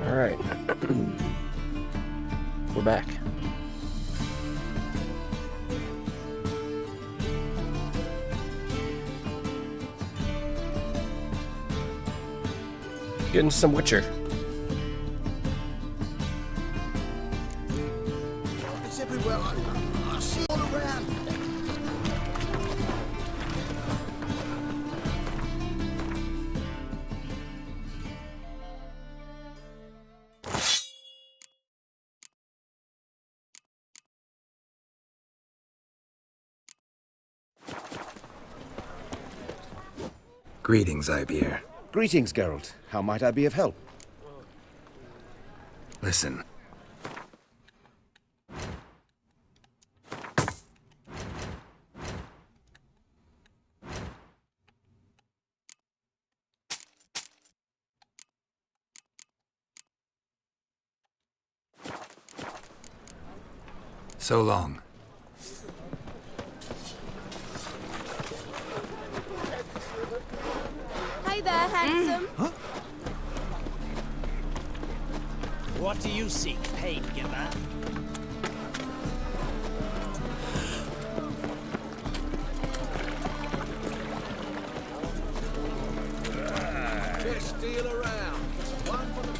All right. We're back. Getting some Witcher. It's everywhere. I see all around. Greetings, Ibeer. Greetings, Geralt. How might I be of help? Listen. So long. Hey there, handsome. What do you seek, pain giver? Best deal around. One for the...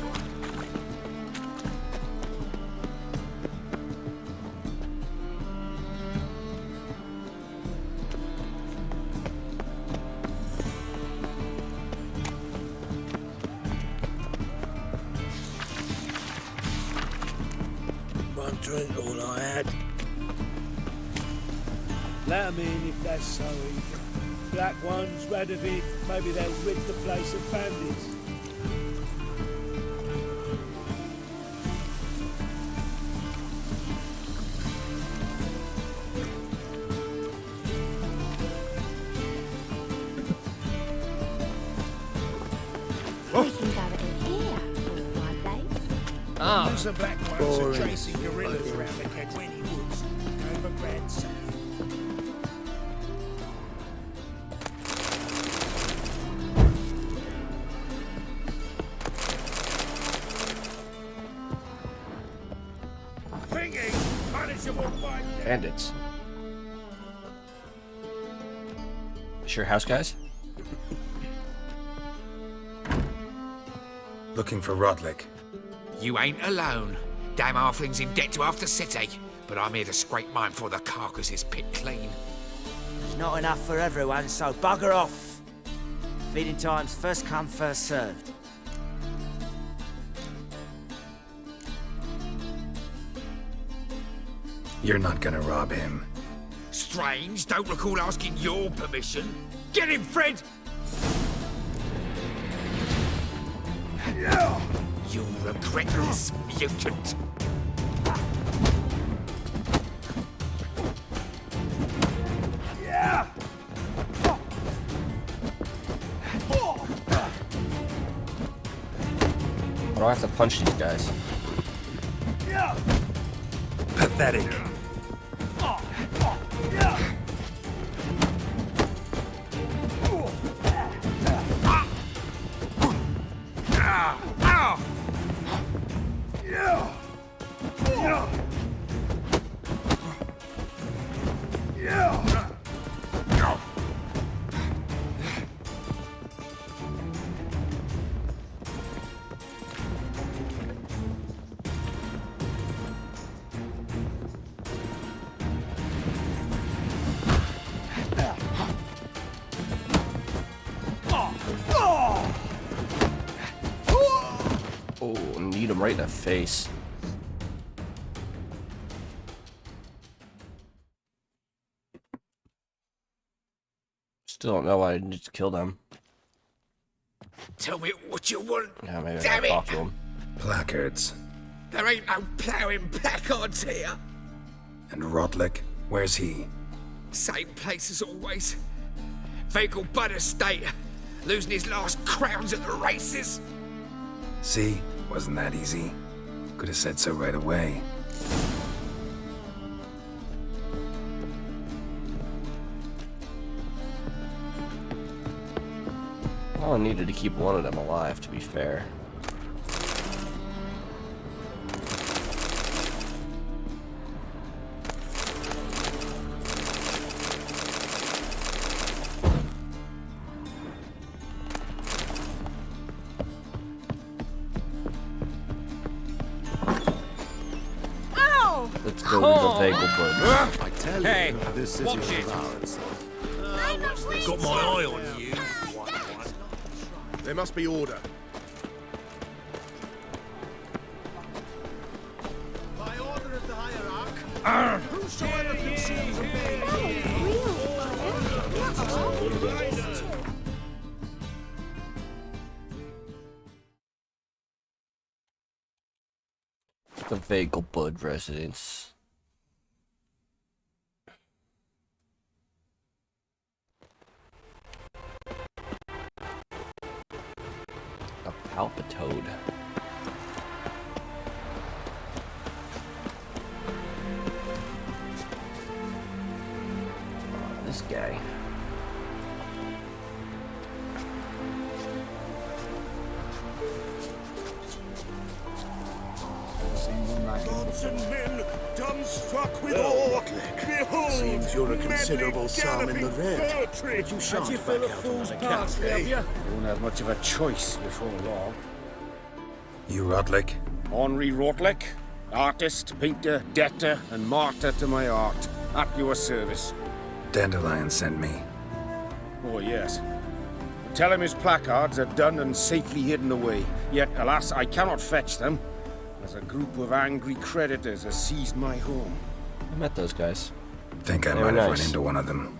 One drink, all I had. Let 'em in if that's so easy. Black ones, Radovid, maybe they'll rid the place of bandits. We can go in here, all my place. There's the black ones are chasing gorillas around the Kedweni woods. Go for grand sale. Thinking punishable by death. Bandits. Sure house, guys? Looking for Rodlick. You ain't alone. Damn halfling's in debt to half the city, but I'm here to scrape mine before the carcass is picked clean. There's not enough for everyone, so bugger off. Feeding time's first come, first served. You're not gonna rob him. Strange, don't recall asking your permission. Get him, Fred! You'll regret this, mutant. I don't have to punch these guys. Pathetic. Oh, need him right in the face. Still don't know why I didn't just kill them. Tell me what you want. Yeah, maybe I Damn gotta it! talk to him. Placards. There ain't no ploughing placards here. And Rodlick, where's he? Same place as always. Vehicle Bud Estate. Losing his last crowns at the races. See? Wasn't that easy? Could have said so right away. only needed to keep one of them alive, to be fair. Let's go to the Vegelbud. I tell Hey, you, this city watch is it. ours. Got my eye on you. There must be order. By order of the hierarch, whosoever conceals a man. The Vegelbud residence. A Palpitoad. This guy. Gods and men, dumbstruck with awe, behold, Seems you're a madly considerable sum in the galloping red. poetry. But you shan't back out on that account, eh? Won't have much of a choice before long. You Rotlick? Henri Rotlick, artist, painter, debtor, and martyr to my art. At your service. Dandelion sent me. Oh, yes. Tell him his placards are done and safely hidden away. Yet, alas, I cannot fetch them, as a group of angry creditors has seized my home. I met those guys. Think I They were might have nice. run into one of them.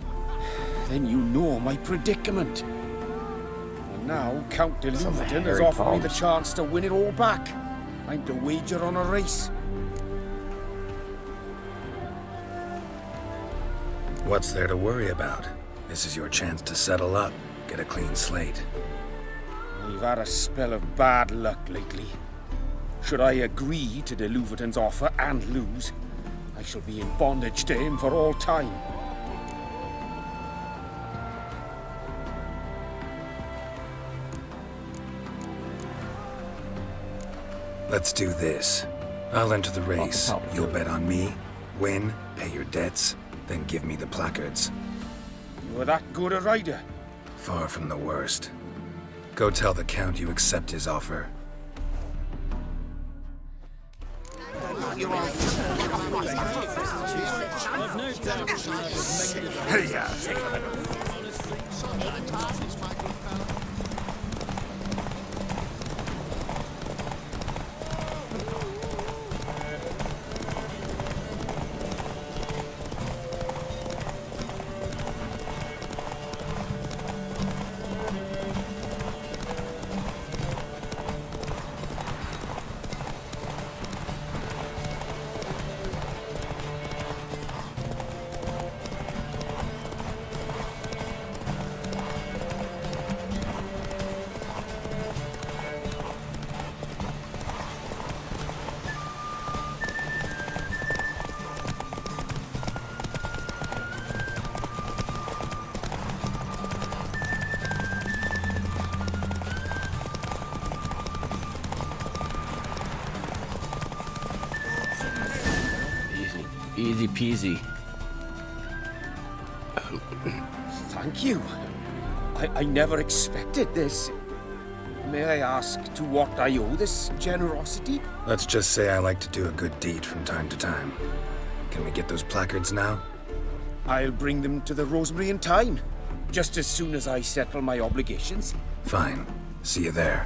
Then you know my predicament. And now Count de Some Louverton has hairy offered me the palms. chance to win it all back. I'm to wager on a race. What's there to worry about? This is your chance to settle up, get a clean slate. We've had a spell of bad luck lately. Should I agree to de Louverton's offer and lose, I shall be in bondage to him for all time. Let's do this. I'll enter the race. Palpitoad. You'll bet on me, win, pay your debts, then give me the placards. You were that good a rider. Far from the worst. Go tell the Count you accept his offer. Easy peasy. Thank you. I never expected this. May I ask to what I owe this generosity? Let's just say I like to do a good deed from time to time. Can we get those placards now? I'll bring them to the Rosemary in time, just as soon as I settle my obligations. Fine. See you there.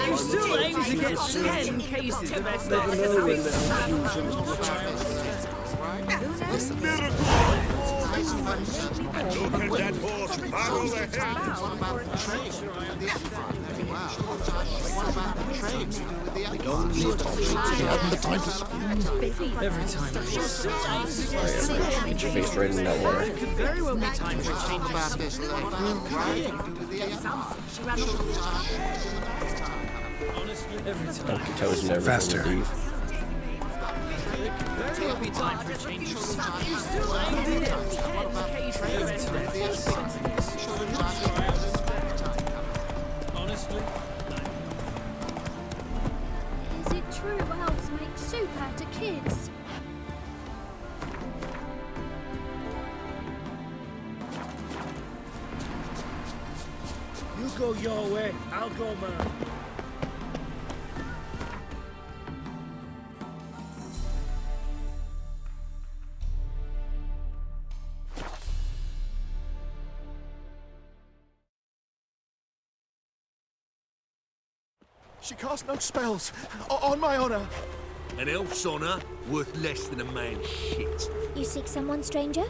You still aim to get 10 cases of Look at that horse barrel ahead. every time. Get your face right in that water. Could very well be time for a change about this Every time. Toes never Faster. leave. It'll be time for a change. You still angry at 10 cases. Honestly? Is it true elves make soup out of kids? You go your way, I'll go mine. She cast no spells. On my honor. An elf's honour worth less than a man's shit. You seek someone, stranger?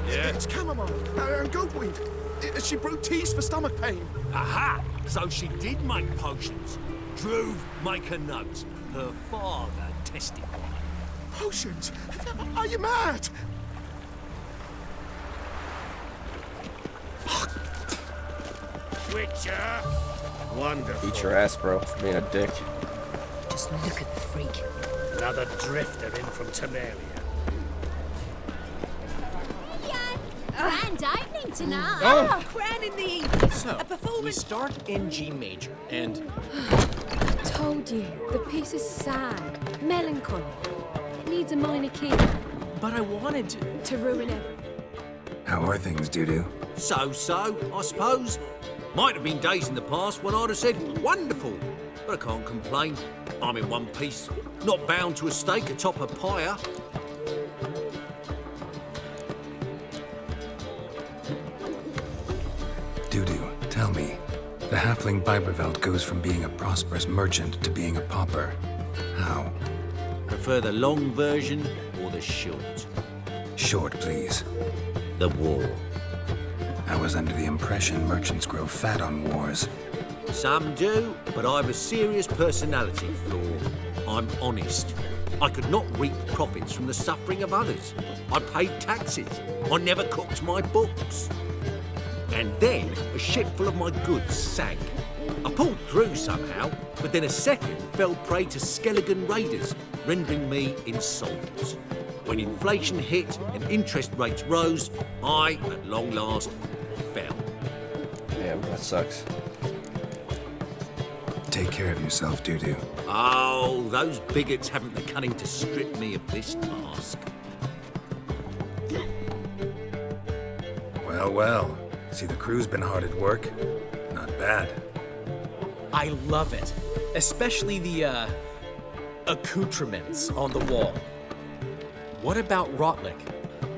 Yeah? It's chamomile and goatweed. She brewed teas for stomach pain. Aha! So she did make potions. Druve, make a note. Her father testified. Potions? Are you mad? Witcher! Wonderful. Eat your ass, bro, for being a dick. Just look at the freak. Another drifter in from Temeria. Grand opening tonight. Oh, crowning the evening. So, A performance. we start in G major, and Told you, the piece is sad, melancholy. It needs a minor key but I wanted to ruin everything. How are things, Dudu? So, I suppose. Might have been days in the past when I'd have said wonderful, but I can't complain. I'm in one piece, not bound to a stake atop a pyre. Dudu, tell me. The halfling Biberveld goes from being a prosperous merchant to being a pauper. How? Prefer the long version or the short? Short, please. The war. I was under the impression merchants grow fat on wars. Some do, but I've a serious personality flaw. I'm honest. I could not reap profits from the suffering of others. I paid taxes. I never cooked my books. And then a ship full of my goods sank. I pulled through somehow, but then a second fell prey to Skelligan raiders, rendering me insolvent. When inflation hit and interest rates rose, I, at long last, fell. Damn, that sucks. Take care of yourself, Dudu. Oh, those bigots haven't the cunning to strip me of this task. Well, well. See, the crew's been hard at work. Not bad. I love it. Especially the, accoutrements on the wall. What about Rotlick?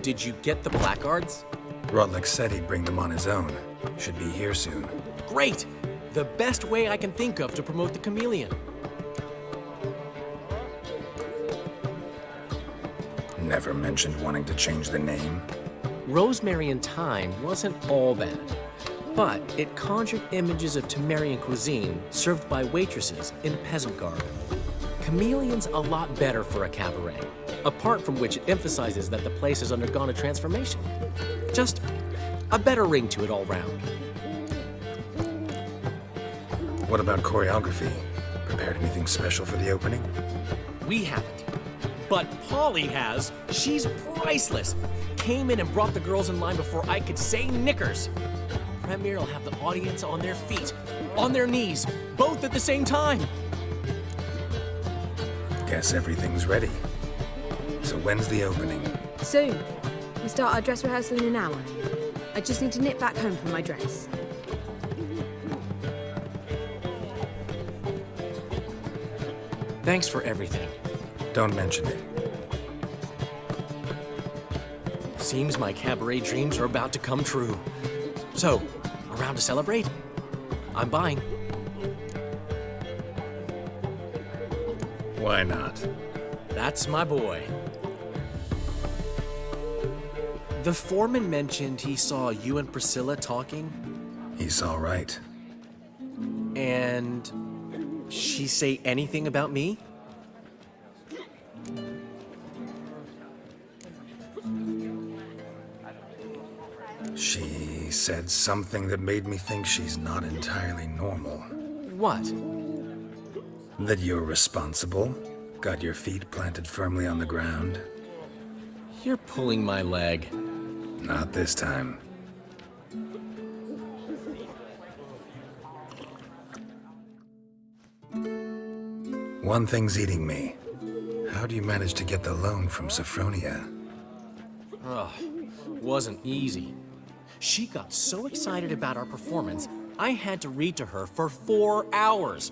Did you get the placards? Rotlick said he'd bring them on his own. Should be here soon. Great! The best way I can think of to promote the chameleon. Never mentioned wanting to change the name. Rosemary and Thyme wasn't all bad, but it conjured images of Temerian cuisine served by waitresses in peasant garb. Chameleon's a lot better for a cabaret, apart from which it emphasizes that the place has undergone a transformation. Just a better ring to it all round. What about choreography? Prepared anything special for the opening? We haven't. But Polly has. She's priceless. Came in and brought the girls in line before I could say knickers. Premier will have the audience on their feet, on their knees, both at the same time. Guess everything's ready. So when's the opening? Soon. We start our dress rehearsal in an hour. I just need to nip back home for my dress. Thanks for everything. Don't mention it. Seems my cabaret dreams are about to come true. So, around to celebrate? I'm buying. Why not? That's my boy. The foreman mentioned he saw you and Priscilla talking. He's all right. And she say anything about me? She said something that made me think she's not entirely normal. What? That you're responsible? Got your feet planted firmly on the ground? You're pulling my leg. Not this time. One thing's eating me. How do you manage to get the loan from Sophronia? Ugh, wasn't easy. She got so excited about our performance, I had to read to her for 4 hours.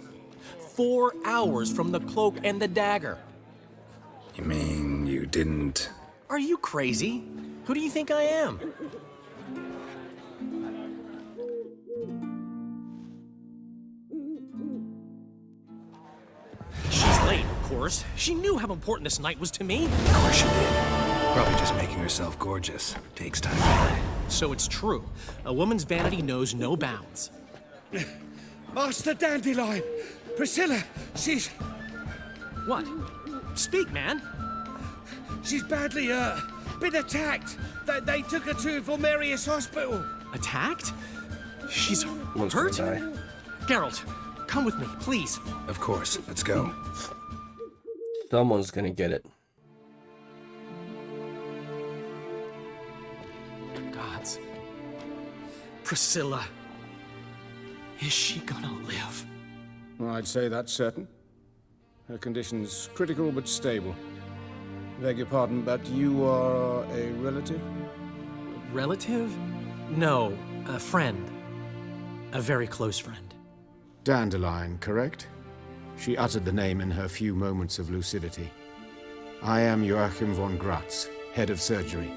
4 hours from the Cloak and the Dagger. You mean you didn't... Are you crazy? Who do you think I am? She's late, of course. She knew how important this night was to me. Of course she did. Probably just making herself gorgeous. Takes time. So it's true. A woman's vanity knows no bounds. Master Dandelion! Priscilla, she's... What? Speak, man. She's badly, been attacked. They took her to Vulmerius Hospital. Attacked? She's One's hurt? gonna die. Geralt, come with me, please. Of course. Let's go. Someone's gonna get it. Gods. Priscilla. Is she gonna live? I'd say that's certain. Her condition's critical but stable. Beg your pardon, but you are a relative? Relative? No, a friend. A very close friend. Dandelion, correct? She uttered the name in her few moments of lucidity. I am Joachim von Gratz, head of surgery.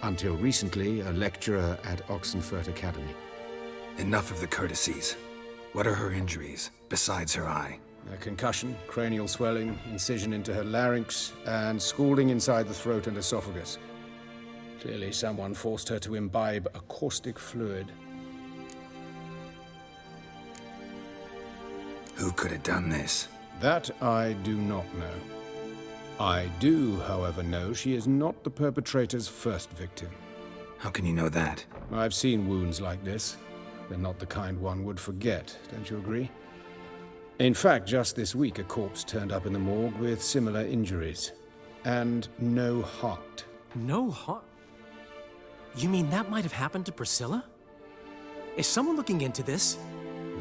Until recently, a lecturer at Oxenfurt Academy. Enough of the courtesies. What are her injuries, besides her eye? A concussion, cranial swelling, incision into her larynx, and scalding inside the throat and esophagus. Clearly someone forced her to imbibe a caustic fluid. Who could have done this? That I do not know. I do, however, know she is not the perpetrator's first victim. How can you know that? I've seen wounds like this. They're not the kind one would forget, don't you agree? In fact, just this week, a corpse turned up in the morgue with similar injuries. And no heart. No heart? You mean that might have happened to Priscilla? Is someone looking into this?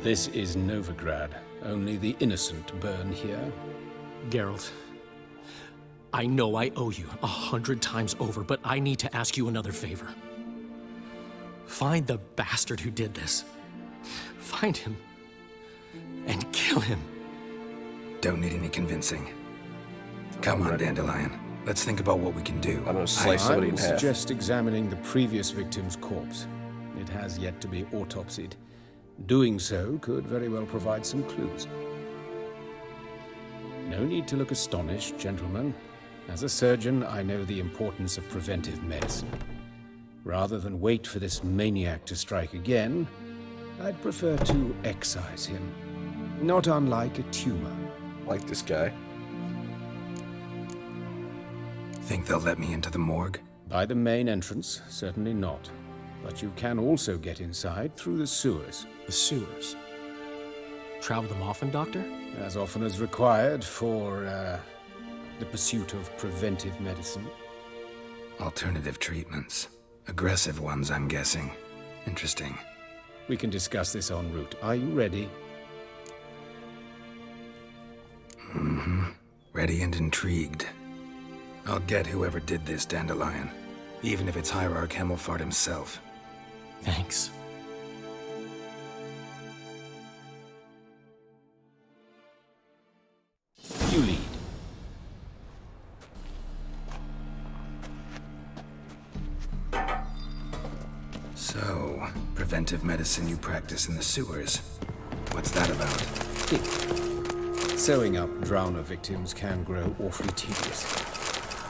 This is Novigrad. Only the innocent burn here. Geralt, I know I owe you 100 times over, but I need to ask you another favor. Find the bastard who did this. Find him. And kill him. Don't need any convincing. Come on, Dandelion. Let's think about what we can do. I'm gonna slice I somebody in would half. suggest examining the previous victim's corpse. It has yet to be autopsied. Doing so could very well provide some clues. No need to look astonished, gentlemen. As a surgeon, I know the importance of preventive medicine. Rather than wait for this maniac to strike again, I'd prefer to excise him. Not unlike a tumor. Like this guy. Think they'll let me into the morgue? By the main entrance, certainly not. But you can also get inside through the sewers. The sewers? Travel them often, Doctor? As often as required for, the pursuit of preventive medicine. Alternative treatments. Aggressive ones, I'm guessing. Interesting. We can discuss this en route. Are you ready? Mm-hmm. Ready and intrigued. I'll get whoever did this, Dandelion. Even if it's Hierarch Hemmelfart himself. Thanks. You lead. So, preventive medicine you practice in the sewers. What's that about? Sewing up drowner victims can grow awfully tedious.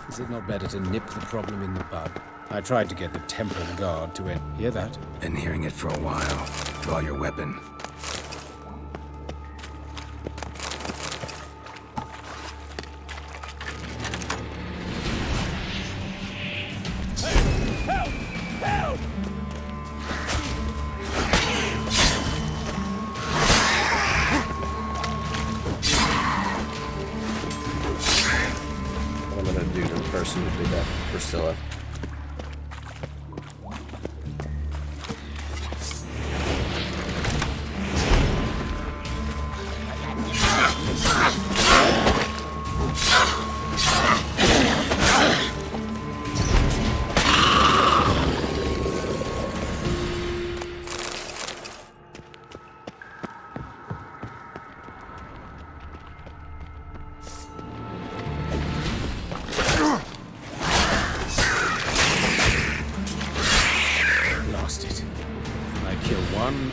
Is it not better to nip the problem in the bud? I tried to get the Temple Guard to hear that? Been hearing it for a while. Draw your weapon. Help! Help! Priscilla.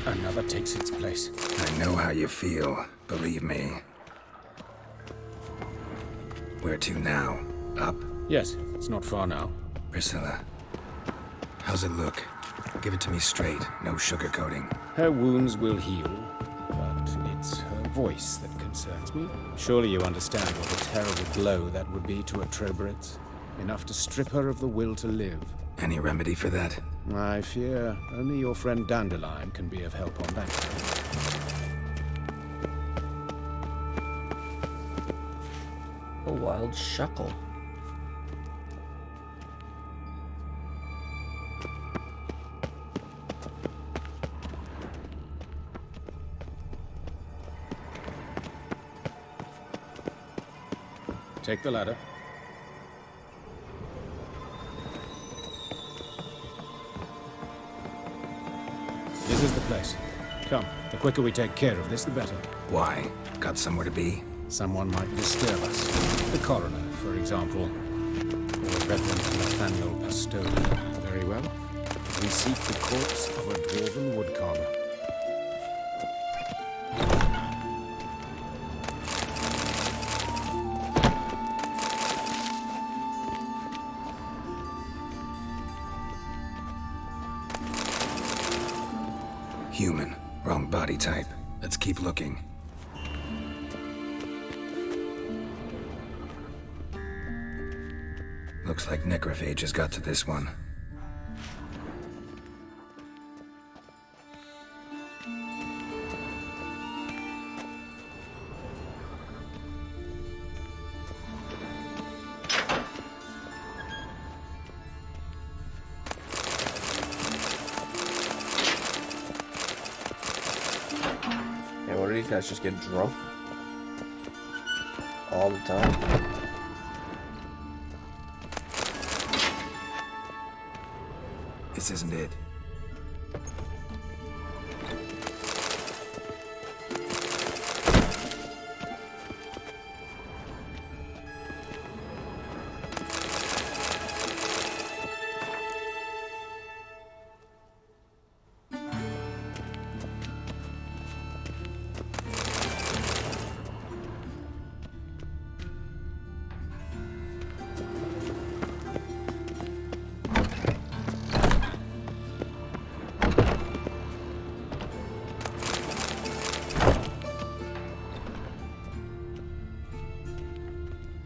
Another takes its place. I know how you feel, believe me. Where to now? Up? Yes, it's not far now. Priscilla, how's it look? Give it to me straight, no sugarcoating. Her wounds will heal, but it's her voice that concerns me. Surely you understand what a terrible blow that would be to a Trobritz. Enough to strip her of the will to live. Any remedy for that? I fear only your friend Dandelion can be of help on that. A wild shuckle. Take the ladder. This is the place. Come, the quicker we take care of this, the better. Why? Got somewhere to be? Someone might disturb us. The coroner, for example. Or Reverend Nathaniel Pastola. Very well. We seek the corpse of a dwarven woodcarver. Human. Wrong body type. Let's keep looking. Looks like necrophages got to this one. Yeah, what are these guys just get drunk all the time? This isn't it.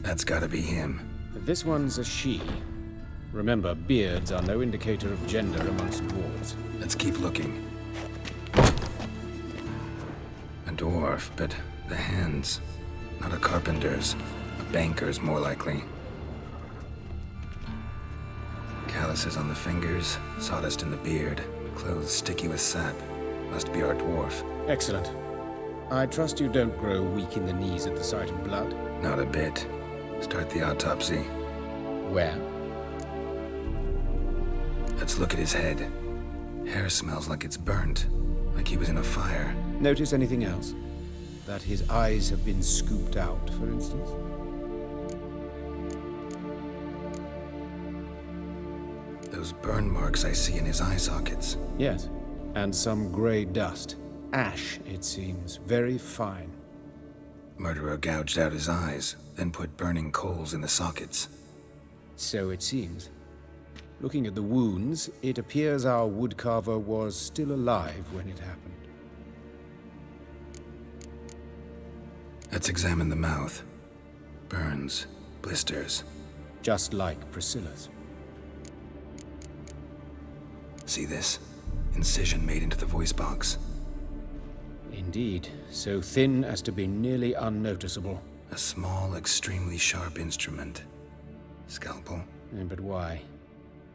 That's gotta be him. This one's a she. Remember, beards are no indicator of gender amongst dwarves. Let's keep looking. A dwarf, but the hands. Not a carpenter's. A banker's, more likely. Calluses on the fingers, sawdust in the beard, clothes sticky with sap. Must be our dwarf. Excellent. I trust you don't grow weak in the knees at the sight of blood. Not a bit. Start the autopsy. Where? Let's look at his head. Hair smells like it's burnt, like he was in a fire. Notice anything else? That his eyes have been scooped out, for instance? Those burn marks I see in his eye sockets. Yes, and some gray dust. Ash, it seems. Very fine. Murderer gouged out his eyes, then put burning coals in the sockets. So it seems. Looking at the wounds, it appears our woodcarver was still alive when it happened. Let's examine the mouth. Burns, blisters. Just like Priscilla's. See this? Incision made into the voice box. Indeed, so thin as to be nearly unnoticeable. A small, extremely sharp instrument. Scalpel. But why?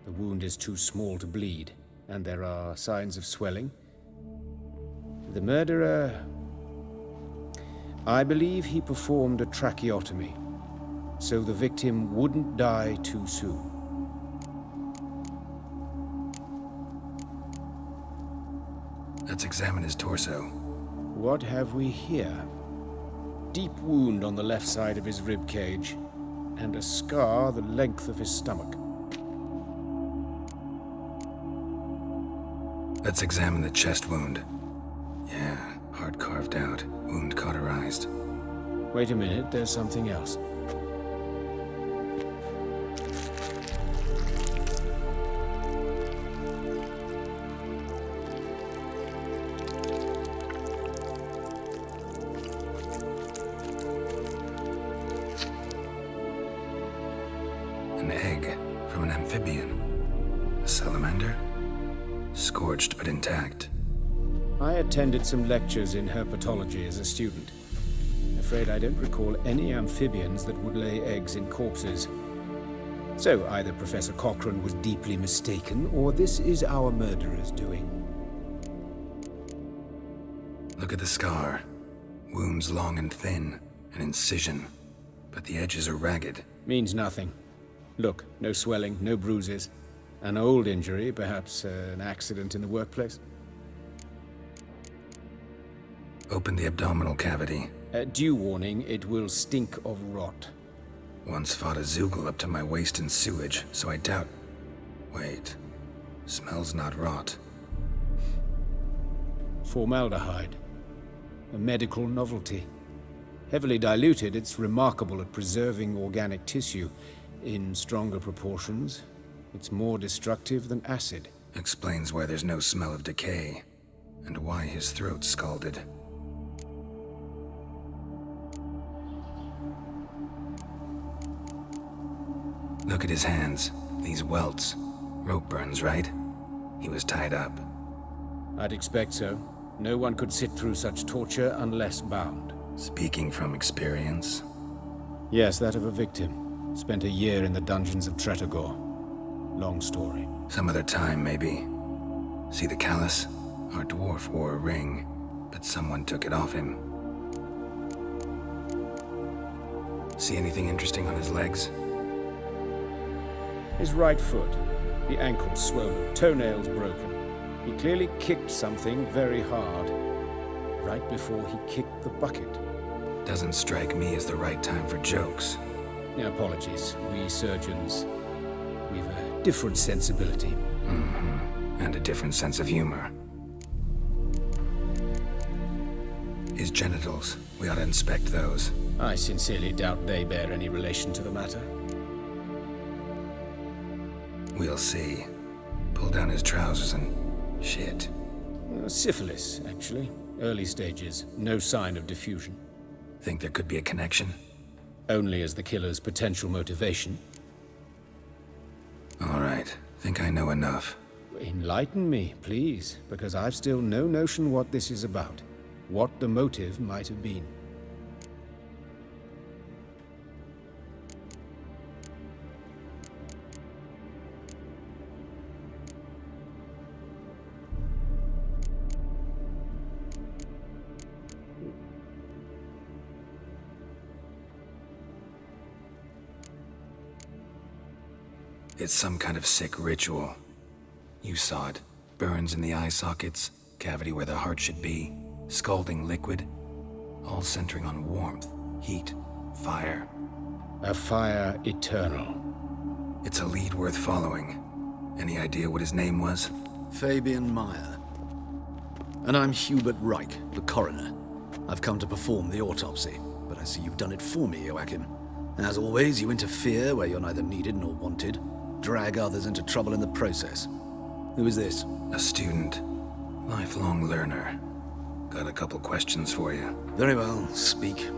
The wound is too small to bleed, and there are signs of swelling. The murderer... I believe he performed a tracheotomy, so the victim wouldn't die too soon. Let's examine his torso. What have we here? Deep wound on the left side of his rib cage, and a scar the length of his stomach. Let's examine the chest wound. Yeah, heart carved out, wound cauterized. Wait a minute, there's something else. An egg from an amphibian. A salamander? Scorched but intact. I attended some lectures in herpetology as a student. Afraid I don't recall any amphibians that would lay eggs in corpses. So either Professor Cochrane was deeply mistaken, or this is our murderer's doing. Look at the scar. Wounds long and thin, an incision. But the edges are ragged. Means nothing. Look, no swelling, no bruises. An old injury, perhaps an accident in the workplace. Open the abdominal cavity. Due warning, it will stink of rot. Once fought a Zoogle up to my waist in sewage, so I doubt... Wait. Smells not rot. Formaldehyde. A medical novelty. Heavily diluted, it's remarkable at preserving organic tissue. In stronger proportions, it's more destructive than acid. Explains why there's no smell of decay, and why his throat's scalded. Look at his hands. These welts. Rope burns, right? He was tied up. I'd expect so. No one could sit through such torture unless bound. Speaking from experience? Yes, that of a victim. Spent a year in the dungeons of Tretogor. Long story. Some other time, maybe. See the callus? Our dwarf wore a ring, but someone took it off him. See anything interesting on his legs? His right foot. The ankle swollen, toenails broken. He clearly kicked something very hard. Right before he kicked the bucket. Doesn't strike me as the right time for jokes. Apologies. We surgeons, we've a different sensibility. Mm-hmm. And a different sense of humor. His genitals. We ought to inspect those. I sincerely doubt they bear any relation to the matter. We'll see. Pull down his trousers and... shit. Syphilis, actually. Early stages. No sign of diffusion. Think there could be a connection? Only as the killer's potential motivation. All right. Think I know enough. Enlighten me, please, because I've still no notion what this is about. What the motive might have been. It's some kind of sick ritual. You saw it. Burns in the eye sockets, cavity where the heart should be, scalding liquid, all centering on warmth, heat, fire. A fire eternal. It's a lead worth following. Any idea what his name was? Fabian Meyer. And I'm Hubert Reich, the coroner. I've come to perform the autopsy, but I see you've done it for me, Joachim. As always, you interfere where you're neither needed nor wanted. Drag others into trouble in the process. Who is this? A student. Lifelong learner. Got a couple questions for you. Very well, speak.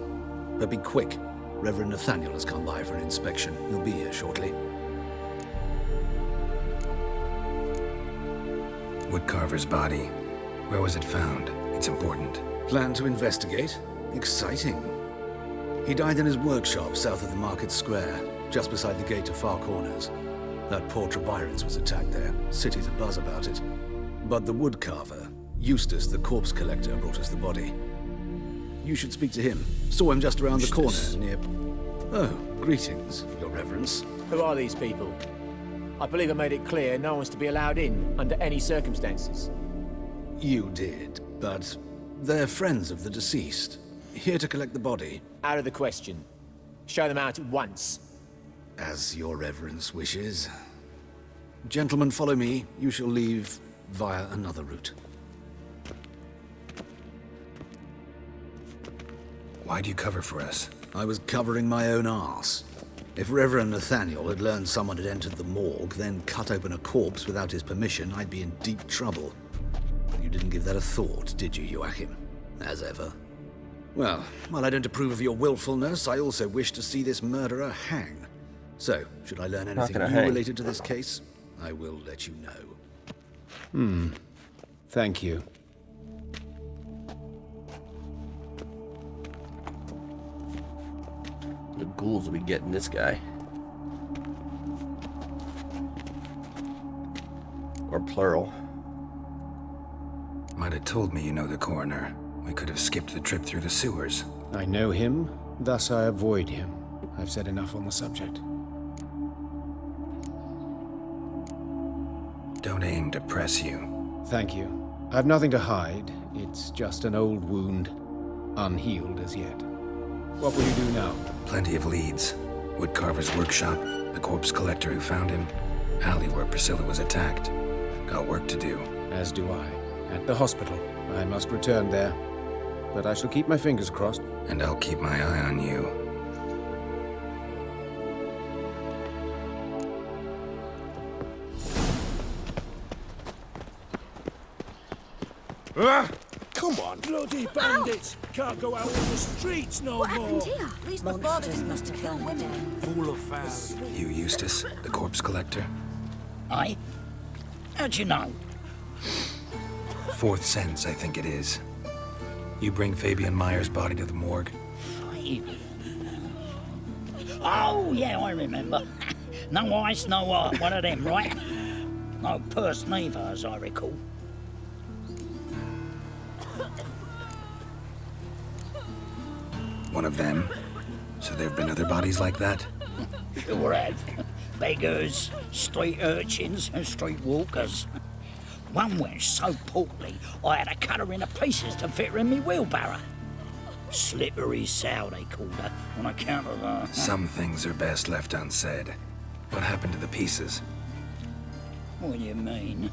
But be quick. Reverend Nathaniel has come by for an inspection. He'll be here shortly. Woodcarver's body. Where was it found? It's important. Plan to investigate? Exciting. He died in his workshop south of the market square. just beside the gate to Far Corners. That poor Trebirans was attacked there. City's abuzz about it. But the woodcarver, Eustace the corpse collector, brought us the body. You should speak to him. Saw him just around the corner near... Oh, greetings, Your Reverence. Who are these people? I believe I made it clear no one's to be allowed in under any circumstances. You did, but they're friends of the deceased. Here to collect the body. Out of the question. Show them out at once. As Your Reverence wishes. Gentlemen, follow me. You shall leave via another route. Why'd you cover for us? I was covering my own arse. If Reverend Nathaniel had learned someone had entered the morgue, then cut open a corpse without his permission, I'd be in deep trouble. You didn't give that a thought, did you, Joachim? As ever. Well, while I don't approve of your willfulness, I also wish to see this murderer hang. So, should I learn anything new related to this case, I will let you know. Thank you. The ghouls will be getting this guy. Or plural. Might have told me you know the coroner. We could have skipped the trip through the sewers. I know him, thus I avoid him. I've said enough on the subject. Don't aim to press you. Thank you. I've nothing to hide. It's just an old wound, unhealed as yet. What will you do now? Plenty of leads. Woodcarver's workshop, the corpse collector who found him, alley where Priscilla was attacked. Got work to do. As do I. At the hospital. I must return there. But I shall keep my fingers crossed. And I'll keep my eye on you. Come on, bloody bandits! Can't go out on the streets no What more. happened here? These monsters must have killed women. Full of foul. You Eustace, the corpse collector? Aye? How'd you know? Fourth sense, I think it is. You bring Fabian Meyer's body to the morgue? Fabian? Oh, yeah, I remember. No ice, no art, one of them, right? No purse neither, as I recall. One of them? So there've been other bodies like that? Sure have. Beggars, street urchins, and street walkers. One went so portly, I had to cut her into pieces to fit her in me wheelbarrow. Slippery sow, they called her, on account of her. Some things are best left unsaid. What happened to the pieces? What do you mean?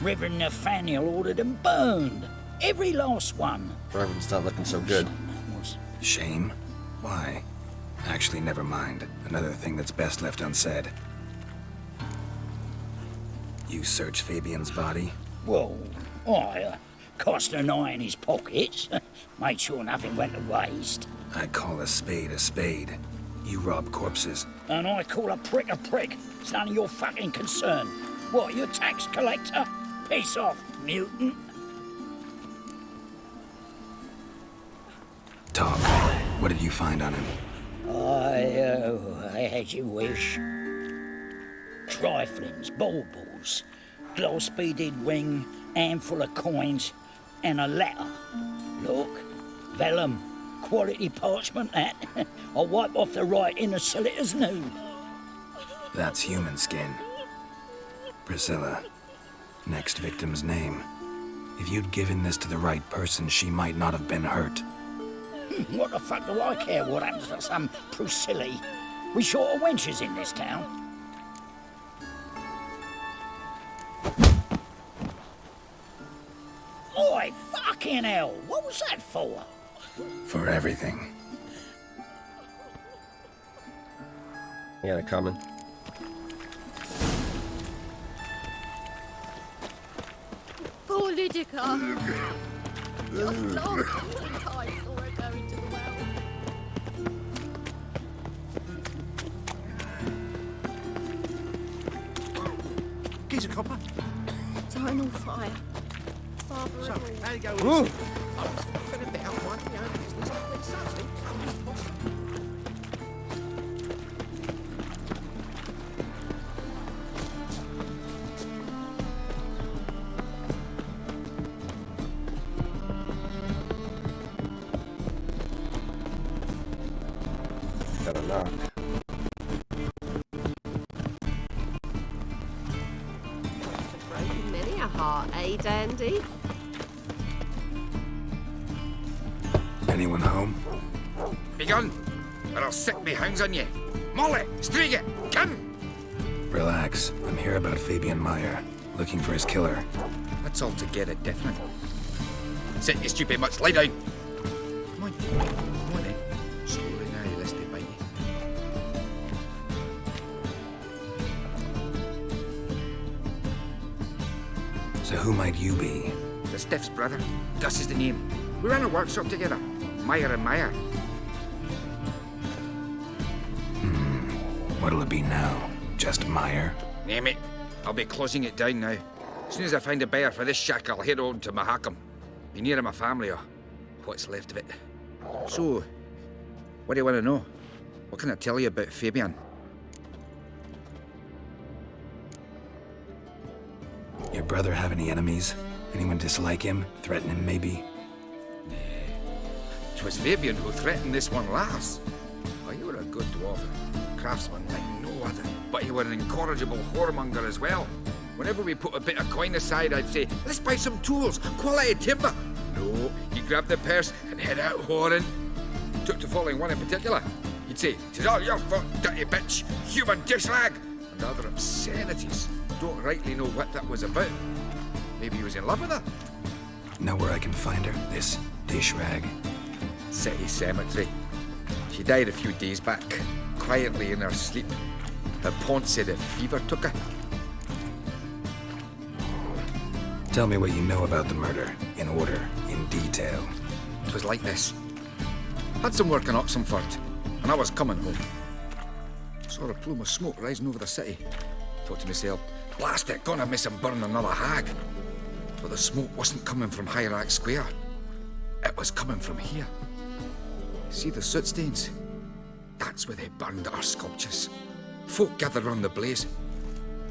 Reverend Nathaniel ordered them burned. Every last one. Reverend's not looking so good. Shame? Why? Actually, never mind. Another thing that's best left unsaid. You searched Fabian's body? Well, I cast an eye in his pockets. Made sure nothing went to waste. I call a spade a spade. You rob corpses. And I call a prick a prick. It's none of your fucking concern. What, you tax collector? Piss off, mutant. Talk. What did you find on him? As you wish. Triflings, baubles, gloss-beaded ring, handful of coins, and a letter. Look, vellum, quality parchment that. I'll wipe off the writing and sell it as new. That's human skin. Priscilla. Next victim's name. If you'd given this to the right person, she might not have been hurt. What the fuck do I care what happens to some Priscilla? We short of wenches in this town. Oi, fucking hell! What was that for? For everything. Yeah, they're coming. Poor Lydica. Just lost 2 times or I go into the well. Geezer copper. Eternal fire. Father So, of all. how you going? Ooh. I was fucking about minding my own business. When something comes knock. Broken many a heart, eh, Dandy? Anyone home? Begun, or I'll sick me hounds on you. Molly, Striga, come! Relax. I'm here about Fabian Meyer, looking for his killer. That's altogether different. Sit, you stupid mutts, lie down. Come on, then. Slowly now, lest they bite you. So who might you be? The Stiff's brother. Gus is the name. We ran a workshop together. Meyer and Meyer. What'll it be now? Just Meyer? Name it. I'll be closing it down now. As soon as I find a buyer for this shack, I'll head on to Mahakam. Be near my family, or what's left of it. So, what do you want to know? What can I tell you about Fabian? Your brother have any enemies? Anyone dislike him? Threaten him, maybe? 'Twas Fabian who threatened this one last. Oh, you were a good dwarf. Craftsman like no other. But you were an incorrigible whoremonger as well. Whenever we put a bit of coin aside, I'd say, let's buy some tools, quality timber. No, you grabbed the purse and head out whoring. Took to following one in particular. You'd say, 'tis all your fault, dirty bitch, human dish rag, and other obscenities. Don't rightly know what that was about. Maybe he was in love with her. Know where I can find her? This dish rag? City cemetery. She died a few days back, quietly in her sleep. Her pont said a fever took her. Tell me what you know about the murder, in order, in detail. It was like this. Had some work in Oxenford, and I was coming home. Saw a plume of smoke rising over the city. Thought to myself, blast it, gonna miss him burn another hag. But the smoke wasn't coming from Hierarch Square. It was coming from here. See the soot stains? That's where they burned our sculptures. Folk gathered round the blaze,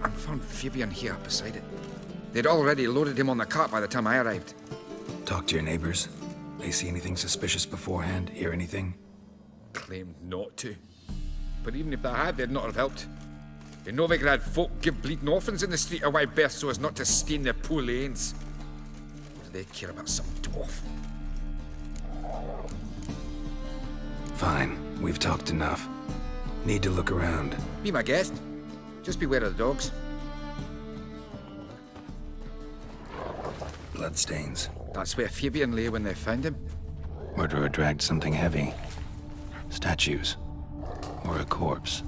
and found Fabian here beside it. They'd already loaded him on the cart by the time I arrived. Talk to your neighbors. They see anything suspicious beforehand? Hear anything? Claimed not to. But even if they had, they'd not have helped. In Novigrad, folk give bleeding orphans in the street a wide berth so as not to stain their poor lanes. What do they care about some dwarf? Fine. We've talked enough. Need to look around. Be my guest. Just beware of the dogs. Bloodstains. That's where Fabian lay when they found him. Murderer dragged something heavy. Statues. Or a corpse.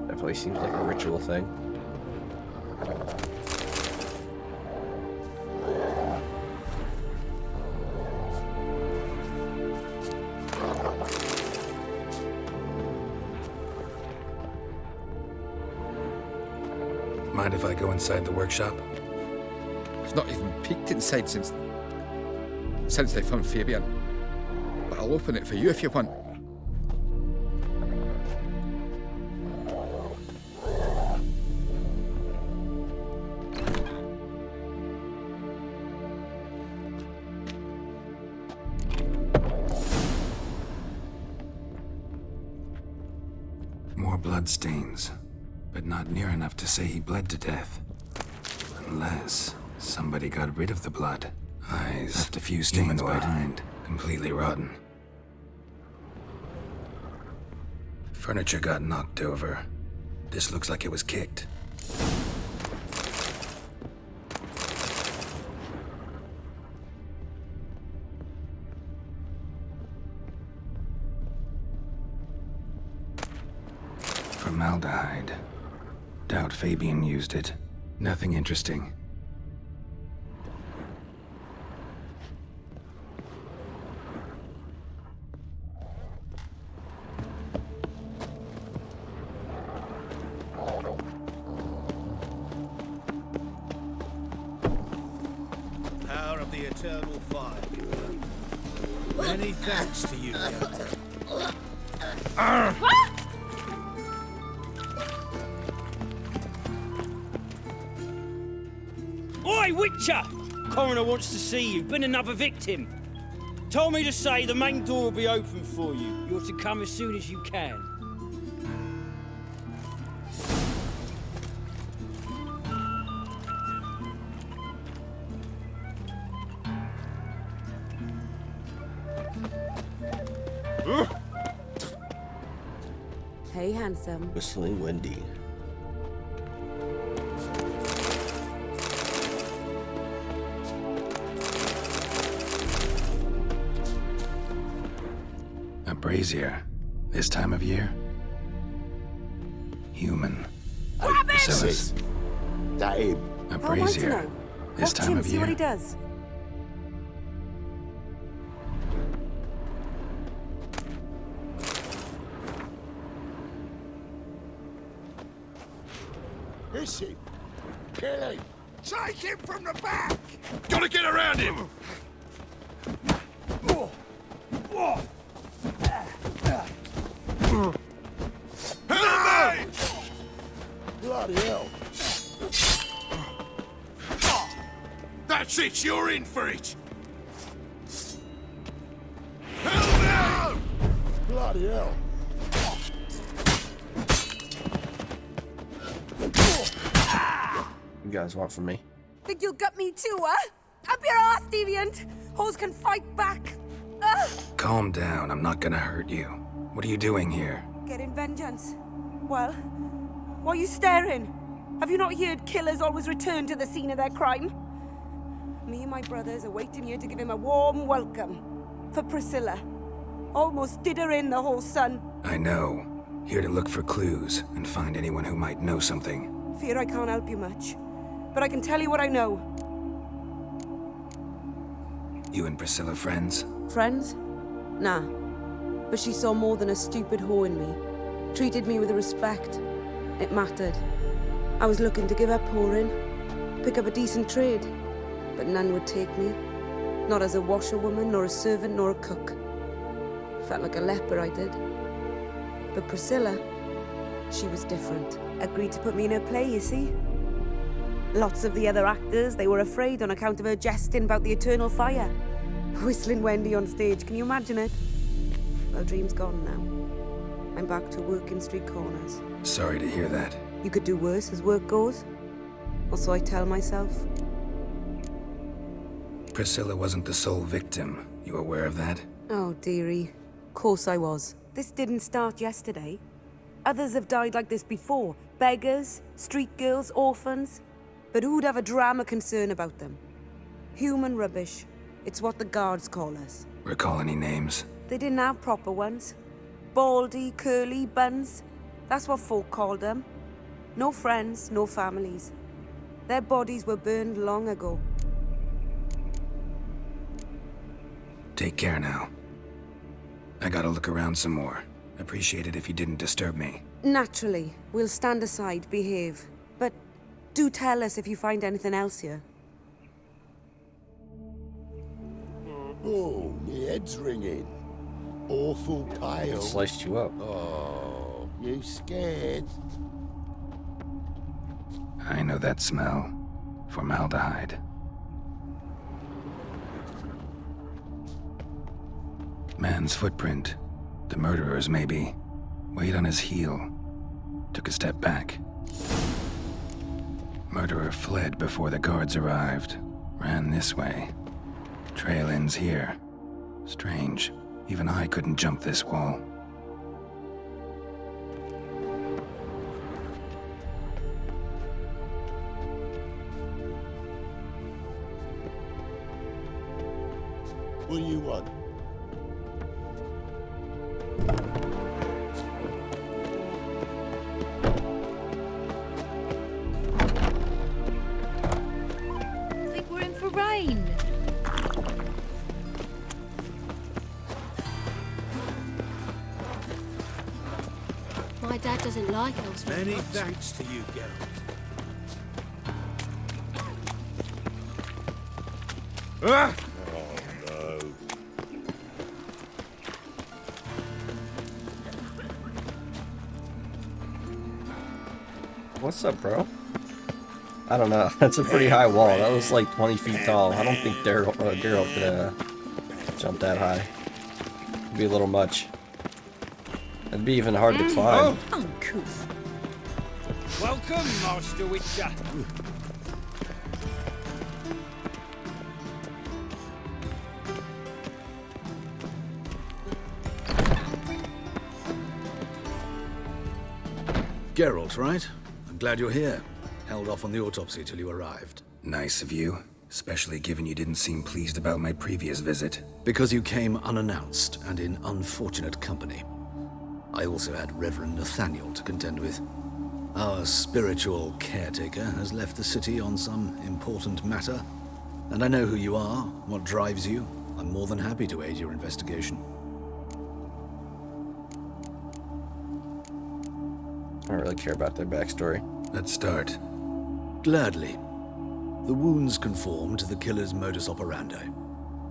Definitely seems like a ritual thing. Mind if I go inside the workshop? I've not even peeked inside since they found Fabian. But I'll open it for you if you want. More bloodstains, but not near enough to say he bled to death. Unless somebody got rid of the blood. Eyes, left a few stains behind, completely rotten. Furniture got knocked over. This looks like it was kicked. Formaldehyde. Doubt Fabian used it. Nothing interesting. eternal fire. Many thanks to you, Geralt. Oi, Witcher! Coroner wants to see you. Been another victim. Told me to say the main door will be open for you. You're to come as soon as you can. Hey, handsome. Whistling Wendy. A brazier. This time of year? Human. Priscilla's. That him? A brazier. This time of See what he year? does. Is he? Kill him! Take him from the back! Gotta get around him! Help me! Bloody hell. That's it, you're in for it! Help me! Bloody hell. You guys want from me? Think you'll gut me too, huh? Up your ass, deviant! Hoes can fight back! Calm down, I'm not gonna hurt you. What are you doing here? Getting vengeance. Well, why are you staring? Have you not heard killers always return to the scene of their crime? Me and my brothers are waiting here to give him a warm welcome. For Priscilla. Almost did her in, the whole son. I know. Here to look for clues and find anyone who might know something. Fear I can't help you much. But I can tell you what I know. You and Priscilla friends? Friends? Nah. But she saw more than a stupid whore in me. Treated me with respect. It mattered. I was looking to give up whoring, pick up a decent trade. But none would take me. Not as a washerwoman, nor a servant, nor a cook. Felt like a leper, I did. But Priscilla, she was different. Agreed to put me in her play, you see? Lots of the other actors, they were afraid on account of her jesting about the eternal fire. Whistling Wendy on stage, can you imagine it? Well, dream's gone now. I'm back to working street corners. Sorry to hear that. You could do worse as work goes. Or so I tell myself. Priscilla wasn't the sole victim. You aware of that? Oh, dearie. Course I was. This didn't start yesterday. Others have died like this before. Beggars, street girls, orphans. But who'd have a drama concern about them? Human rubbish. It's what the guards call us. Recall any names? They didn't have proper ones. Baldy, curly, buns. That's what folk called them. No friends, no families. Their bodies were burned long ago. Take care now. I gotta look around some more. Appreciate it if you didn't disturb me. Naturally. We'll stand aside, behave. But do tell us if you find anything else here. Oh, my head's ringing. Awful pale. Sliced you up. Oh, you scared? I know that smell. Formaldehyde. Man's footprint. The murderer's, maybe. Weight on his heel. Took a step back. Murderer fled before the guards arrived. Ran this way. Trail ends here. Strange. Even I couldn't jump this wall. What do you want? I think we're in for rain. My dad doesn't like elves. Many thanks to you, Geralt. What's up, bro? I don't know. That's a pretty high wall. That was like 20 feet tall. I don't think Daryl could jump that high. It'd be a little much. It'd be even hard to climb. Uncouth. Welcome, Master Witcher. Geralt, right? I'm glad you're here. Held off on the autopsy till you arrived. Nice of you, especially given you didn't seem pleased about my previous visit. Because you came unannounced and in unfortunate company. I also had Reverend Nathaniel to contend with. Our spiritual caretaker has left the city on some important matter, and I know who you are, what drives you. I'm more than happy to aid your investigation. I don't really care about their backstory. Let's start. Gladly. The wounds conform to the killer's modus operandi.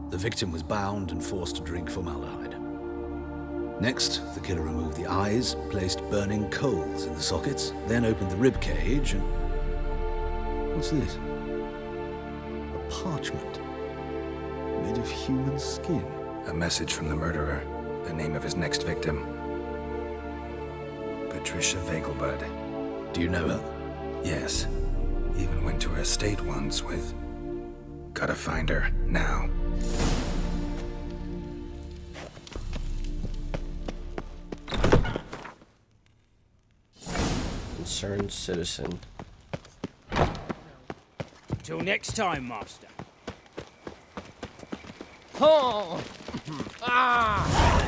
The victim was bound and forced to drink formaldehyde. Next, the killer removed the eyes, placed burning coals in the sockets, then opened the rib cage and... What's this? A parchment. Made of human skin. A message from the murderer. The name of his next victim. Patricia Vegelbud. Do you know her? Yes. Even went to her estate once with... Gotta find her, now. Concerned citizen. Till next time, Master. Oh! Ah!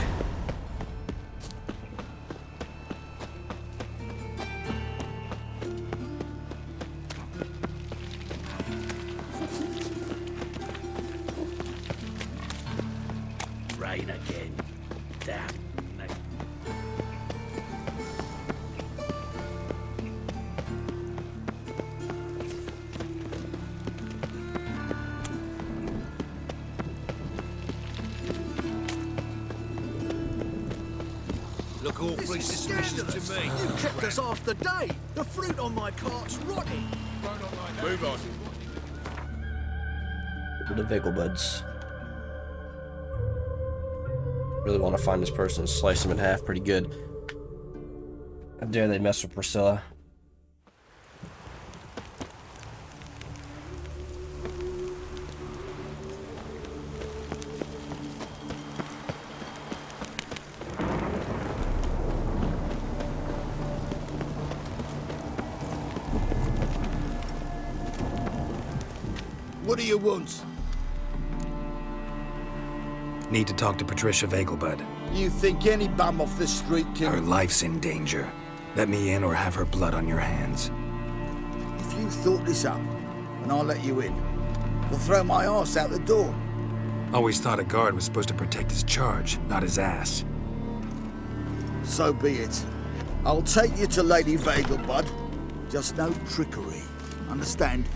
Rain again. Damn me. Look awfully suspicious to me. You kept us half the day. The fruit on my cart's rotting. Move on. The Vegelbuds. Really want to find this person and slice him in half pretty good. How dare they mess with Priscilla? What do you want? Need to talk to Patricia Vegelbud. You think any bum off the street can... Her life's in danger. Let me in or have her blood on your hands. If you thought this up, and I'll let you in, we'll throw my arse out the door. Always thought a guard was supposed to protect his charge, not his ass. So be it. I'll take you to Lady Vegelbud. Just no trickery. Understand?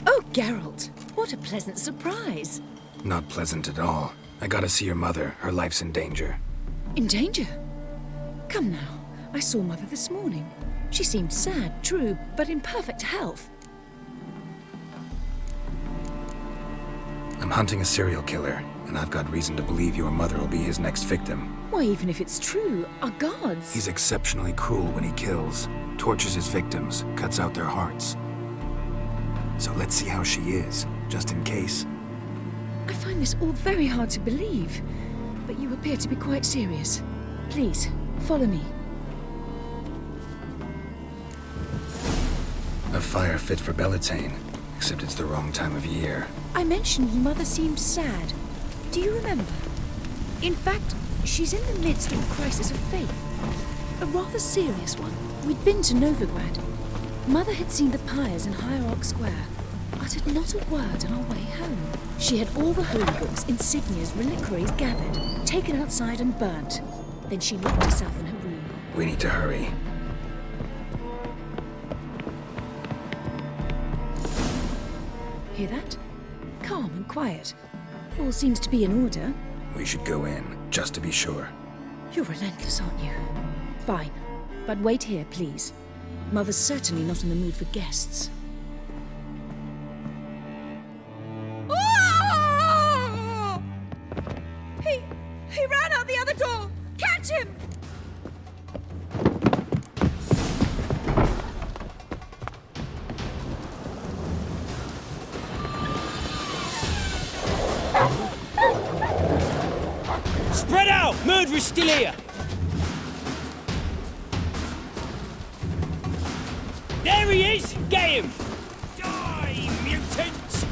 Oh, Geralt, what a pleasant surprise. Not pleasant at all. I gotta see your mother. Her life's in danger. In danger? Come now, I saw Mother this morning. She seemed sad, true, but in perfect health. I'm hunting a serial killer, and I've got reason to believe your mother will be his next victim. Why, even if it's true, our gods... He's exceptionally cruel when he kills, tortures his victims, cuts out their hearts. So let's see how she is, just in case. I find this all very hard to believe, but you appear to be quite serious. Please, follow me. A fire fit for Bellatane, except it's the wrong time of year. I mentioned Mother seemed sad. Do you remember? In fact, she's in the midst of a crisis of faith. A rather serious one. We'd been to Novigrad. Mother had seen the pyres in Hierarch Square, uttered not a word on our way home. She had all the holy books, insignias, reliquaries gathered, taken outside and burnt. Then she locked herself in her room. We need to hurry. Hear that? Calm and quiet. All seems to be in order. We should go in. just to be sure. You're relentless, aren't you? Fine. But wait here, please. Mother's certainly not in the mood for guests. Oh! He ran out the other door! Catch him! Spread out! Murderer's still here! There he is! Get him! Die, mutants!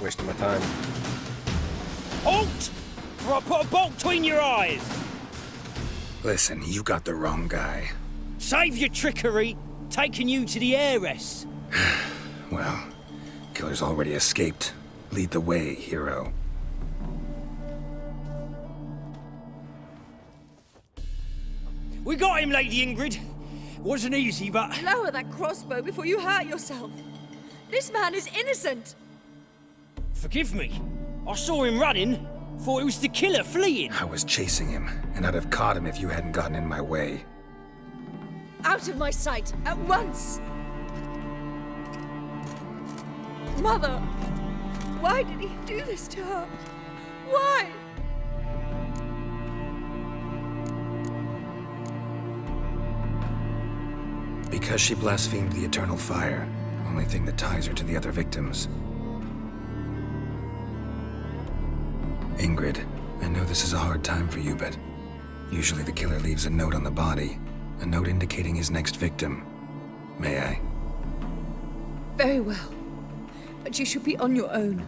Wasting my time. Halt! Or I'll put a bolt between your eyes! Listen, you got the wrong guy. Save your trickery, taking you to the heiress. Well, killer's already escaped. Lead the way, hero. We got him, Lady Ingrid. Wasn't easy, but... Lower that crossbow before you hurt yourself. This man is innocent. Forgive me. I saw him running. Thought it was the killer fleeing. I was chasing him, and I'd have caught him if you hadn't gotten in my way. Out of my sight, at once! Mother! Why did he do this to her? Why? Because she blasphemed the eternal fire. Only thing that ties her to the other victims. Ingrid, I know this is a hard time for you, but usually the killer leaves a note on the body. A note indicating his next victim. May I? Very well. But you should be on your own.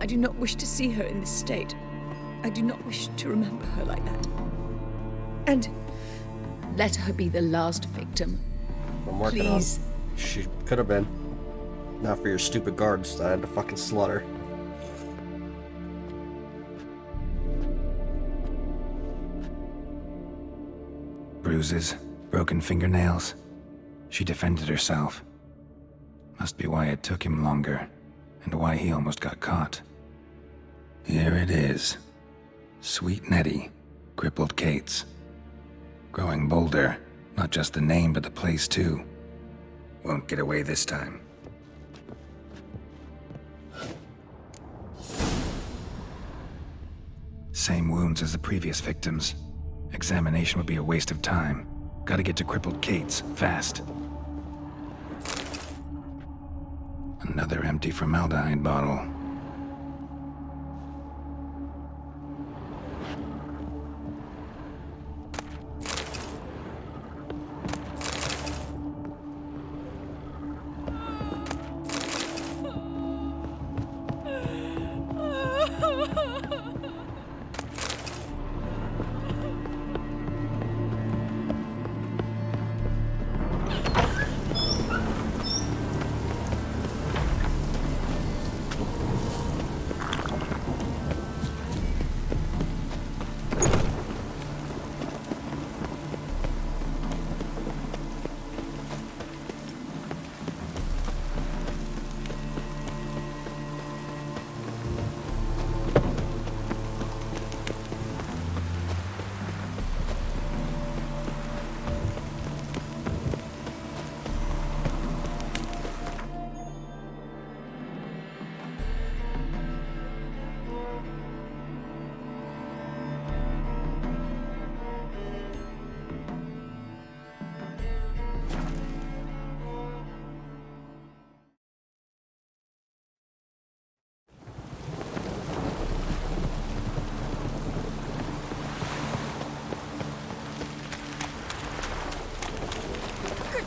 I do not wish to see her in this state. I do not wish to remember her like that. And let her be the last victim. I'm working Please. on. She could have been. Not for your stupid guards that I had to fucking slaughter. Bruises, broken fingernails. She defended herself. Must be why it took him longer, and why he almost got caught. Here it is. Sweet Nettie, crippled Kate's. Growing bolder, not just the name but the place too. Won't get away this time. Same wounds as the previous victims. Examination would be a waste of time. Gotta get to crippled Kate's, fast. Another empty formaldehyde bottle.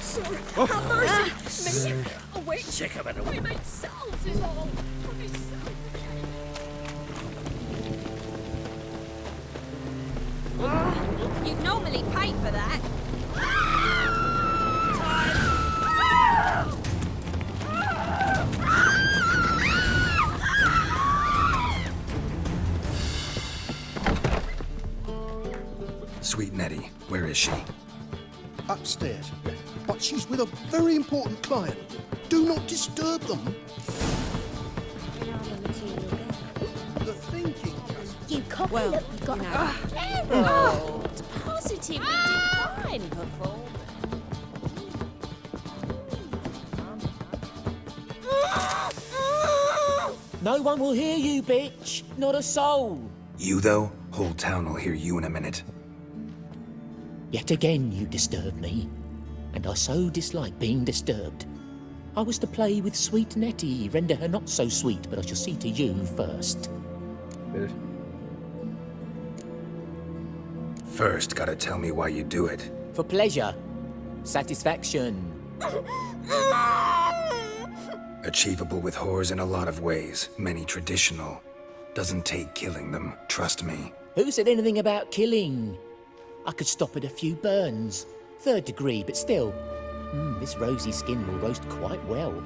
Sorry. Have mercy. Me. Oh, wait. Sick of it. We made salves is all. You'd normally pay for that. is she? Upstairs. But she's with a very important client. Do not disturb them. The thinking. You copy Well, look, you got you know. Oh, it's positively divine performance. No one will hear you, bitch. Not a soul. You, though? Whole town will hear you in a minute. Yet again you disturb me, and I so dislike being disturbed. I was to play with sweet Nettie, render her not so sweet, but I shall see to you first. Good. First, gotta tell me why you do it. For pleasure. Satisfaction. Achievable with whores in a lot of ways, many traditional. Doesn't take killing them, trust me. Who said anything about killing? I could stop at a few burns. 3rd degree, but still. This rosy skin will roast quite well.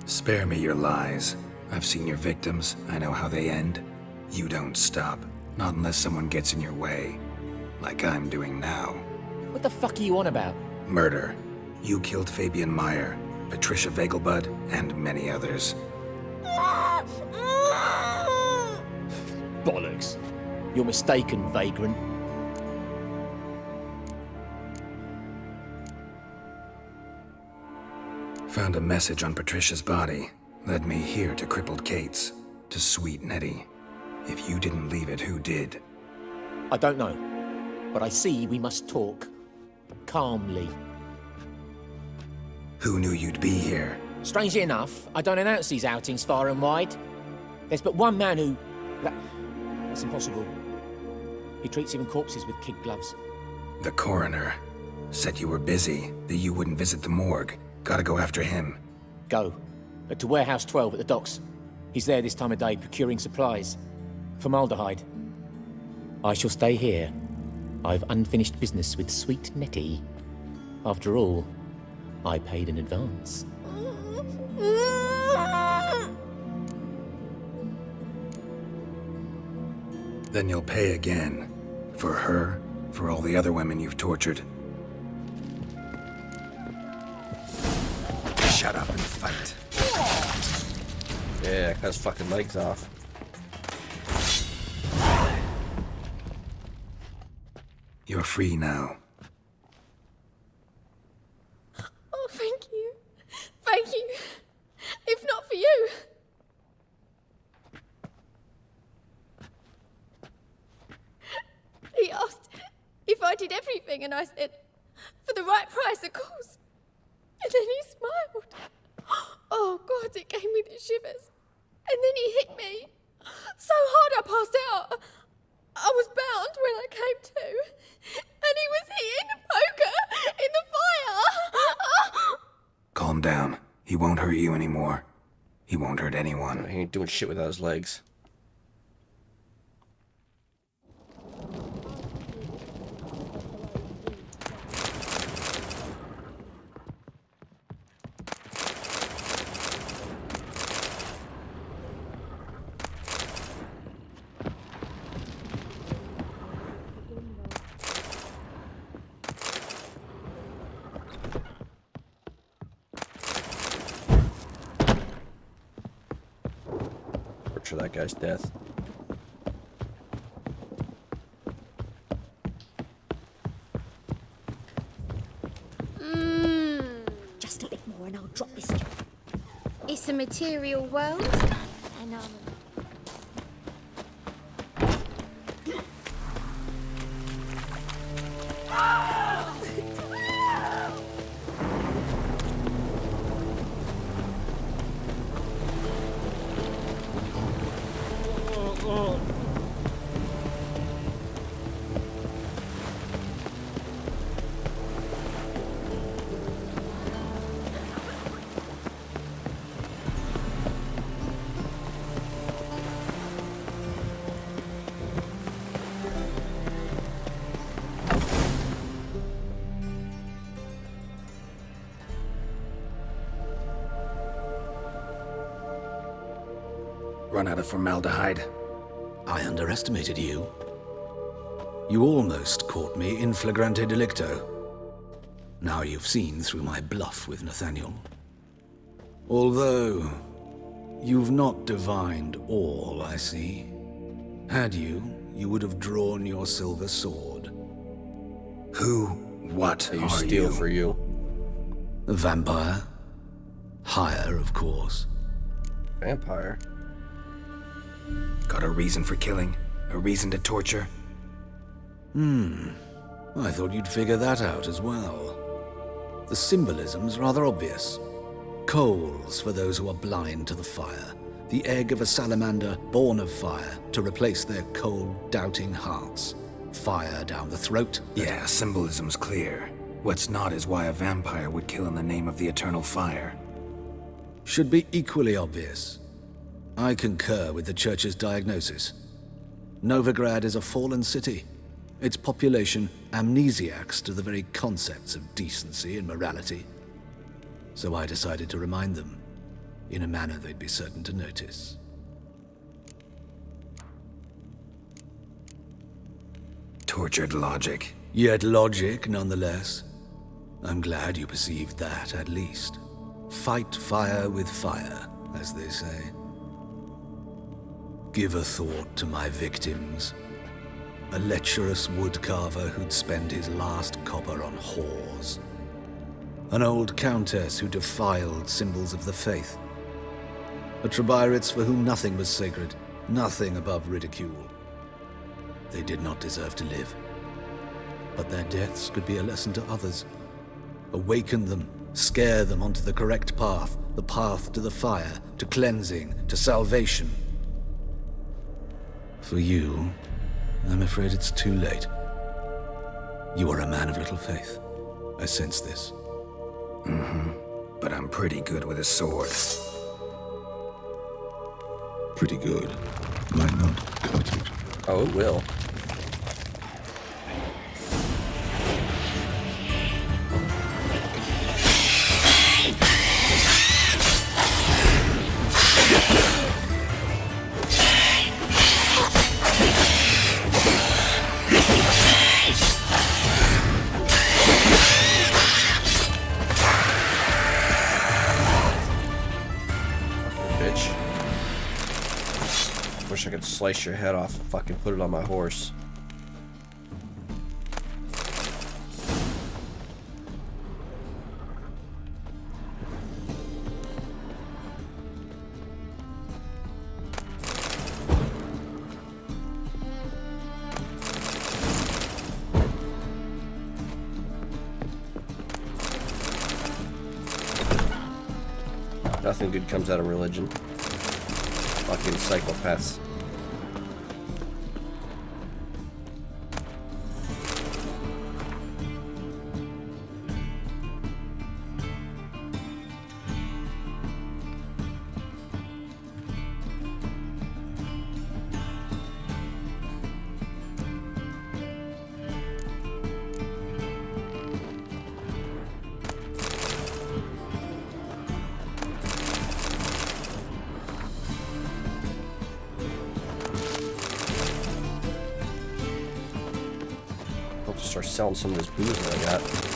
Spare me your lies. I've seen your victims, I know how they end. You don't stop, not unless someone gets in your way. Like I'm doing now. What the fuck are you on about? Murder. You killed Fabian Meyer, Patricia Vegelbud, and many others. Bollocks. You're mistaken, vagrant. Found a message on Patricia's body. Led me here to crippled Kate's. To sweet Nettie. If you didn't leave it, who did? I don't know. But I see we must talk. Calmly. Who knew you'd be here? Strangely enough, I don't announce these outings far and wide. There's but one man who... That's impossible. He treats even corpses with kid gloves. The coroner. Said you were busy, that you wouldn't visit the morgue. Gotta go after him. Go. But to Warehouse 12 at the docks. He's there this time of day procuring supplies. Formaldehyde. I shall stay here. I've unfinished business with sweet Nettie. After all, I paid in advance. Then you'll pay again. For her, for all the other women you've tortured. Shut up and fight. Yeah, cut his fucking legs off. You're free now. Oh, thank you. Thank you. If not for you. He asked if I did everything, and I said, for the right price, of course. And then he smiled. Oh, God, it gave me the shivers. And then he hit me. So hard I passed out. I was bound when I came to. And he was hitting the poker in the fire. Calm down. He won't hurt you anymore. He won't hurt anyone. He ain't doing shit without his legs. For that guy's death. Just a bit more and I'll drop this job. It's a material world, and Run out of formaldehyde. I underestimated you. You almost caught me in flagrante delicto. Now you've seen through my bluff with Nathaniel. Although, you've not divined all, I see. Had you, you would have drawn your silver sword. What That you are steal you? for you. A vampire. Higher, of course. Vampire? Got a reason for killing? A reason to torture? I thought you'd figure that out as well. The symbolism's rather obvious. Coals for those who are blind to the fire. The egg of a salamander born of fire to replace their cold, doubting hearts. Fire down the throat. Yeah, symbolism's clear. What's not is why a vampire would kill in the name of the eternal fire. Should be equally obvious. I concur with the Church's diagnosis. Novigrad is a fallen city. Its population amnesiacs to the very concepts of decency and morality. So I decided to remind them, in a manner they'd be certain to notice. Tortured logic. Yet logic, nonetheless. I'm glad you perceived that, at least. Fight fire with fire, as they say. Give a thought to my victims. A lecherous woodcarver who'd spend his last copper on whores. An old countess who defiled symbols of the faith. A Trebyrites for whom nothing was sacred, nothing above ridicule. They did not deserve to live. But their deaths could be a lesson to others. Awaken them, scare them onto the correct path, the path to the fire, to cleansing, to salvation. For you, I'm afraid it's too late. You are a man of little faith. I sense this. But I'm pretty good with a sword. Pretty good. Might not cut it. Oh, it will. Wish I could slice your head off and fucking put it on my horse. Nothing good comes out of religion. Fucking psychopaths. Start selling some of this booze that I got.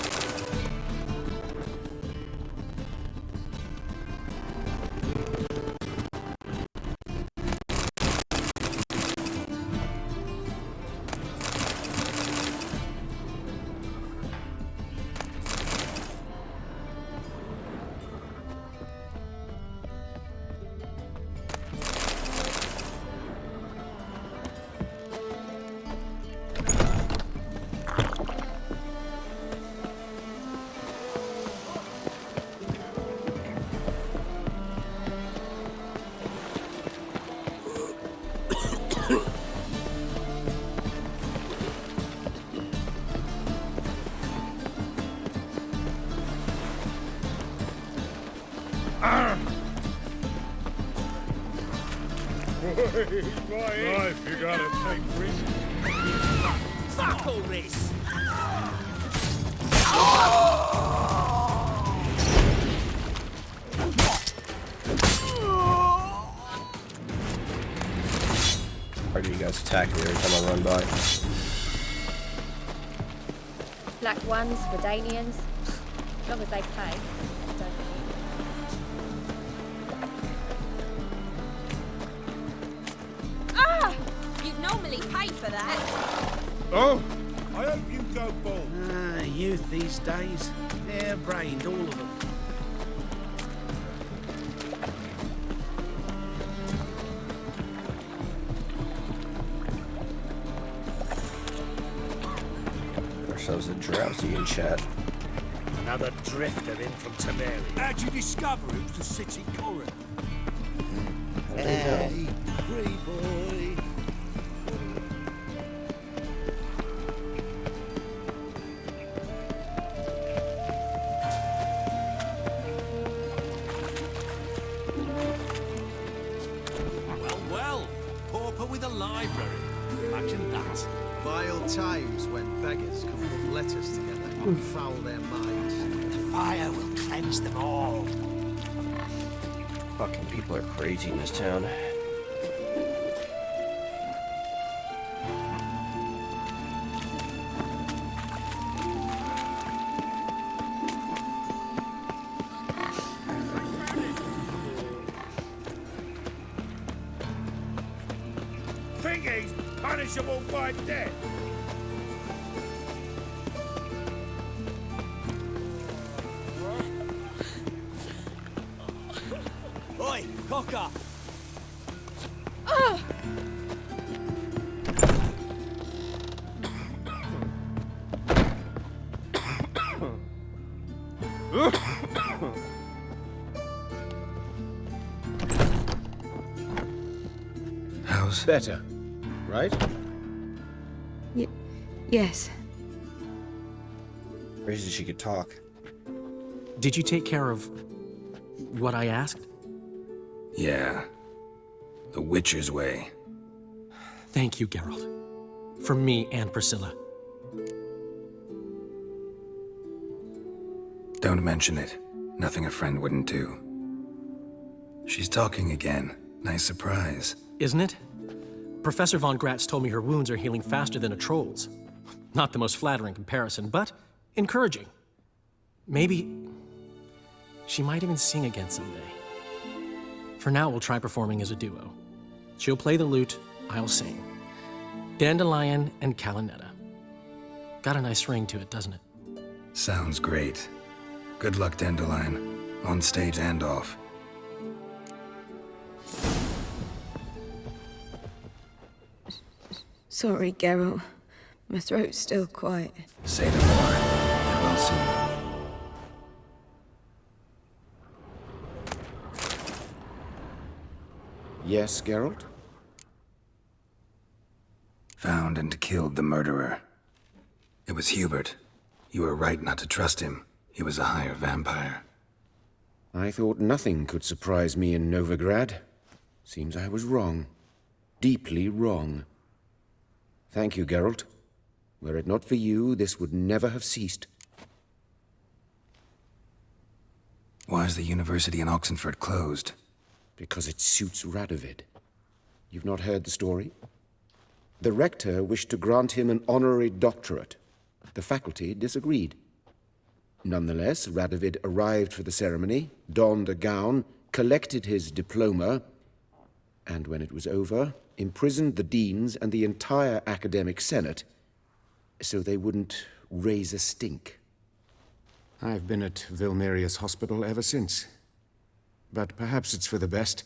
Life, you gotta take risks. Fuck all this! Where do you guys just attack me every time I run by. Black ones, Redanians. As long as they pay. Don't Ah! You'd normally pay for that. Oh! I hope you go bald. Ah, youth these days. Hair-brained, all of them. Ourselves a drowsy in chat. Another drifter in from Temeria. How'd you discover it was the city coroner? Hey, pretty boy. Well, pauper with a library. Imagine that. Vile times when beggars can put letters together and foul their minds. The fire will cleanse them all. Fucking people are crazy in this town. Think he's punishable by death? Oi, Cocker! Ah! How's better, right? Yes. Crazy she could talk. Did you take care of what I asked? Yeah. The Witcher's way. Thank you, Geralt. For me and Priscilla. Don't mention it. Nothing a friend wouldn't do. She's talking again. Nice surprise. Isn't it? Professor von Gratz told me her wounds are healing faster than a troll's. Not the most flattering comparison, but encouraging. Maybe she might even sing again someday. For now, we'll try performing as a duo. She'll play the lute, I'll sing. Dandelion and Calinetta. Got a nice ring to it, doesn't it? Sounds great. Good luck, Dandelion. On stage and off. Sorry, Geralt. My throat's still quiet. Say no more. Get well soon. Yes, Geralt? Found and killed the murderer. It was Hubert. You were right not to trust him. He was a higher vampire. I thought nothing could surprise me in Novigrad. Seems I was wrong. Deeply wrong. Thank you, Geralt. Were it not for you, this would never have ceased. Why is the university in Oxenford closed? Because it suits Radovid. You've not heard the story? The rector wished to grant him an honorary doctorate. The faculty disagreed. Nonetheless, Radovid arrived for the ceremony, donned a gown, collected his diploma, and when it was over, imprisoned the deans and the entire academic senate so they wouldn't raise a stink. I've been at Vilmerius Hospital ever since. But perhaps it's for the best.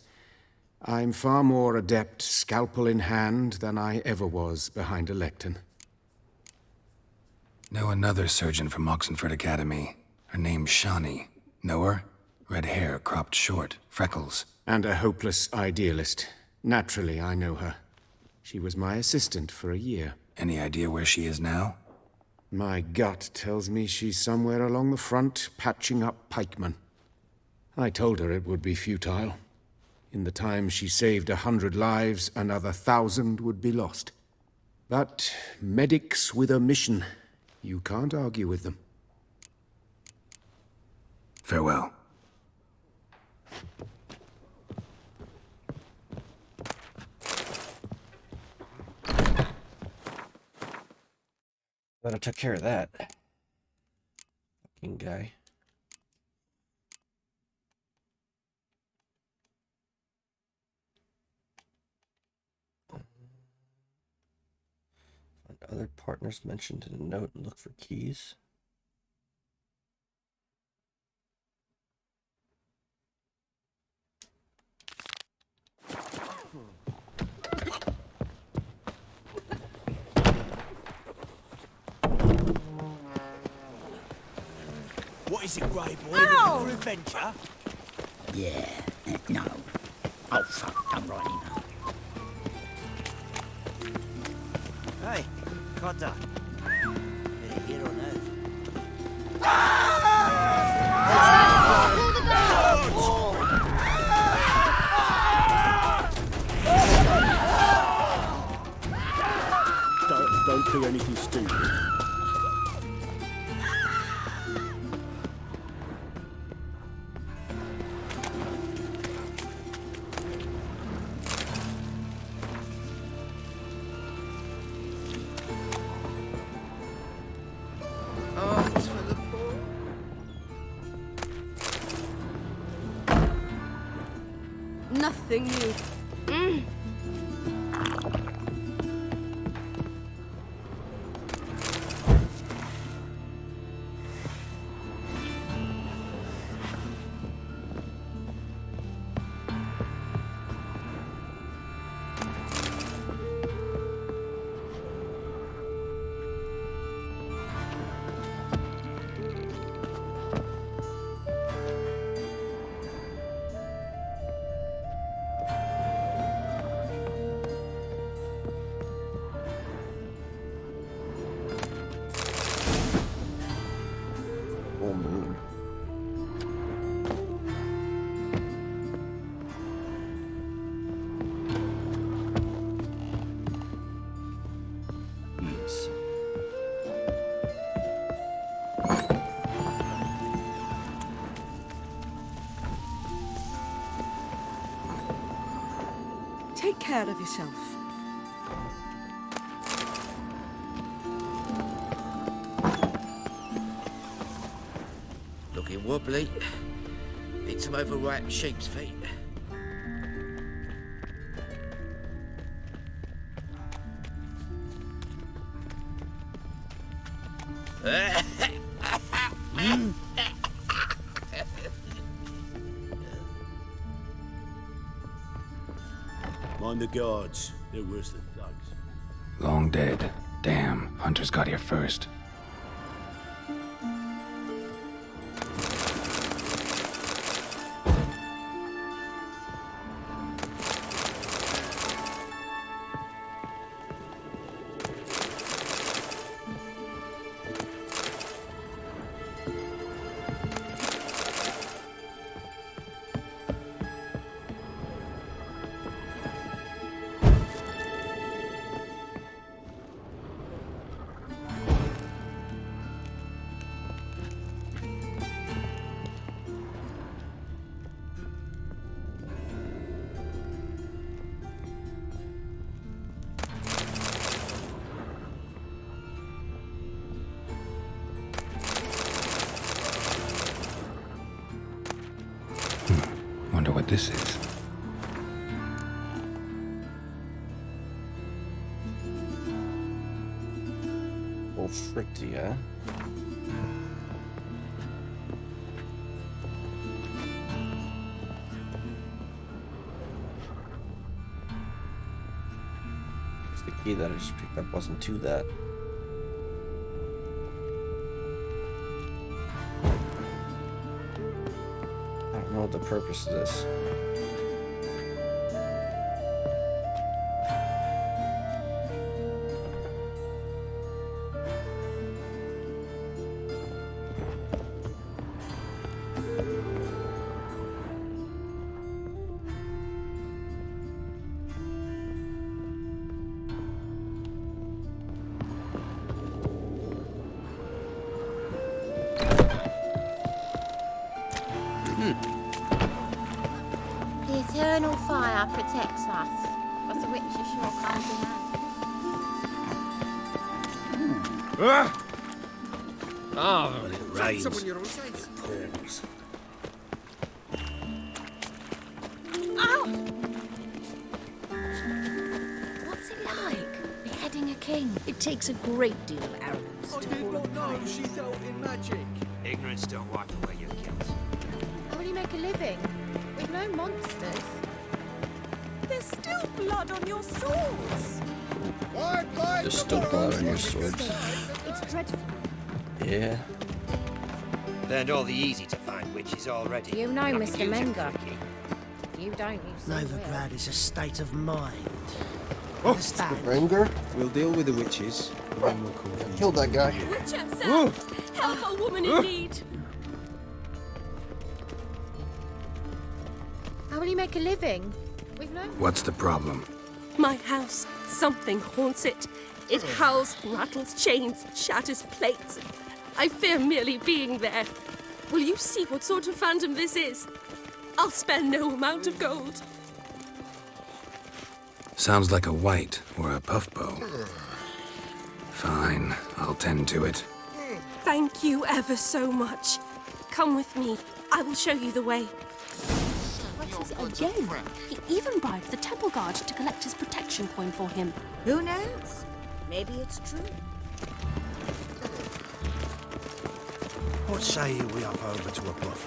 I'm far more adept, scalpel in hand, than I ever was behind a lectern. Know another surgeon from Oxenford Academy. Her name's Shani. Know her? Red hair, cropped short, freckles. And a hopeless idealist. Naturally, I know her. She was my assistant for a year. Any idea where she is now? My gut tells me she's somewhere along the front, patching up pikemen. I told her it would be futile. In the time she saved 100 lives, another 1,000 would be lost. But medics with a mission, you can't argue with them. Farewell. Glad I took care of that. Fucking guy. Find other partners mentioned in a note and look for keys. What is it, Grey Boy? Looking for adventure? Yeah, no. Oh, fuck, don't rightly know. Hey, Cotter. Better here on Earth. Don't do anything stupid. Nothing new. Take care of yourself. Looking wobbly. Need some overripe sheep's feet. Mind the guards. They're worse than thugs. Long dead. Damn, Hunters got here first. Wonder what this is. Oh, fricky, huh? The key that I just picked up wasn't to that. I don't know what the purpose of this. The eternal fire protects us, but the witch sure comes in handy. Oh, When it rains, Someone your own size. it pours. Ow! What's it like, beheading a king? It takes a great deal of arrogance to did not know she dealt in magic. Ignorance don't wipe away your guilt. How will you make a living? We've no monsters. There's still blood on your swords. There's still blood on your swords. It's dreadful. Yeah. Learned all the easy to find witches already. You know, I can Mr. use it Menger. quickly. You don't, you so will. Novigrad is a state of mind. Oh, Ranger? We'll deal with the witches, and then we'll call for you. Killed that guy. Witcher, sir! Help a woman in need! How will you make a living? We've no... What's the problem? My house. Something haunts it. It howls, rattles chains, shatters plates. I fear merely being there. Will you see what sort of phantom this is? I'll spare no amount of gold. Sounds like a white or a puffbow. Fine, I'll tend to it. Thank you ever so much. Come with me. I will show you the way. Again, he even bribed the temple guard to collect his protection coin for him. Who knows? Maybe it's true. What say you we up over to a bluff?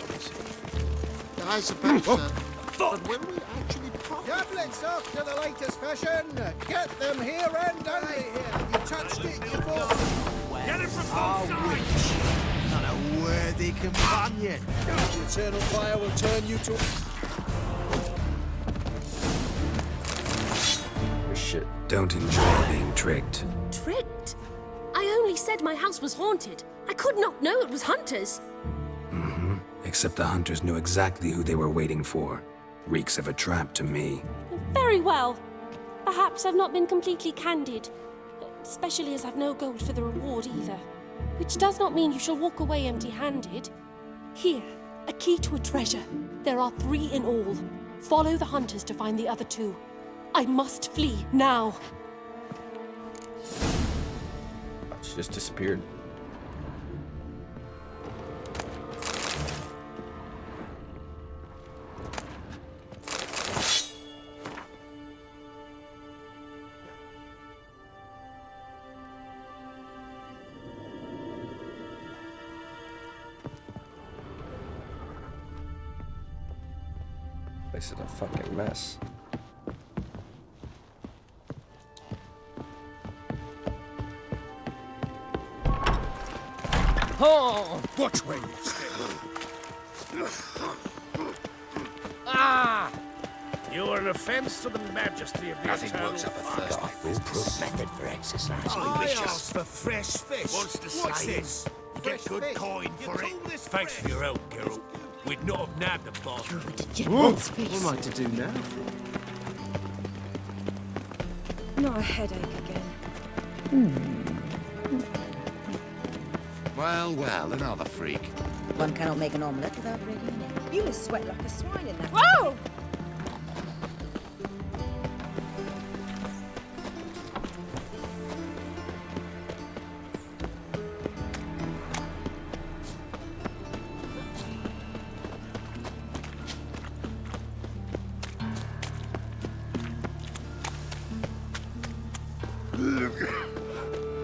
I suppose, sir. But when we actually profit... Goblins off to the latest fashion. Get them here and only here. You touched it, you bought. Get it from both sides! Not a worthy companion. The eternal fire will turn you to... Shit. Don't enjoy being tricked. Tricked? I only said my house was haunted. I could not know it was hunters. Mm-hmm. Except the hunters knew exactly who they were waiting for. Reeks of a trap to me. Very well. Perhaps I've not been completely candid. Especially as I've no gold for the reward either. Which does not mean you shall walk away empty-handed. Here, a key to a treasure. There are 3 in all. Follow the hunters to find the other 2. I must flee now. She just disappeared. This is a fucking mess. Oh! Watch where you step. Ah! You are an offense to the majesty of the Nothing eternal works up a fire. thirst like foolproof method for exercising I vicious. asked for fresh fish. Wants to What's say this? Get Fresh good fish. coin for it. Thanks for your help, Geralt. We'd not have nabbed the bastard. What am I to do now? Not a headache again. Well, well, another freak. One cannot make an omelette without breaking an egg. You must sweat like a swine in that. Whoa!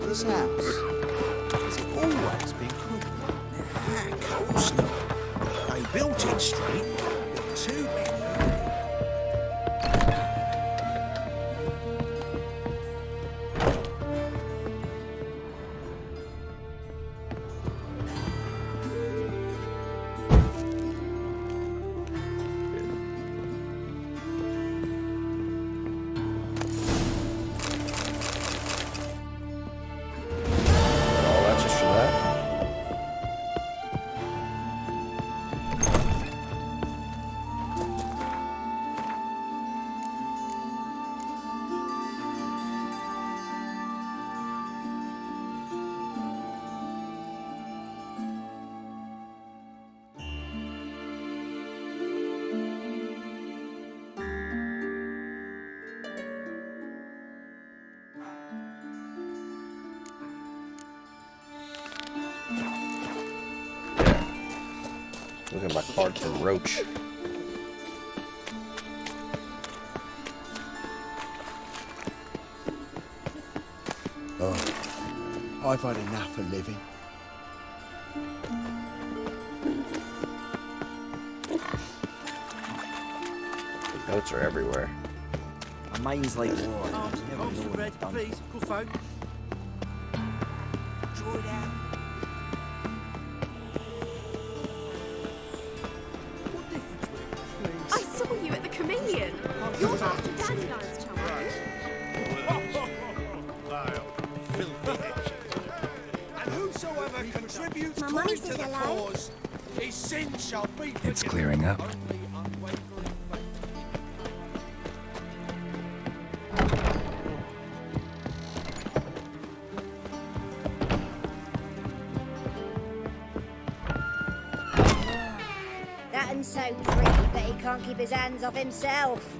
This house, has it always been crooked? Of course not. They built it straight with 2 men. Oh, that's just for that. Look at my card from Roach. Oh, I've had enough of living. The notes are everywhere. My mind's like water. Bread, please, good folk. Draw it out. I saw you at the Chameleon. You're Master Dandelion's child. And whosoever contributes My mummy to says the hello. cause, his sin shall be forgiven. It's clearing up. That one's so pretty that he can't keep his hands off himself.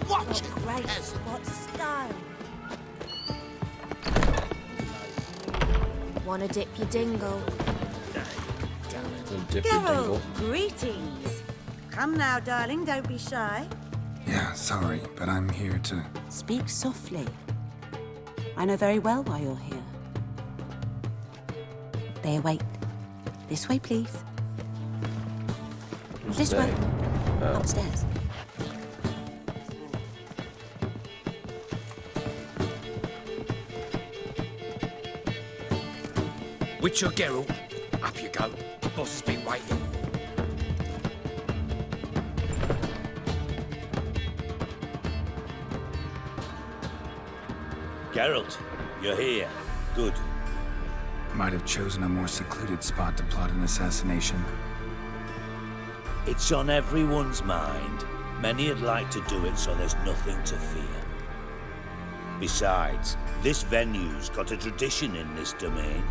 Watch Grace, what style? Wanna dip your dingle? Dip your dingle. Geralt, greetings. Come now, darling, don't be shy. Yeah, sorry, but I'm here to... Speak softly. I know very well why you're here. They await. This way, please. This way. Upstairs. Witcher Geralt, up you go. Boss has been waiting. Geralt, you're here. Good. Might have chosen a more secluded spot to plot an assassination. It's on everyone's mind. Many would like to do it, so there's nothing to fear. Besides, this venue's got a tradition in this domain.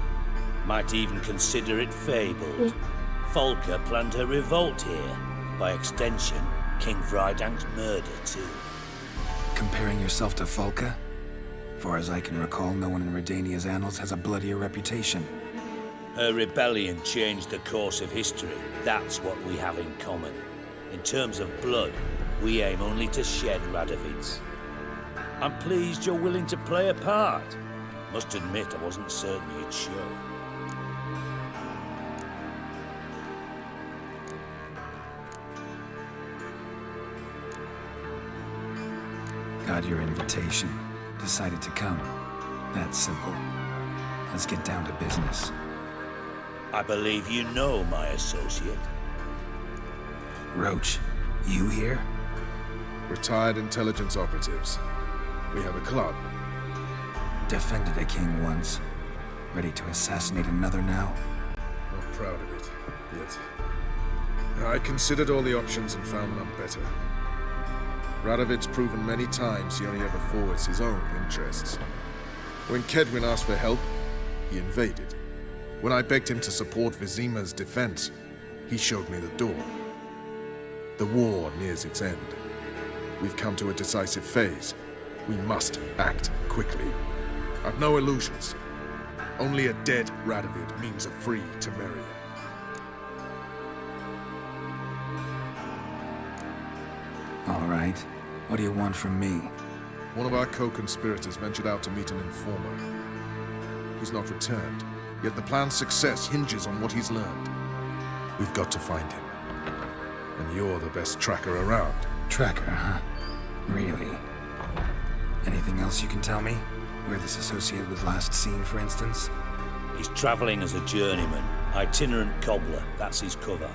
Might even consider it fabled. Folka planned her revolt here. By extension, King Vrydank's murder, too. Comparing yourself to Folka? Far as I can recall, no one in Redania's annals has a bloodier reputation. Her rebellion changed the course of history. That's what we have in common. In terms of blood, we aim only to shed Radovid's. I'm pleased you're willing to play a part. Must admit, I wasn't certain you'd show. Got your invitation. Decided to come. That's simple. Let's get down to business. I believe you know my associate. Roach, you here? Retired intelligence operatives. We have a club. Defended a king once. Ready to assassinate another now? Not proud of it, yet. I considered all the options and found none better. Radovid's proven many times he only ever forwards his own interests. When Kedwin asked for help, he invaded. When I begged him to support Vizima's defense, he showed me the door. The war nears its end. We've come to a decisive phase. We must act quickly. I've no illusions. Only a dead Radovid means a free Temeria. All right. What do you want from me? One of our co-conspirators ventured out to meet an informer. He's not returned, yet the plan's success hinges on what he's learned. We've got to find him. And you're the best tracker around. Tracker, huh? Really? Anything else you can tell me? Where this associate was last seen, for instance? He's travelling as a journeyman, itinerant cobbler, that's his cover.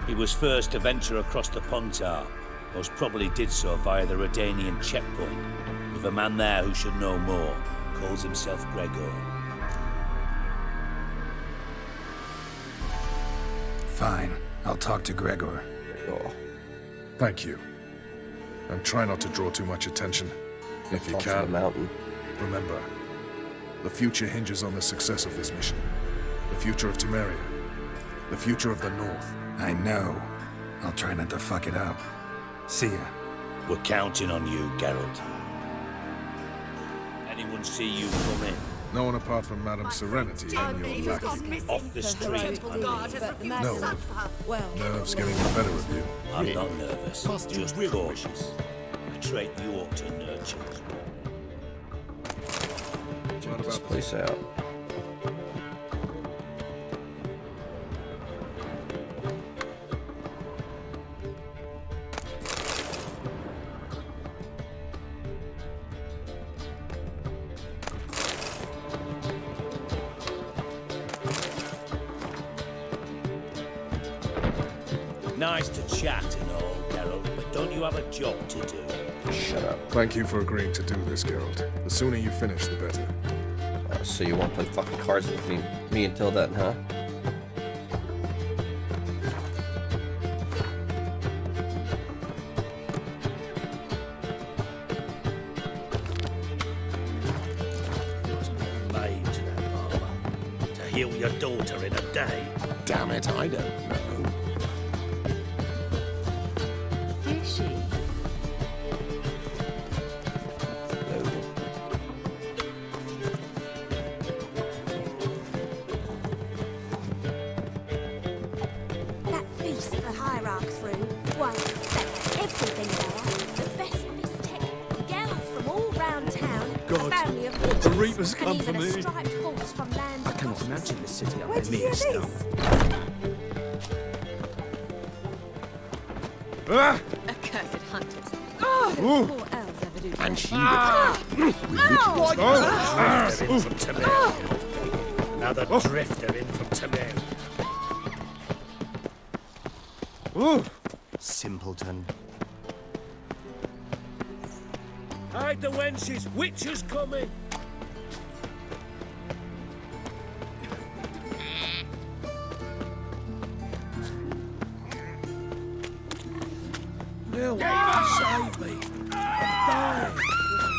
He was first to venture across the Pontar, most probably did so via the Redanian checkpoint, with a man there who should know more, calls himself Gregor. Fine, I'll talk to Gregor. Oh. Thank you. And try not to draw too much attention. If you Off to can, the mountain. remember, the future hinges on the success of this mission. The future of Temeria. The future of the North. I know. I'll try not to fuck it up. See ya. We're counting on you, Geralt. Anyone see you come in? No one apart from Madame Serenity and your lackey. Off the street, I mean. No. Nerves getting the better of you. I'm not nervous, just cautious. A trait you ought to nurture. Check this place out. Nice to chat and all, Geralt, but don't you have a job to do? Shut up. Thank you for agreeing to do this, Geralt. The sooner you finish, the better. So you won't play fucking cards with me until then, huh? Made to that barber. To heal your daughter in a day. Damn it, I don't know. Is she? That feast the Hierarch threw, why, that's everything there. The best of his tech, gals from all round town, God, a family of the witches, Reapers and come even for a me. striped horse from lands I cannot imagine the city Where'd under you mere hear snow. Accursed hunters. Oh, Ooh. poor elves ever do And that. she Drifter in from Temeria. Another drifter in from Temeria. Simpleton. Hide the wenches, witches coming. Lil, save me. I'm dying.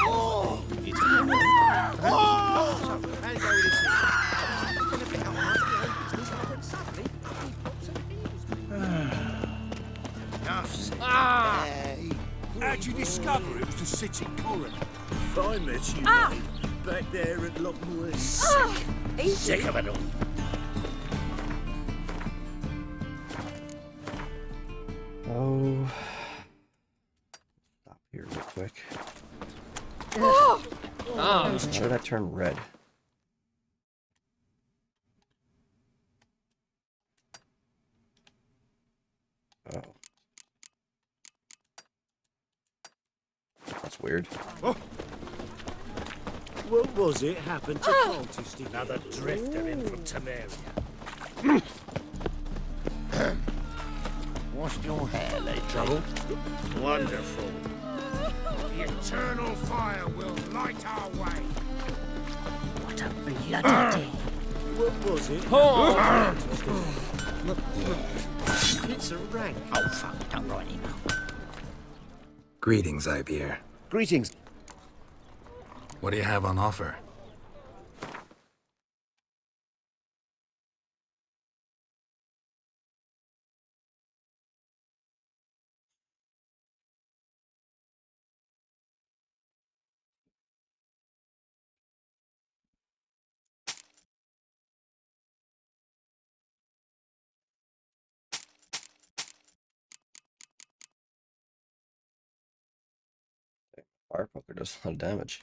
Oh, it's How'd you discover it was the city coroner? I met you, Ah! mate, back there at Lockmoor. Sick of it all. Oh. Stop here real quick. Oh! Why did I turn red? Oh. That's weird. What was it happened to Cultist? Another drifter in from Temeria. washed your hair, late trouble. Wonderful. The eternal fire will light our way. What a bloody day. What was it? It's a rank. Oh, fuck, don't write him out. Greetings, Ibeer. Greetings. What do you have on offer? Fire poker does a lot of damage.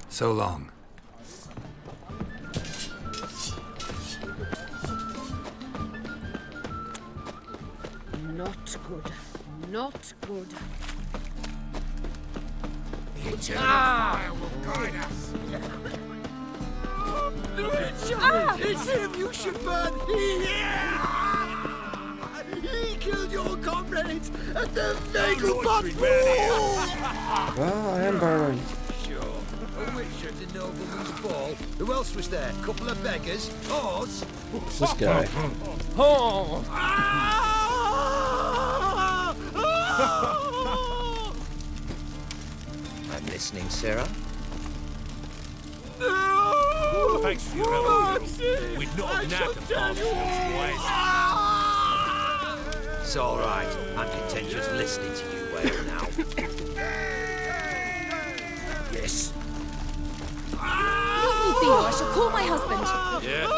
So long. Not good. Not good. The eternal fire will guide us. The Witcher! It's him you should burn! He killed your comrades at the Vegelbud Ball! Well, I am burned. Sure. A Witcher to Nobleman's Ball. Who else was there? Couple of beggars? Horse? What's this guy? Oh! I'm listening, Sarah. Thanks for your help. We'd not have nabbed the bastards. It's all right. I'm content just listening to you wail now. Yes. Leave me be, or I shall call my husband. Yeah.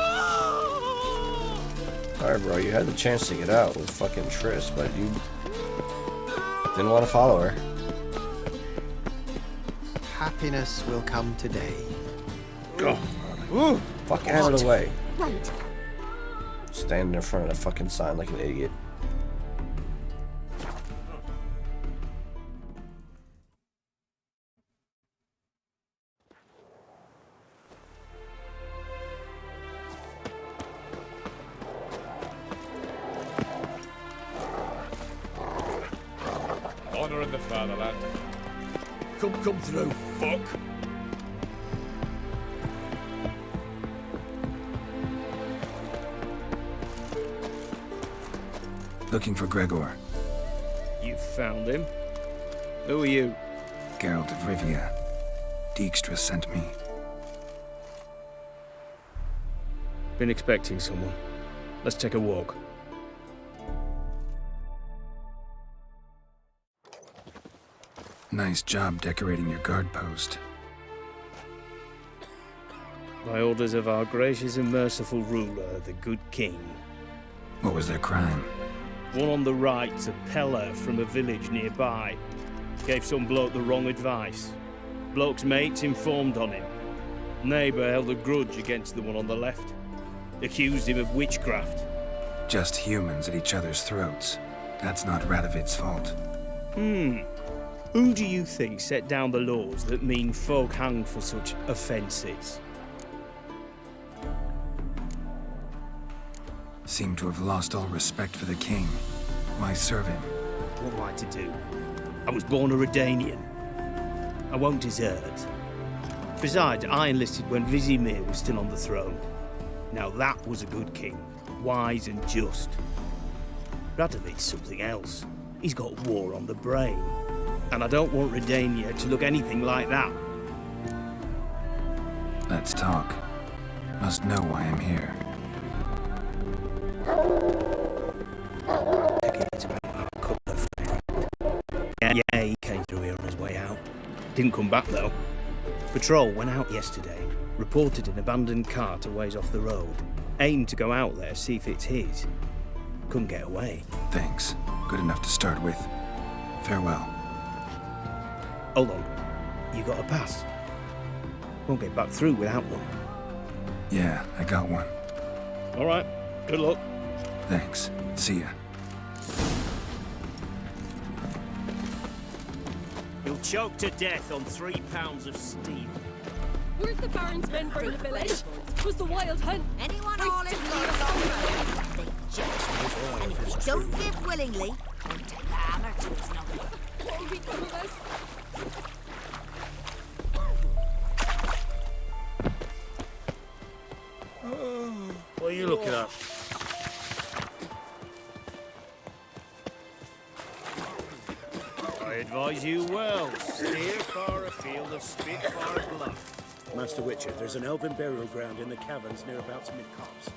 Alright, bro, you had the chance to get out with fucking Triss, but you didn't want to follow her. Happiness will come today. Ooh, fuck out of the way. Right. Standing in front of the fucking sign like an idiot. Honor in the fatherland. Come through, fuck. Looking for Gregor. You found him? Who are you? Geralt of Rivia. Dijkstra sent me. Been expecting someone. Let's take a walk. Nice job decorating your guard post. By orders of our gracious and merciful ruler, the good king. What was their crime? One on the right's a peller from a village nearby. Gave some bloke the wrong advice. Bloke's mates informed on him. Neighbour held a grudge against the one on the left. Accused him of witchcraft. Just humans at each other's throats. That's not Radovid's fault. Who do you think set down the laws that mean folk hang for such offences? Seem to have lost all respect for the king. Why serve him? What am I to do? I was born a Redanian. I won't desert. Besides, I enlisted when Vizimir was still on the throne. Now that was a good king, wise and just. Radovid's something else. He's got war on the brain. And I don't want Redania to look anything like that. Let's talk. Must know why I'm here. Yeah, he came through here on his way out. Didn't come back though. Patrol went out yesterday, reported an abandoned cart a ways off the road. Aimed to go out there, see if it's his. Couldn't get away. Thanks. Good enough to start with. Farewell. Hold on. You got a pass? Won't get back through without one. Yeah, I got one. All right. Good luck. Thanks. See ya. You'll choke to death on 3 pounds of steel. Weren't the Baron's men burn the village? Was the wild hunt? Anyone all in blood, they judge. And if they don't give willingly, then take the hammer to his knuckle. What will become of us? What are you looking at? I advise you well. Steer far afield of Spitfire Bluff. Master Witcher, there's an elven burial ground in the caverns near about mid-copse.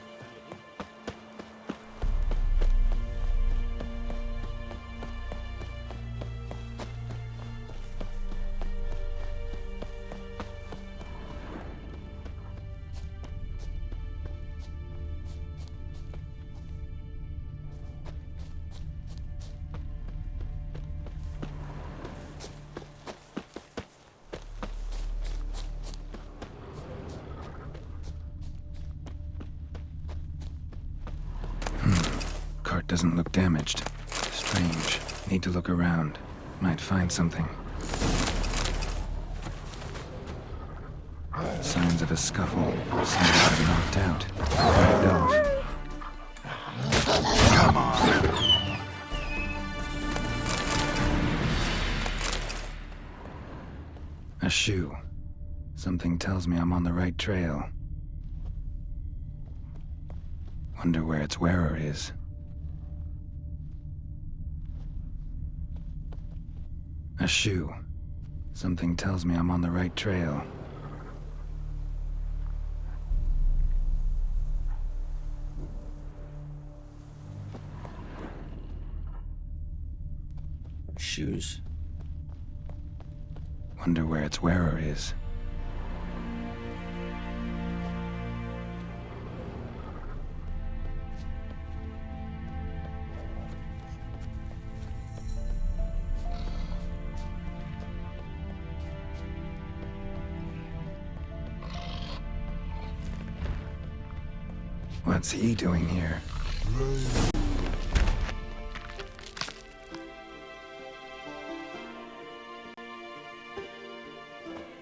Cart doesn't look damaged. Strange. Need to look around. Might find something. Signs of a scuffle. Somebody got knocked out. Dragged off. Come on! A shoe. Something tells me I'm on the right trail. Wonder where its wearer is. A shoe. Something tells me I'm on the right trail. Shoes. Wonder where its wearer is. What's he doing here?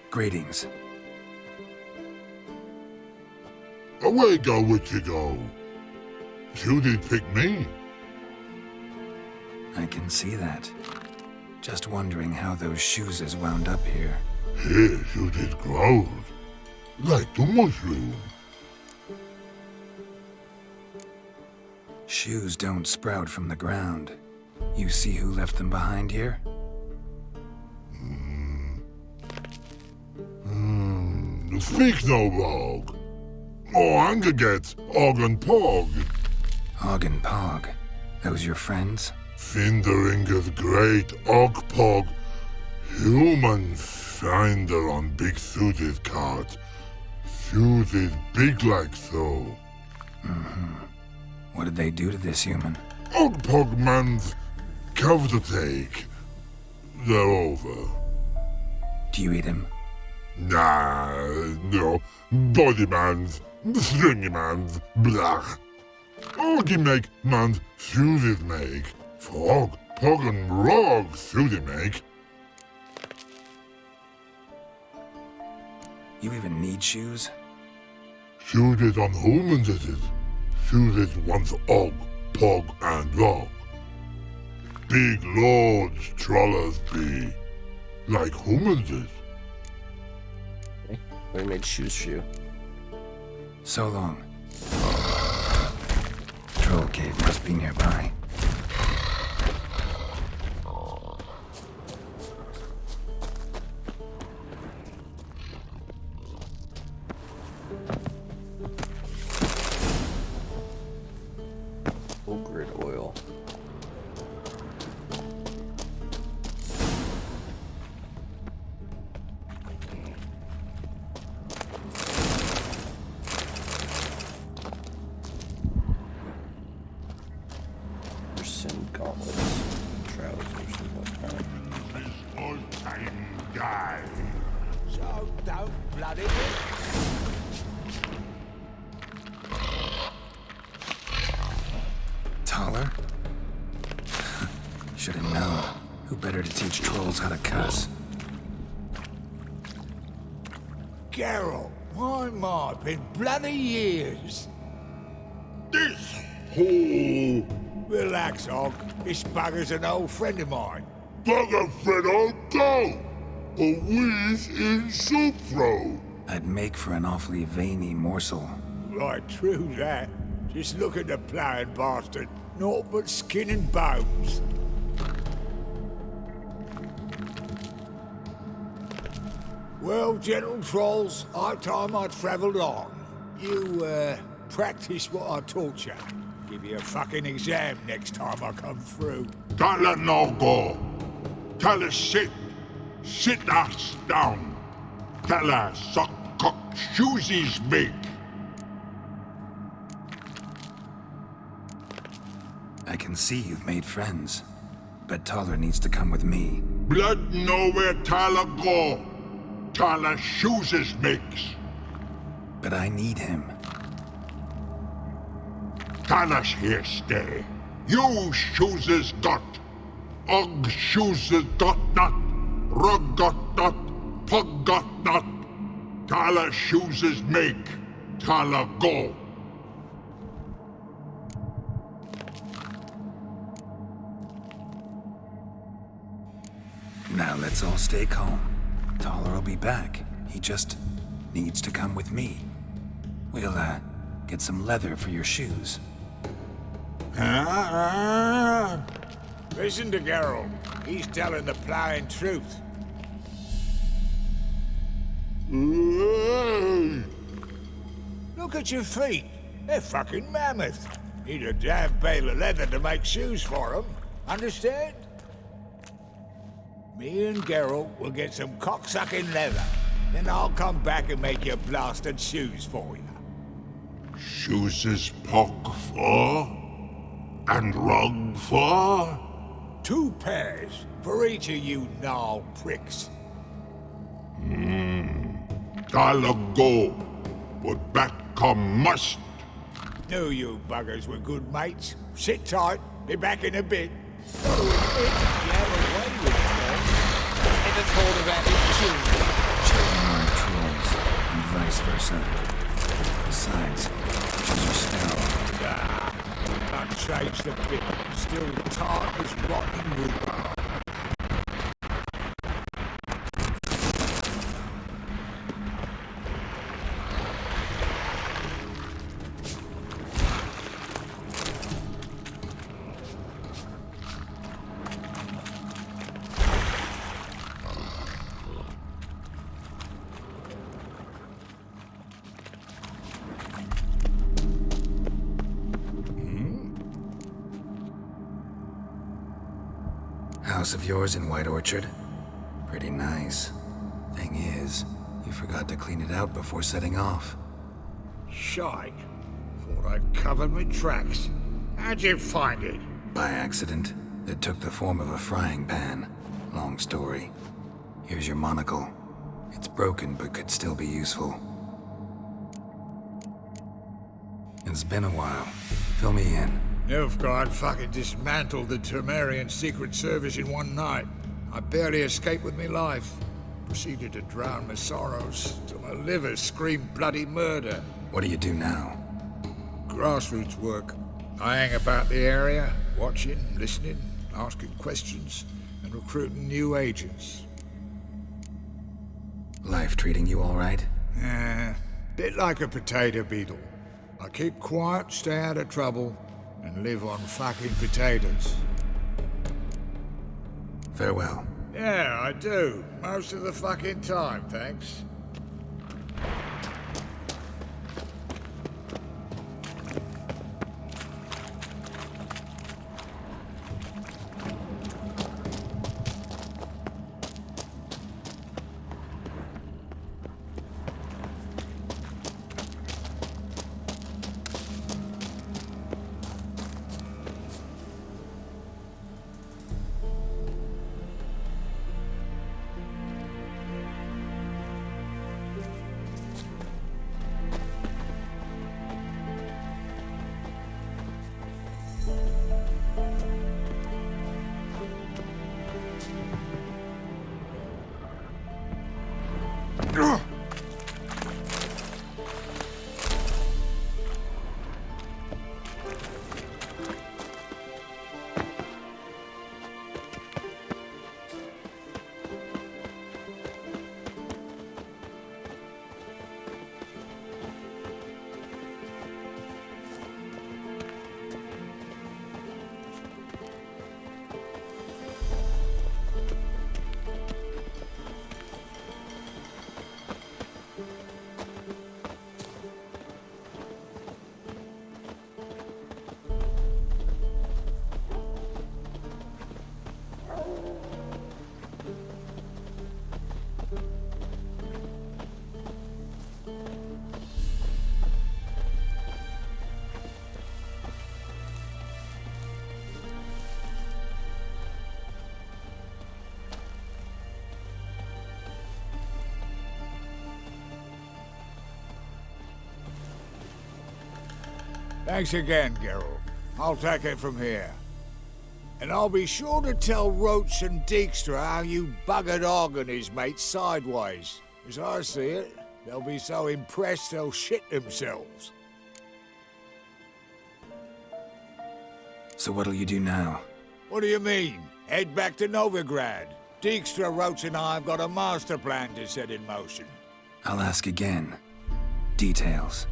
Greetings. Away go with you go. You did pick me. I can see that. Just wondering how those shoes has wound up here. Here you did grow. Like the mushroom. Shoes don't sprout from the ground. You see who left them behind here? Speak no log. Oh, anger get Og and Pog. Og and Pog. Those your friends? Finderingeth great Og Pog. Human finder on big suited cart. Suited big like so. What did they do to this human? Og Pog man's cover to take. They're over. Do you eat him? Nah, no. Body man's, stringy man's, blach. Oggy make man's suited make. Frog, Pog and Rog suited make. You even need shoes? Suited on humans it is. Suited once Og, Pog and Rog. Big lords trollers be. Like humans is. We made shoes for you. So long. Troll cave must be nearby. Grid oil. Some gauntlets, trousers, and whatnot. Old time guy. So don't bloody Taller? Should have known. Who better to teach trolls how to cuss? Geralt, my my, been bloody years. This whole Relax, Og. This bugger's an old friend of mine. bugger friend old go. A whiz in soup throw. I'd make for an awfully veiny morsel. Right, true that. Just look at the ploughing bastard. Naught but skin and bones. Well, gentle trolls, high time I travelled on. You, practice what I taught you. Give you a fucking exam next time I come through. Don't let no go. Tell her sit. Sit ass down. Tell her suck cock shoesies big. I can see you've made friends. But Taller needs to come with me. Blood nowhere Tyler go. Tyler shoesies makes. But I need him. Tyler's here stay. You shoesies got. Og shoesies got not. Rug got not. Pug got not. Tala chooses make, Tala go. Now let's all stay calm. Taller will be back. He just needs to come with me. We'll, get some leather for your shoes. Listen to Geralt. He's telling the plowing truth. Look at your feet. They're fucking mammoth. Need a damn bale of leather to make shoes for them. Understand? Me and Geralt will get some cocksucking leather. Then I'll come back and make your blasted shoes for you. Chooses Pog for? And Rug for? 2 pairs for each of you gnarl pricks. Tala go, but back come must. Knew you buggers were good mates. Sit tight, be back in a bit. Children aren't trolls, and vice versa. Besides, witches are sterile. Not changed a bit. Still tart as rotten rhubarb. House of yours in White Orchard? Pretty nice. Thing is, you forgot to clean it out before setting off. Shite. Thought I'd covered my tracks. How'd you find it? By accident. It took the form of a frying pan. Long story. Here's your monocle. It's broken, but could still be useful. It's been a while. Fill me in. Nilfgaard fucking dismantled the Temerian Secret Service in one night. I barely escaped with my life. Proceeded to drown my sorrows till my liver screamed bloody murder. What do you do now? Grassroots work. I hang about the area, watching, listening, asking questions, and recruiting new agents. Life treating you all right? Bit like a potato beetle. I keep quiet, stay out of trouble, and live on fucking potatoes. Farewell. Yeah, I do. Most of the fucking time, thanks. Thanks again, Geralt. I'll take it from here. And I'll be sure to tell Roach and Dijkstra how you buggered Og and his mates sideways. As I see it, They'll be so impressed they'll shit themselves. So what'll you do now? What do you mean? Head back to Novigrad. Dijkstra, Roach and I have got a master plan to set in motion. I'll ask again. Details.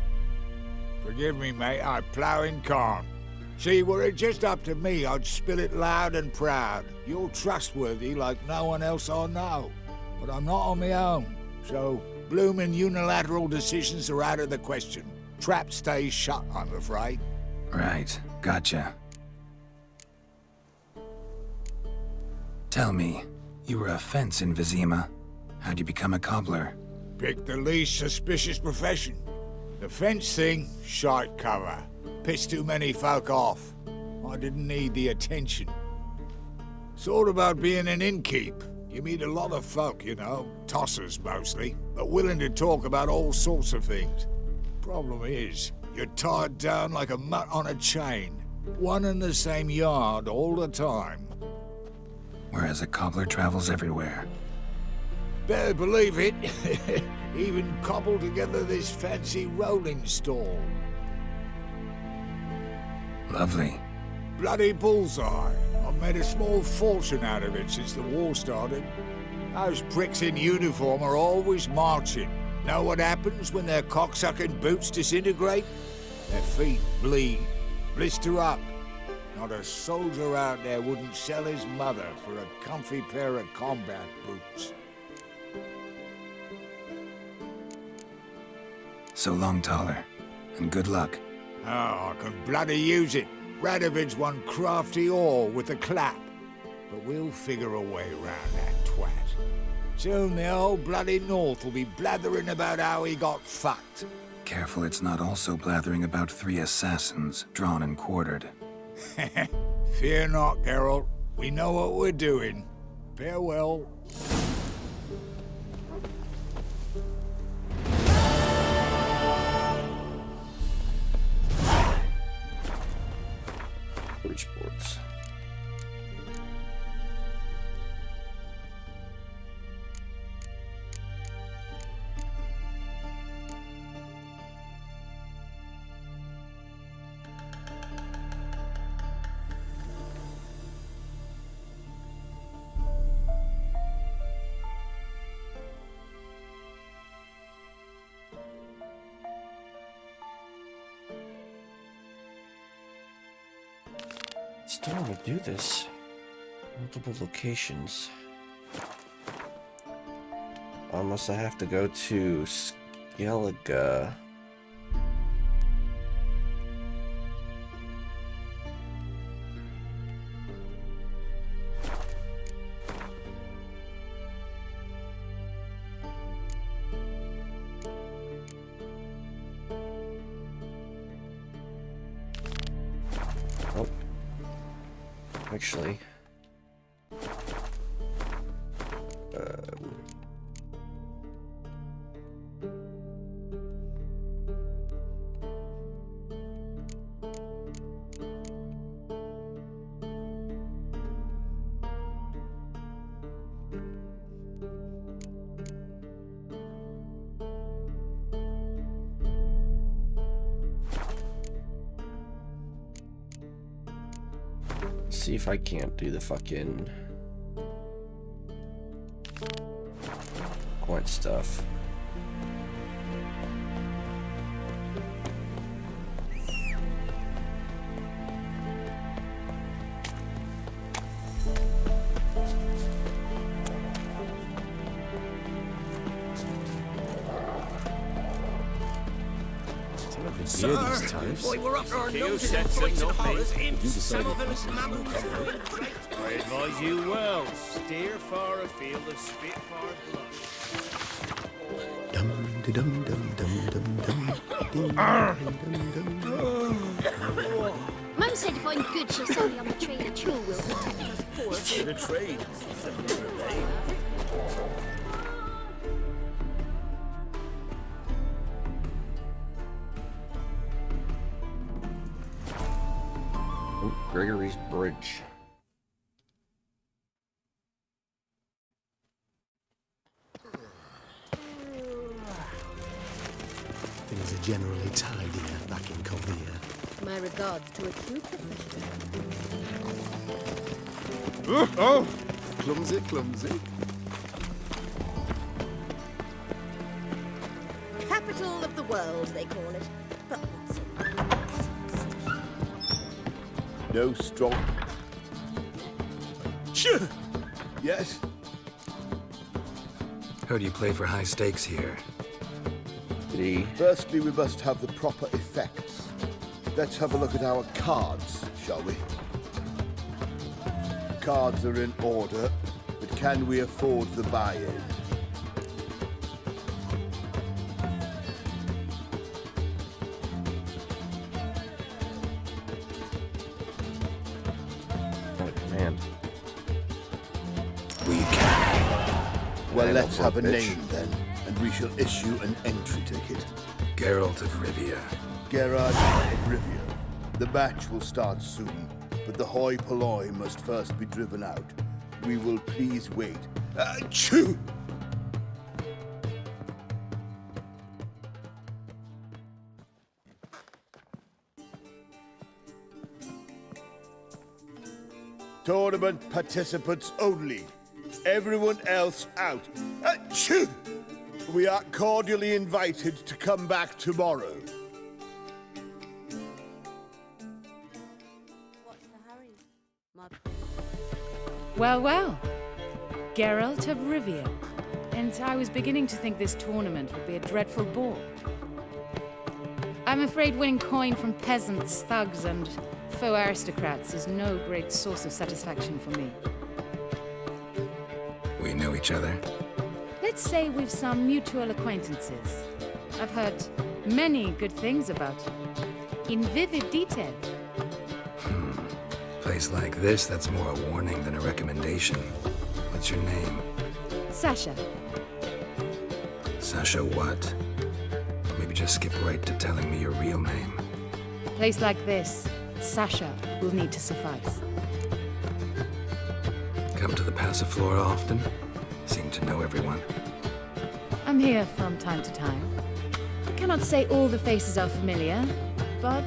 Forgive me, mate, I plough in calm. See, were it just up to me, I'd spill it loud and proud. You're trustworthy like no one else I know. But I'm not on my own, so bloomin' unilateral decisions are out of the question. Trap stays shut, I'm afraid. Right, gotcha. Tell me, you were a fence in Vizima. How'd you become a cobbler? Pick the least suspicious profession. The fence thing, shite cover. Pissed too many folk off. I didn't need the attention. Sort about being an innkeep. You meet a lot of folk, you know, tossers mostly, but willing to talk about all sorts of things. Problem is, you're tied down like a mutt on a chain. One and the same yard all the time. Whereas a cobbler travels everywhere. Better believe it. Even cobbled together this fancy rolling stall. Lovely. Bloody bullseye. I've made a small fortune out of it since the war started. Those pricks in uniform are always marching. Know what happens when their cocksucking boots disintegrate? Their feet bleed, blister up. Not a soldier out there wouldn't sell his mother for a comfy pair of combat boots. So long, Taller, and good luck. Oh, I can bloody use it. Radovid's one crafty all with a clap. But we'll figure a way around that twat. Soon the old bloody North will be blathering about how he got fucked. Careful it's not also blathering about 3 assassins, drawn and quartered. Fear not, Geralt. We know what we're doing. Farewell. Sports. Still want to do this. Multiple locations. Unless I have to go to Skellige. Oh. Actually, see if I can't do the fucking Gwent stuff. Boy, we're up to our noses in fights and horrors, imps, salvins, mammals. I advise you well. Steer far afield of Spitfire blood. Mum said if I'm good, she'll send me on the trade of Chill will protect us poor. The trade. Gregory's Bridge. dear, back in Kovir. My regards to a true professional. Oh! Clumsy, clumsy. Capital of the world, they call it. But No strong. Sure. Yes? Heard you play for high stakes here. Firstly, we must have the proper effects. Let's have a look at our cards, shall we? Cards are in order, but can we afford the buy-in? Man. We can. Well, Man, let's have a bitch. name then, and we shall issue an entry ticket. Geralt of Rivia. Gerard of Rivia. The match will start soon, but the hoi polloi must first be driven out. We will please wait. Achoo! Tournament participants only. Everyone else out. Achoo! We are cordially invited to come back tomorrow. Well, well. Geralt of Rivia. And I was beginning to think this tournament would be a dreadful bore. I'm afraid winning coin from peasants, thugs, and faux aristocrats is no great source of satisfaction for me. We know each other. Let's say we've some mutual acquaintances. I've heard many good things about you. In vivid detail. Place like this, that's more a warning than a recommendation. What's your name? Sasha. Sasha what? Or maybe just skip right to telling me your real name. A place like this, Sasha will need to suffice. Come to the Passiflora often? Seem to know everyone. I'm here from time to time. I cannot say all the faces are familiar, but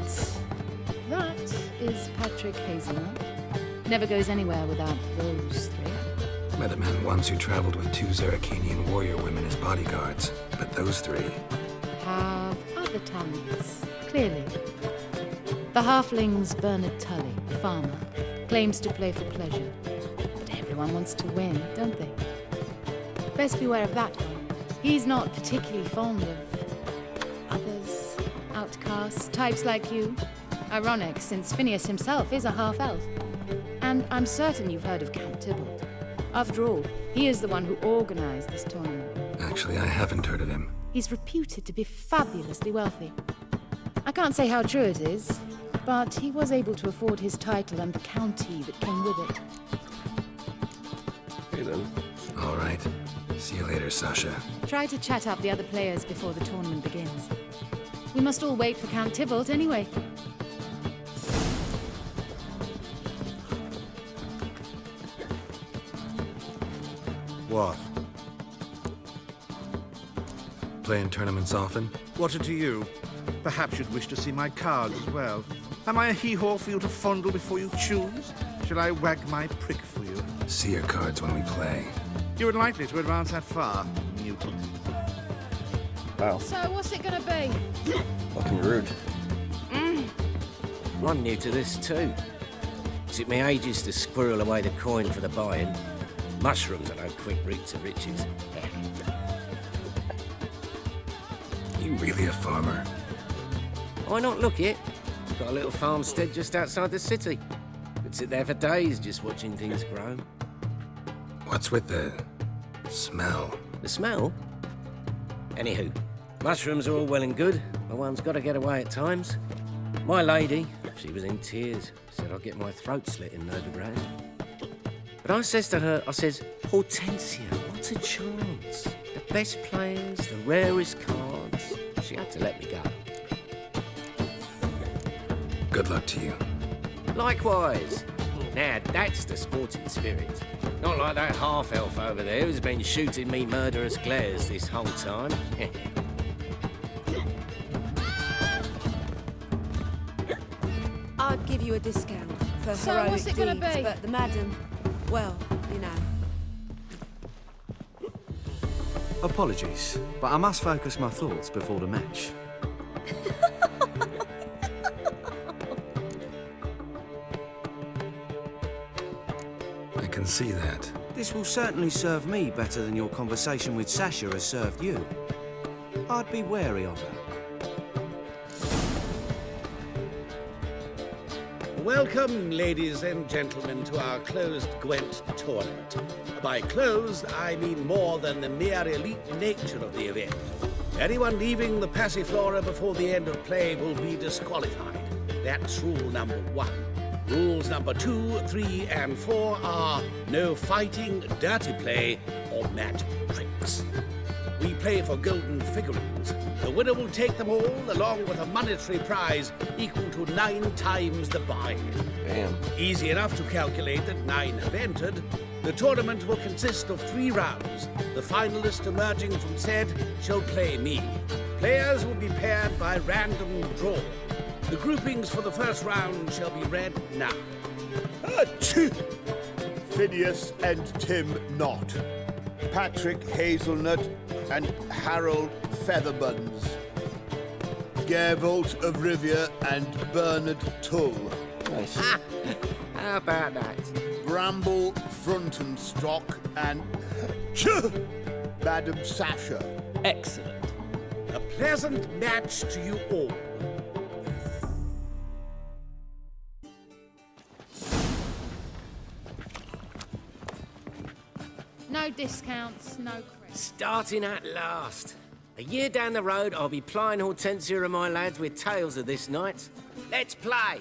that is Patrick Hazelnut. Never goes anywhere without those three. Met a man once who traveled with 2 Zeracanian warrior women as bodyguards, but those 3... Have other talents, clearly. The halfling's Bernard Tully, farmer, claims to play for pleasure. But everyone wants to win, don't they? Best beware of that one. He's not particularly fond of others, outcasts, types like you. Ironic, since Phineas himself is a half-elf. And I'm certain you've heard of Count Tybalt. After all, he is the one who organized this tournament. Actually, I haven't heard of him. He's reputed to be fabulously wealthy. I can't say how true it is, but he was able to afford his title and the county that came with it. Hey then. All right. See you later, Sasha. Try to chat up the other players before the tournament begins. We must all wait for Count Tybalt anyway. What? Playing tournaments often? What to you? Perhaps you'd wish to see my cards as well. Am I a hee-haw for you to fondle before you choose? Shall I wag my prick for you? See your cards when we play. You would likely to advance that far, mutant. Wow. So what's it gonna be? Fucking rude. I'm new to this too. Took me ages to squirrel away the coin for the buy-in. Mushrooms are no quick route to riches. You really a farmer? Why not look it? Got a little farmstead just outside the city. Could sit there for days just watching things grow. What's with the smell? The smell? Anywho, mushrooms are all well and good, but one's got to get away at times. My lady, she was in tears, said I'd get my throat slit in Novigrad. But I says to her, I says, Hortensia, what a chance. The best players, the rarest cards. She had to let me go. Good luck to you. Likewise. Now, that's the sporting spirit. Not like that half-elf over there who's been shooting me murderous glares this whole time. I'd give you a discount for So heroic what's it gonna deeds, be? but the madam, well, you know. Apologies, but I must focus my thoughts before the match. I can see that. This will certainly serve me better than your conversation with Sasha has served you. I'd be wary of her. Welcome, ladies and gentlemen, to our closed Gwent tournament. By closed, I mean more than the mere elite nature of the event. Anyone leaving the Passiflora before the end of play will be disqualified. That's rule number 1. Rules number 2, 3, and 4 are no fighting, dirty play, or magic tricks. We play for golden figurines. The winner will take them all, along with a monetary prize equal to 9 times the buy. Damn. Easy enough to calculate that 9 have entered. The tournament will consist of 3 rounds. The finalist emerging from said shall play me. Players will be paired by random draw. The groupings for the first round shall be read now. Phineas and Tim Knott. Patrick Hazelnut and Harold Featherbuns. Gervolt of Rivia and Bernard Tull. Nice. How about that? Bramble Frontenstock and Madam Sasha. Excellent. A pleasant match to you all. No discounts, no credit. Starting at last. A year down the road, I'll be plying Hortensia and my lads with tales of this night. Let's play!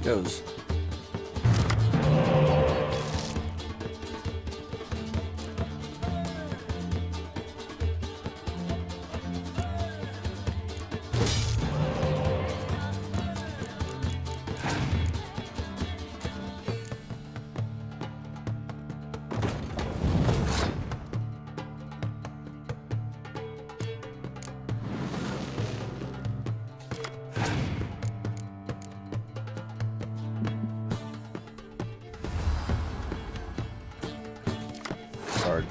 Goes. Hard.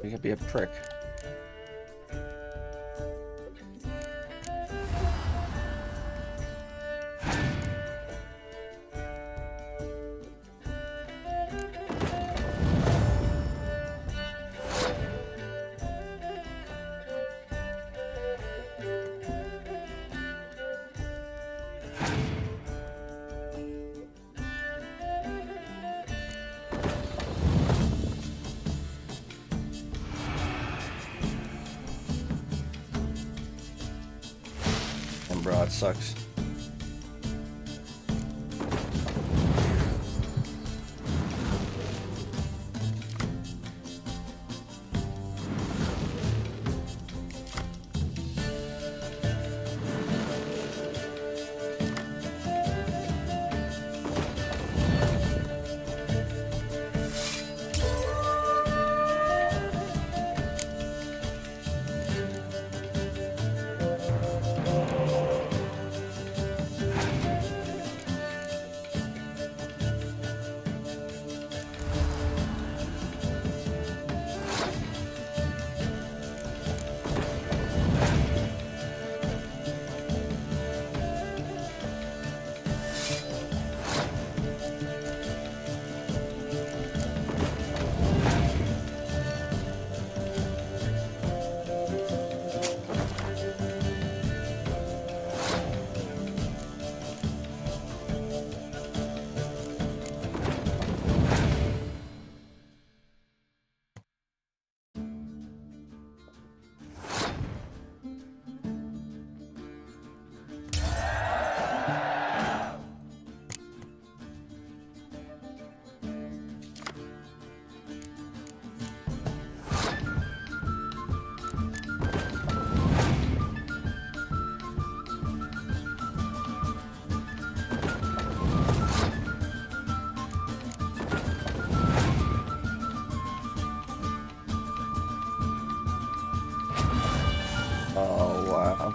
You could be a prick. Damn, bro, it sucks. Oh, wow.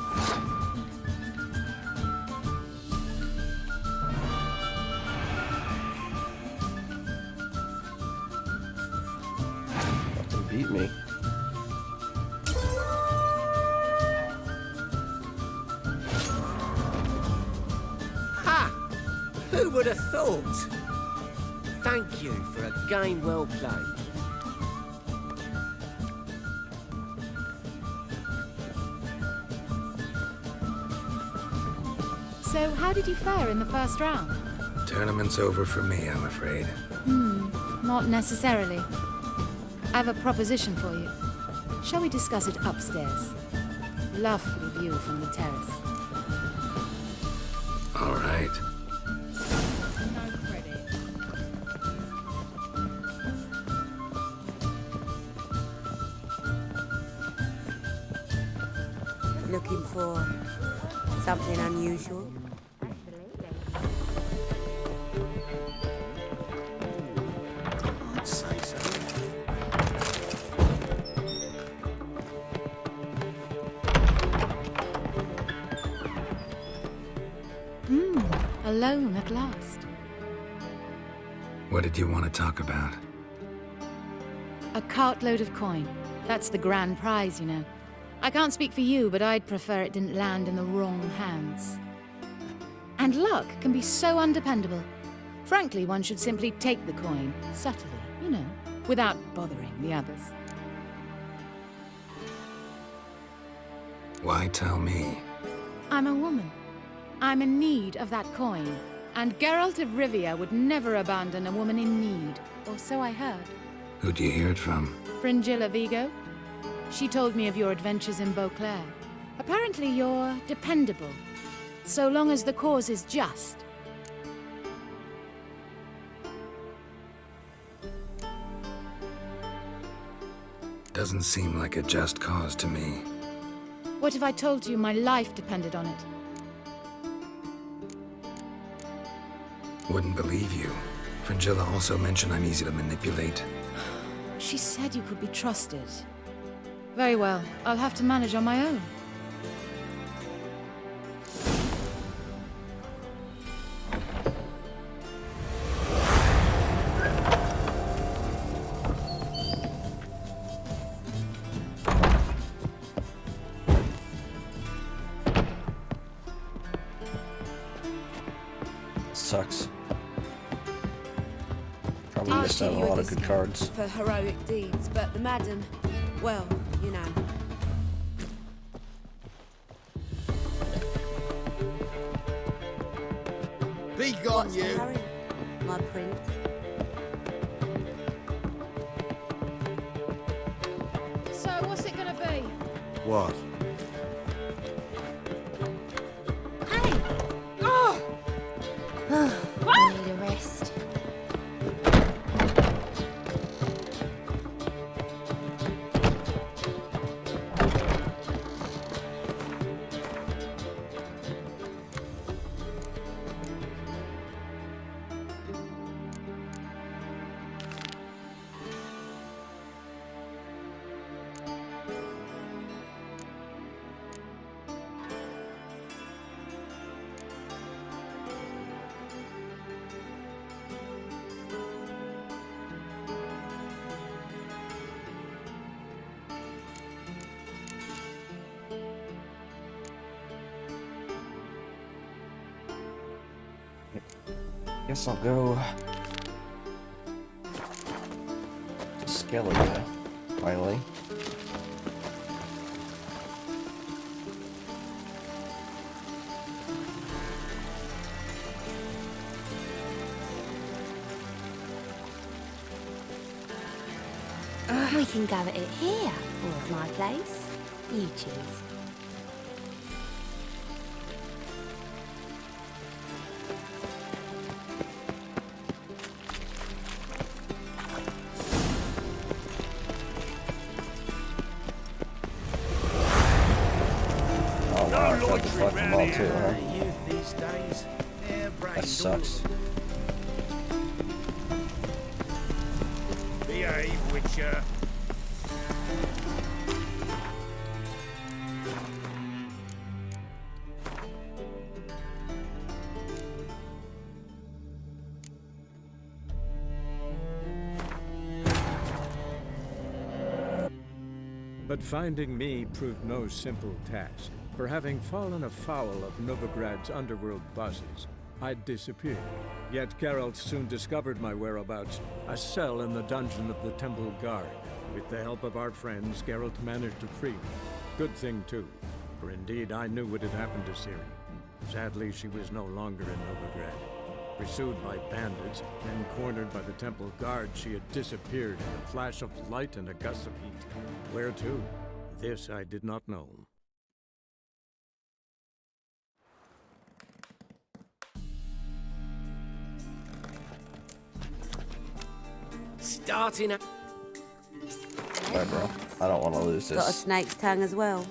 Fucking beat me. Ha! Who would have thought? Thank you for a game well played. So, how did you fare in the first round? Tournament's over for me, I'm afraid. Not necessarily. I have a proposition for you. Shall we discuss it upstairs? Lovely view from the terrace. All right. No credit. Looking for something unusual? I'd say so. Alone at last. What did you want to talk about? A cartload of coin. That's the grand prize, you know. I can't speak for you, but I'd prefer it didn't land in the wrong hands. And luck can be so undependable. Frankly, one should simply take the coin, subtly, you know, without bothering the others. Why tell me? I'm a woman. I'm in need of that coin. And Geralt of Rivia would never abandon a woman in need, or so I heard. Who'd you hear it from? Fringilla Vigo? She told me of your adventures in Beauclair. Apparently you're dependable, so long as the cause is just. Doesn't seem like a just cause to me. What if I told you my life depended on it? Wouldn't believe you. Fringilla also mentioned I'm easy to manipulate. She said you could be trusted. Very well. I'll have to manage on my own. Sucks. Probably I'll missed out give on you a lot a of good discount cards. for heroic deeds, but the madam, well, you know. Be gone, What's the you! hurry, my prince? So, what's it gonna be? What? Guess I'll go to Skellige, finally. We can go at it here, or at my place. You choose. Oh wow, I tried to collect them all too, huh? These days, That sucks. Behave, Witcher. But finding me proved no simple task. For having fallen afoul of Novigrad's underworld bosses, I'd disappeared. Yet Geralt soon discovered my whereabouts, a cell in the dungeon of the Temple Guard. With the help of our friends, Geralt managed to free me. Good thing too, for indeed I knew what had happened to Ciri. Sadly, she was no longer in Novigrad. Pursued by bandits, then cornered by the Temple Guard, she had disappeared in a flash of light and a gust of heat. Where to? This I did not know. Starting at... Alright, bro. I don't want to lose Got a this. snake's tongue as well.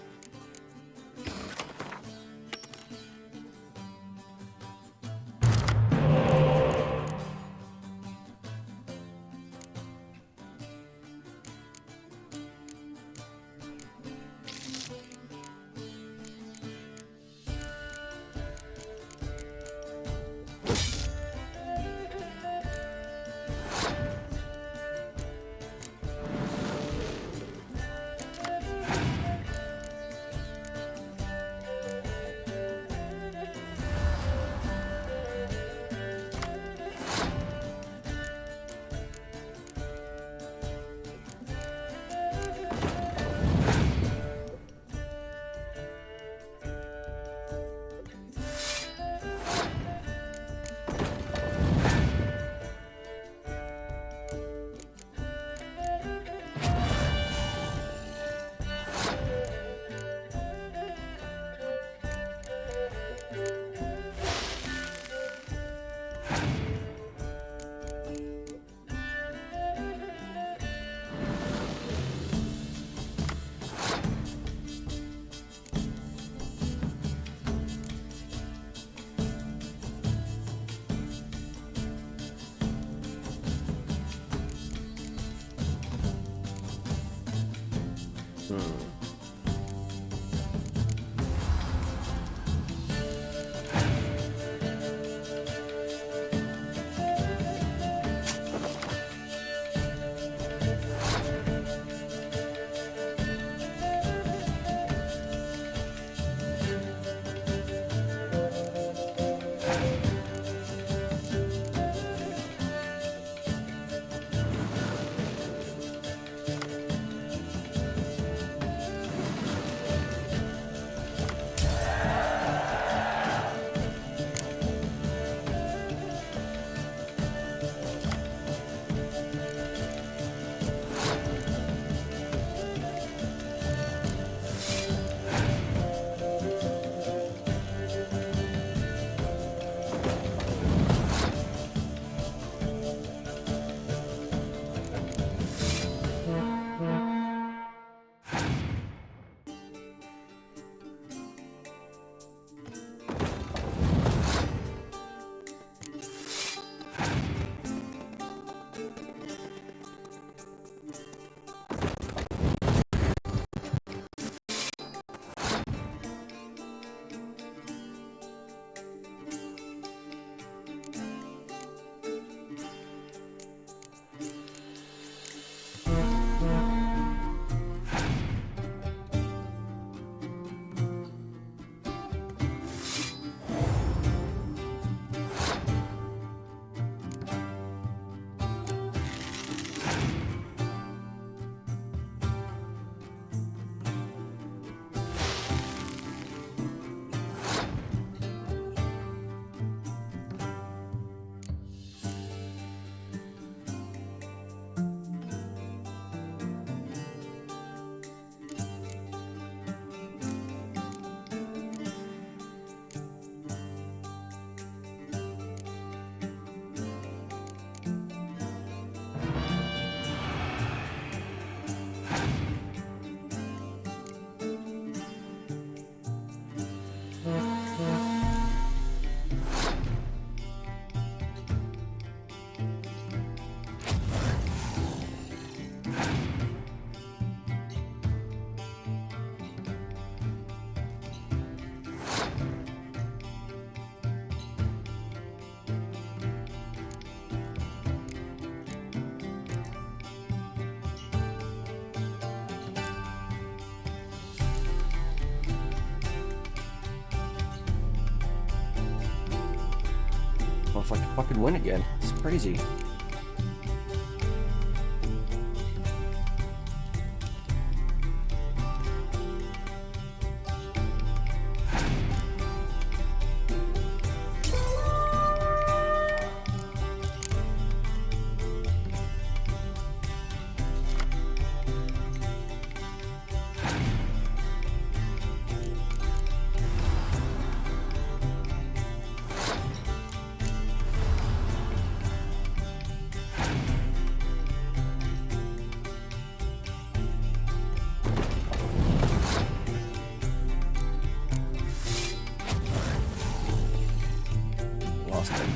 know if I can fucking win again. It's crazy.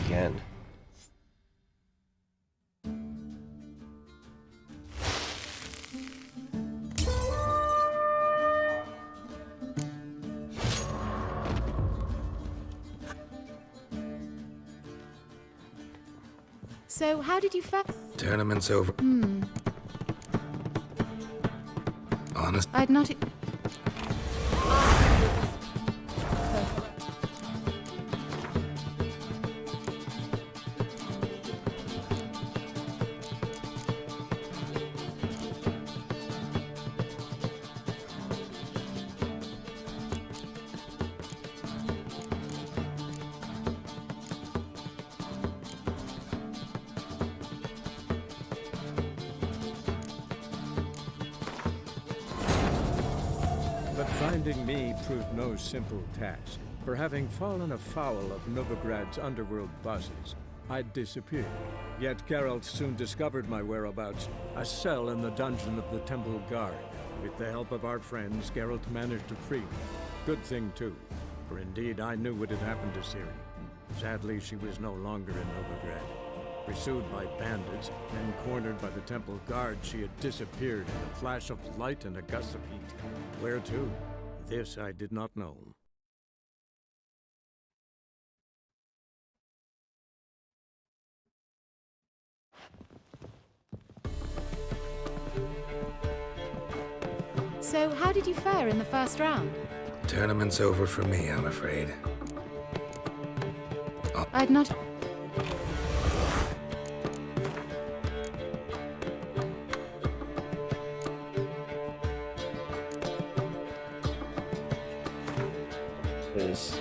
Again. So, how did you Tournament's over. Honest. I'd not. But finding me proved no simple task. For having fallen afoul of Novigrad's underworld bosses, I'd disappeared. Yet Geralt soon discovered my whereabouts, a cell in the dungeon of the Temple Guard. With the help of our friends, Geralt managed to free me. Good thing, too, for indeed I knew what had happened to Ciri. Sadly, she was no longer in Novigrad. Pursued by bandits, then cornered by the Temple Guard, she had disappeared in a flash of light and a gust of heat. Where to? This I did not know. So, how did you fare in the first round? Tournament's over for me, I'm afraid. I'd not. Is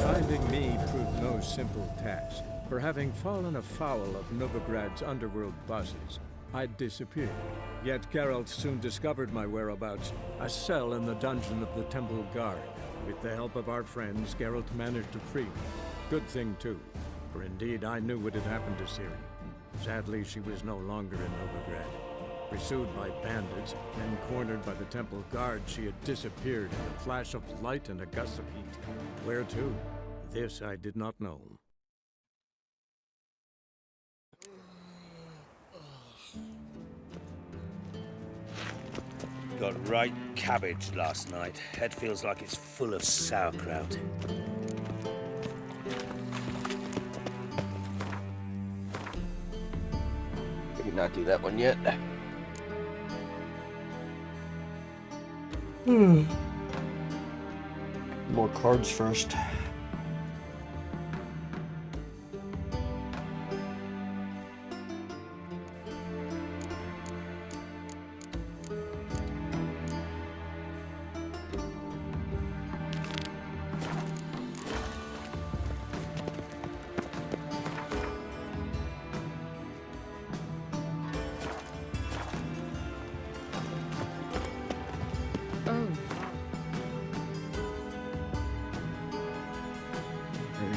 finding me proved no simple task. For having fallen afoul of Novigrad's underworld bosses, I'd disappeared. Yet Geralt soon discovered my whereabouts, a cell in the dungeon of the Temple Guard. With the help of our friends, Geralt managed to free me. Good thing, too, for indeed I knew what had happened to Ciri. Sadly, she was no longer in Novigrad. Pursued by bandits, then cornered by the Temple Guard, she had disappeared in a flash of light and a gust of heat. Where to? This I did not know. Got right cabbage last night. Head feels like it's full of sauerkraut. maybe not do that one yet. More cards first.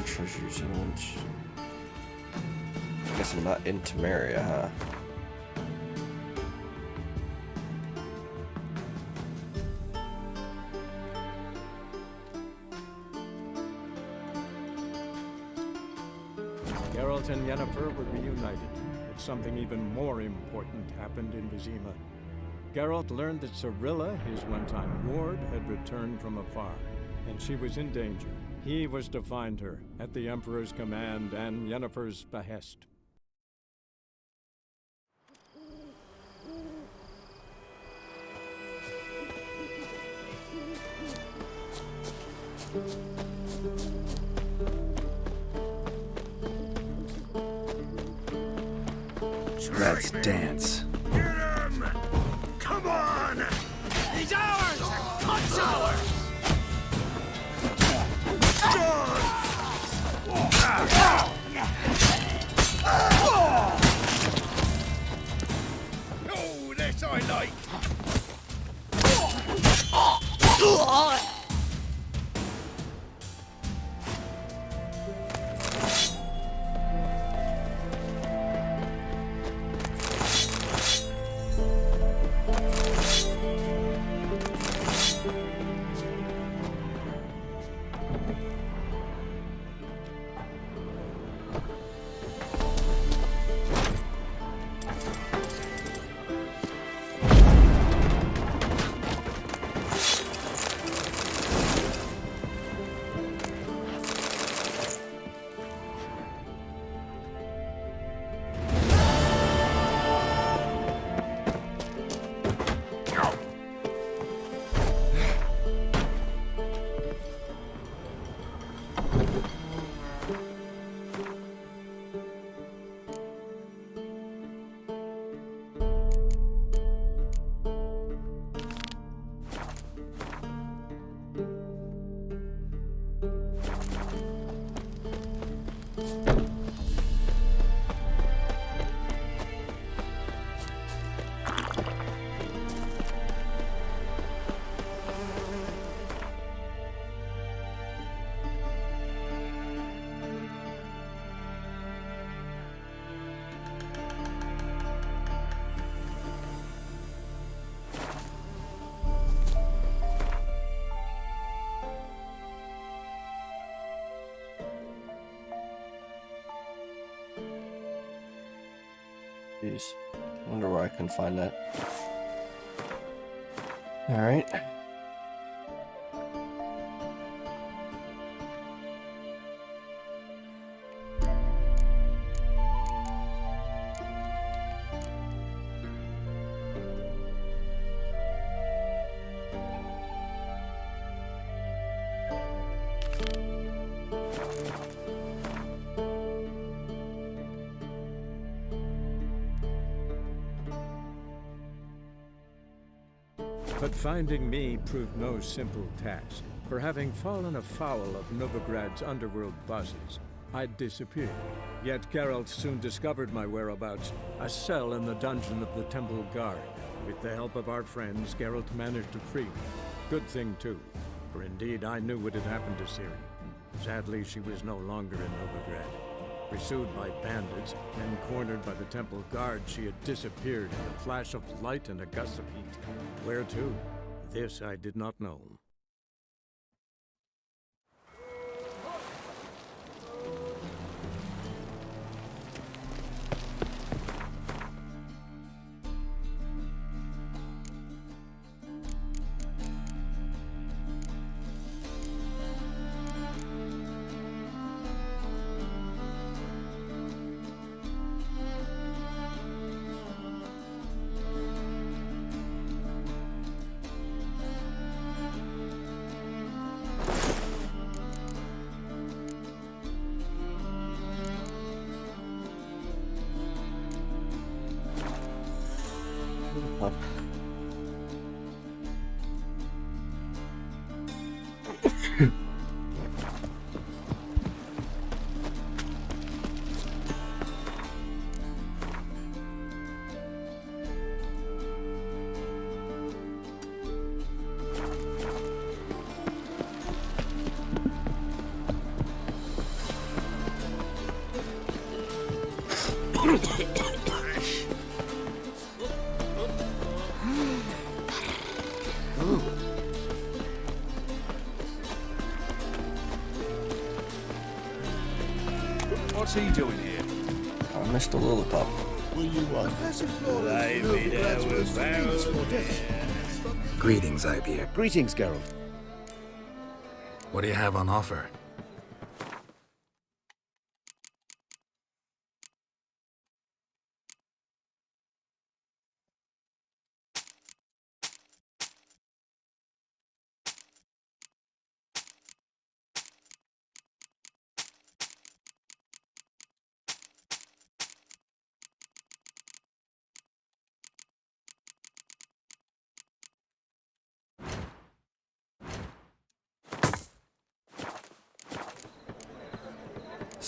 Treasure zones. I guess I'm not in Temeria, huh? Geralt and Yennefer were reunited, but something even more important happened in Vizima. Geralt learned that Cirilla, his one-time ward, had returned from afar, and she was in danger. He was to find her, at the Emperor's command and Yennefer's behest. Let's dance. Get him! Come on! He's ours! Cunt's ours! Oh, this I like! Jeez. Wonder where I can find that. Alright. But finding me proved no simple task. For having fallen afoul of Novigrad's underworld bosses, I'd disappeared. Yet Geralt soon discovered my whereabouts, a cell in the dungeon of the Temple Guard. With the help of our friends, Geralt managed to free me. Good thing, too, for indeed I knew what had happened to Ciri. Sadly, she was no longer in Novigrad. Pursued by bandits, then cornered by the Temple Guard, she had disappeared in a flash of light and a gust of heat. Where to? This I did not know. Up. What's he doing here? I missed a little pup. Will you Greetings, Ibeer. Greetings, Geralt. What do you have on offer?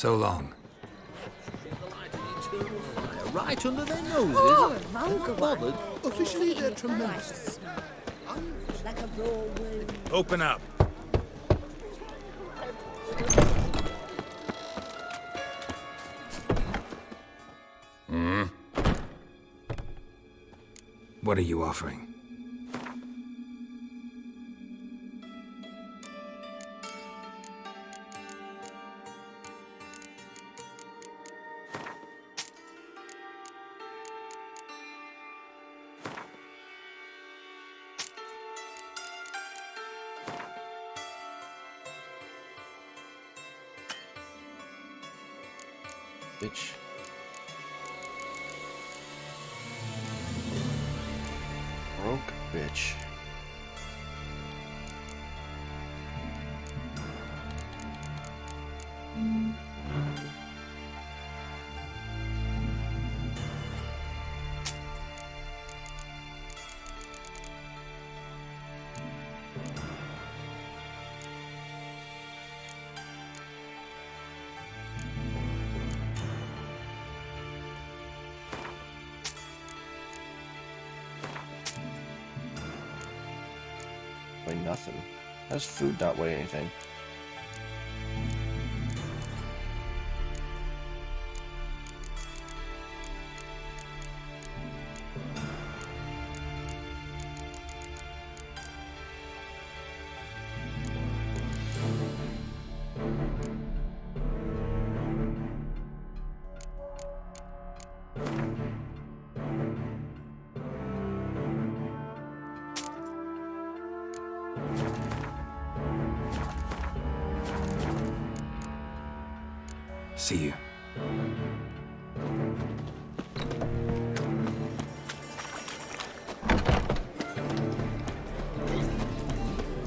So long. Right under their noses. Oh, Not bothered. Officially, they're tremendous. Like a raw wound. Open up. What are you offering? Bitch. Broke bitch. Weigh nothing. How does food not weigh anything? See you.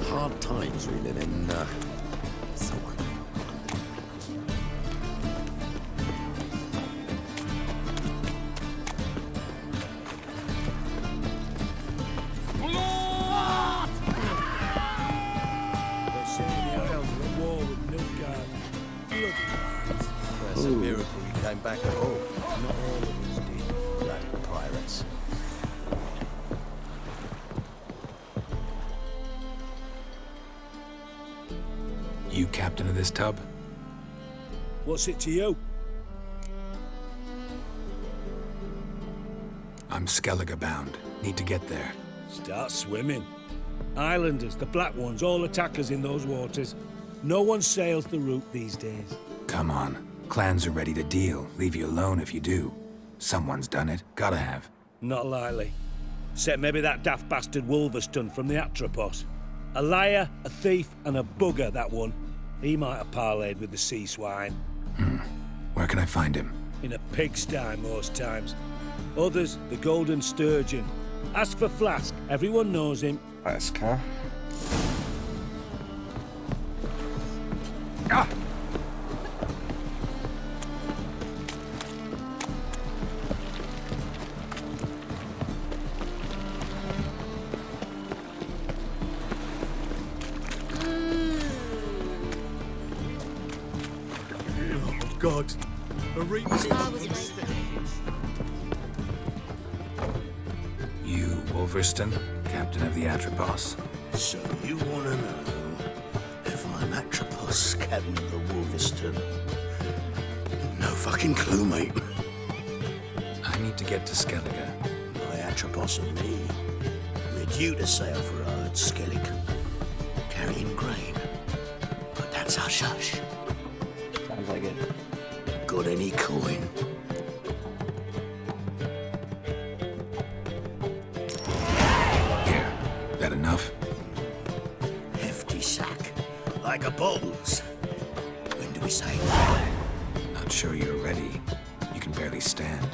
Hard times we live in, so They say the Isles are at war with Nilfgaard. Bloody lies. That's a miracle you came back at all. Not all of us did. Bloody pirates. You captain of this tub? What's it to you? I'm Skellige bound. Need to get there. Start swimming. Islanders, the Black Ones, all attackers in those waters. No one sails the route these days. Come on. Clans are ready to deal. Leave you alone if you do. Someone's done it. Gotta have. Not likely. Except maybe that daft bastard Wolverston from the Atropos. A liar, a thief, and a bugger, that one. He might have parlayed with the sea swine. Where can I find him? In a pigsty most times. Others, the Golden Sturgeon. Ask for Flask. Everyone knows him. Flask, huh? Ah! Oh, God. A reach. You, Wolverston, captain of the Atropos. So you want to know if I'm Atropos, captain of the Wolverston? No fucking clue, mate. I need to get to Skellige. My Atropos and me, we're due to sail for our Skellig, carrying grain. But that's hush-hush. Sounds like it. Got any coin? That enough? Hefty sack, like a bull's. When do we sail? Not sure you're ready. You can barely stand.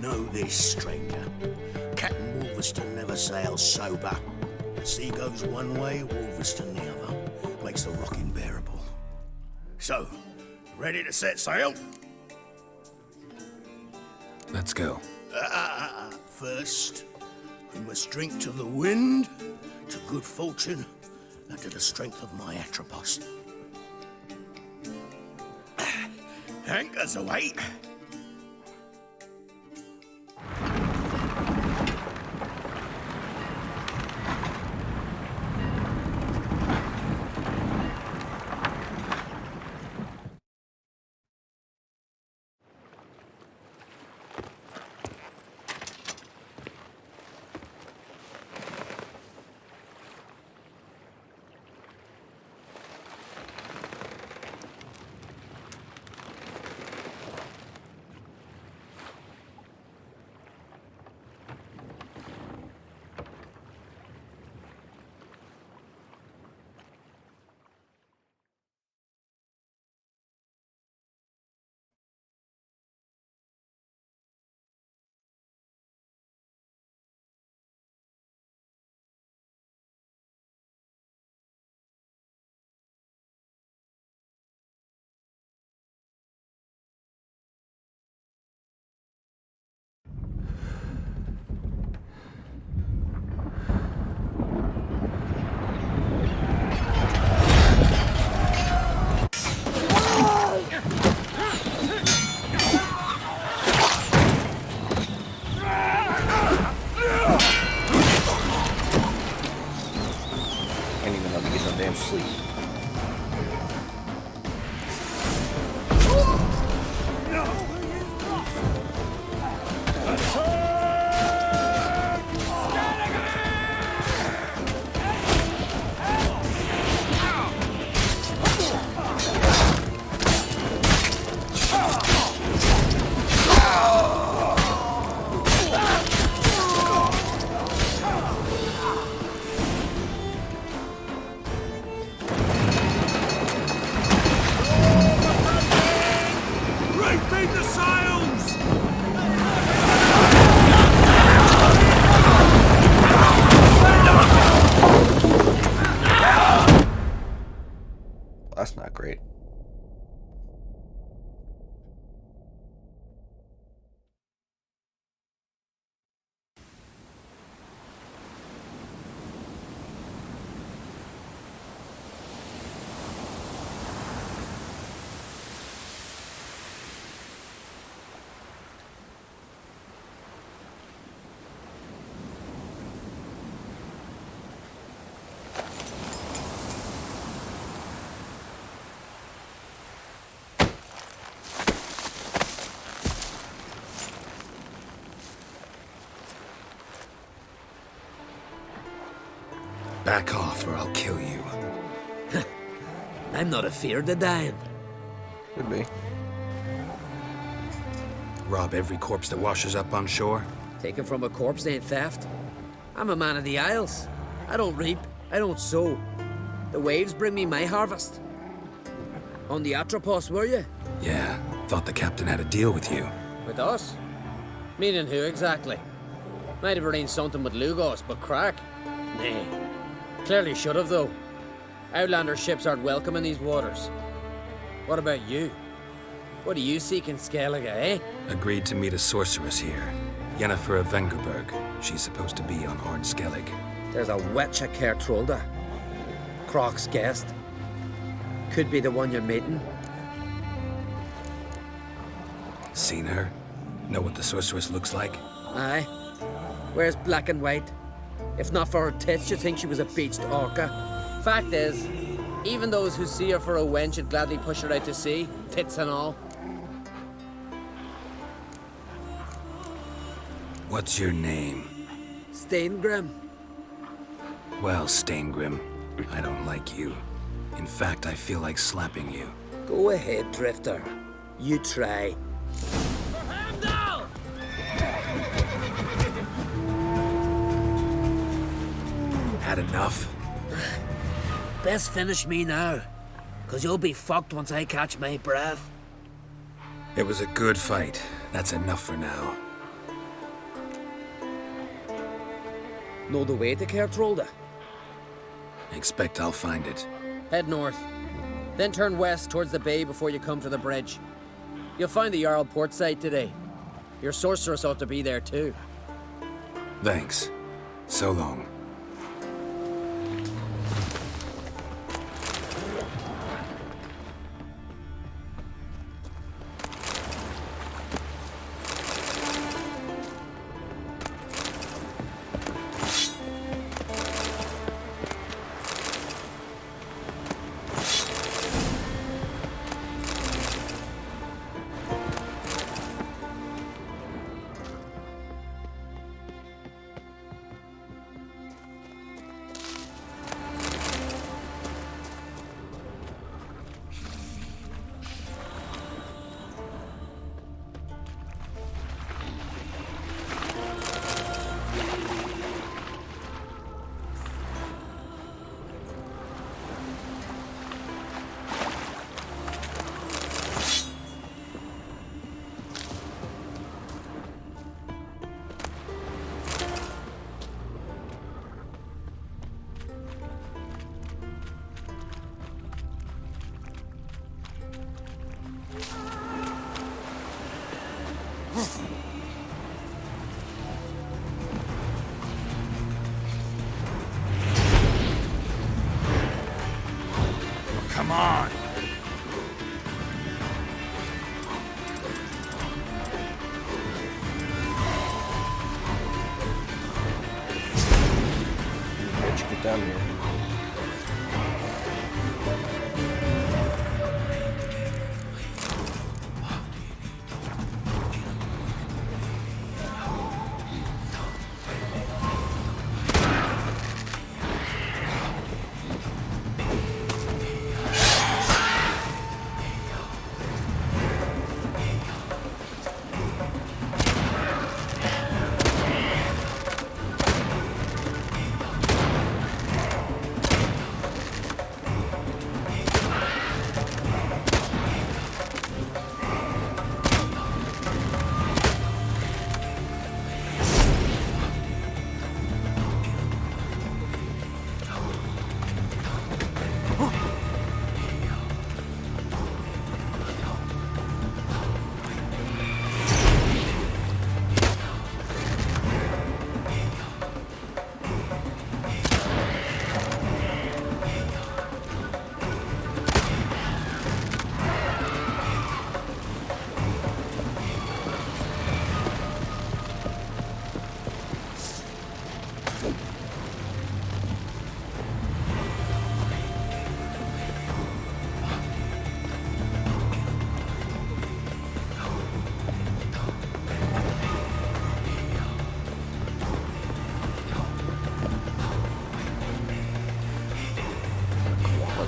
Know this, stranger. Captain Wolverston never sails sober. The sea goes one way, Wolverston the other. Makes the rocking bearable. So, ready to set sail? Let's go. First, we must drink to the wind, to good fortune, and to the strength of my Atropos. Anchors away. That's not great. Back off or I'll kill you. I'm not afeard of dying. Could be. Rob every corpse that washes up on shore? Taken from a corpse ain't theft. I'm a man of the Isles. I don't reap, I don't sow. The waves bring me my harvest. On the Atropos, were you? Yeah, thought the captain had a deal with you. With us? Meaning who exactly? Might have arranged something with Lugos, but crack? Nah. Clearly should have, though. Outlander ships aren't welcome in these waters. What about you? What do you seek in Skellige, eh? Agreed to meet a sorceress here. Yennefer of Vengerberg. She's supposed to be on Ord Skellig. There's a witch at Kertrolda. Croc's guest. Could be the one you're meeting. Seen her? Know what the sorceress looks like? Aye. Wears black and white. If not for her tits, you'd think she was a beached orca. Fact is, even those who see her for a wench would gladly push her out to sea, tits and all. What's your name? Steingrim. Well, Steingrim, I don't like you. In fact, I feel like slapping you. Go ahead, Drifter. You try. Had enough? Best finish me now, 'cause you'll be fucked once I catch my breath. It was a good fight. That's enough for now. Know the way to Kertrolda? Expect I'll find it. Head north, then turn west towards the bay before you come to the bridge. You'll find the Jarl port site today. Your sorceress ought to be there too. Thanks. So long. Come on! How'd you get down here?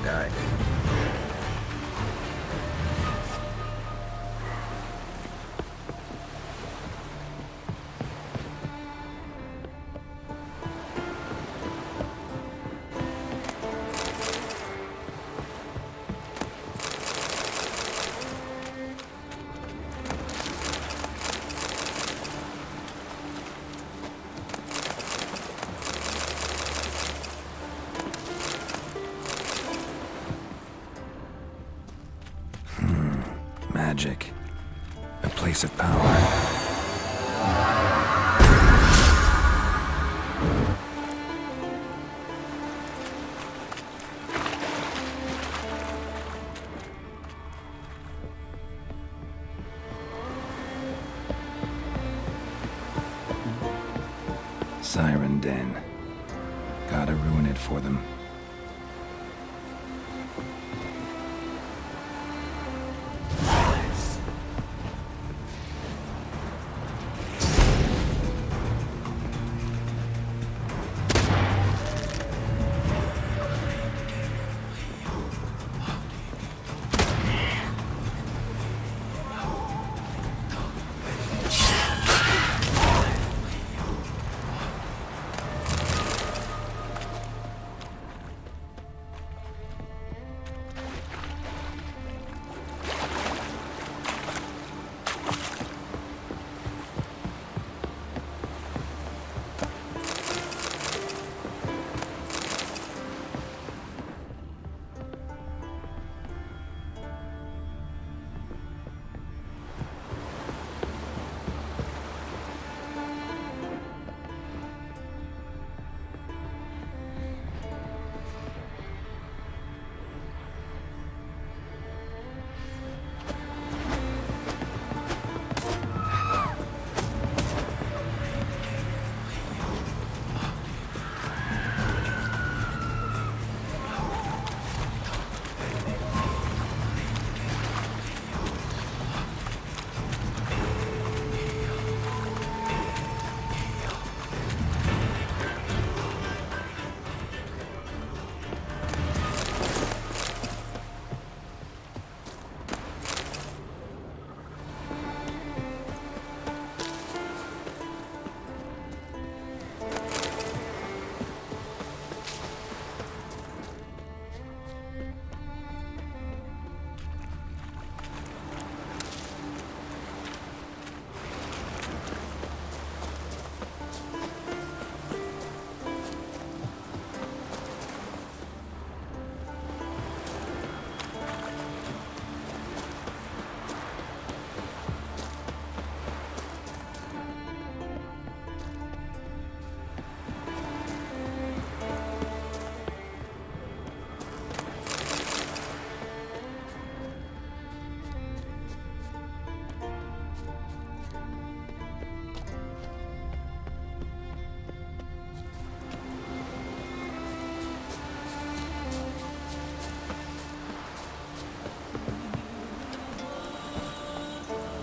Guy. Magic. A place of power. Siren Den. Gotta ruin it for them.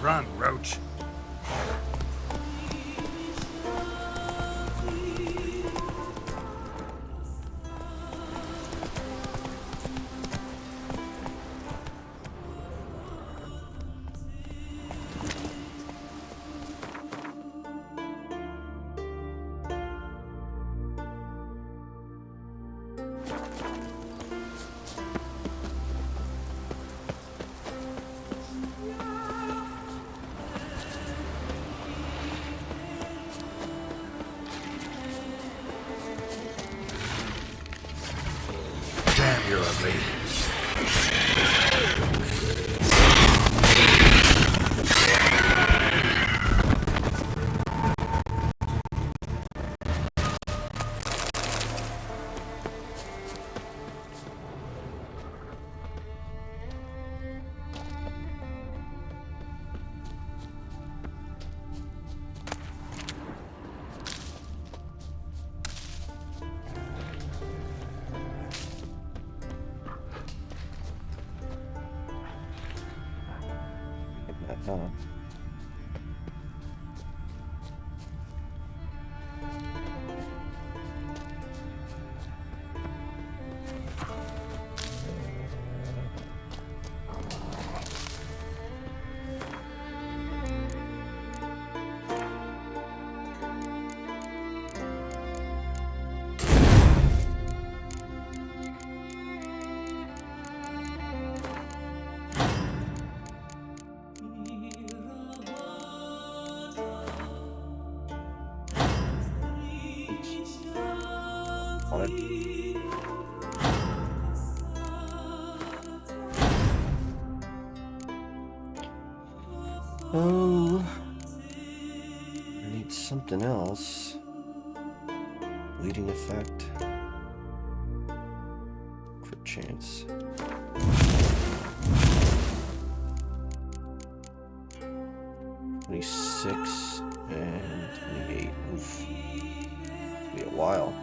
Run, Roach. Damn, you're ugly. Huh. Oh, I need something else. Bleeding effect. Crit chance. $26 and $28. Oof. It'll be a while.